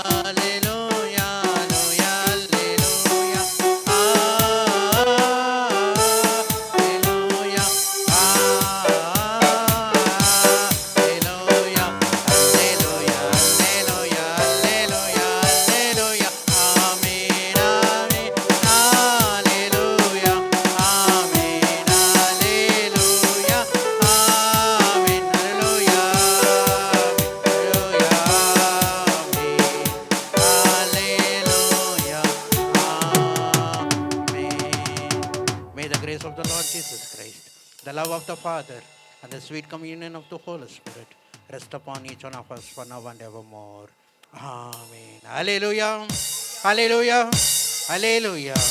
ஹல்லேலூயா லூயா ஹல்லேலூயா ஹல்லேலூயா ஹல்லேலூயா ஹல்லேலூயா ஹல்லேலூயா ஹல்லேலூயா ஹல்லேலூயா ஆமென் ஆமென் ஹல்லேலூயா ஆமென் ஹல்லேலூயா ஆமென் ஹல்லேலூயா May the grace of the Lord Jesus Christ, the love of the Father, and the sweet communion of the Holy Spirit rest upon each one of us for now and evermore. Amen. Hallelujah. Hallelujah. Hallelujah.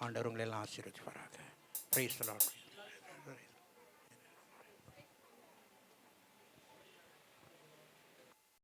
ஆண்டவர் உங்களை எல்லாம் ஆசீர்வதிப்பாராக. Praise the Lord.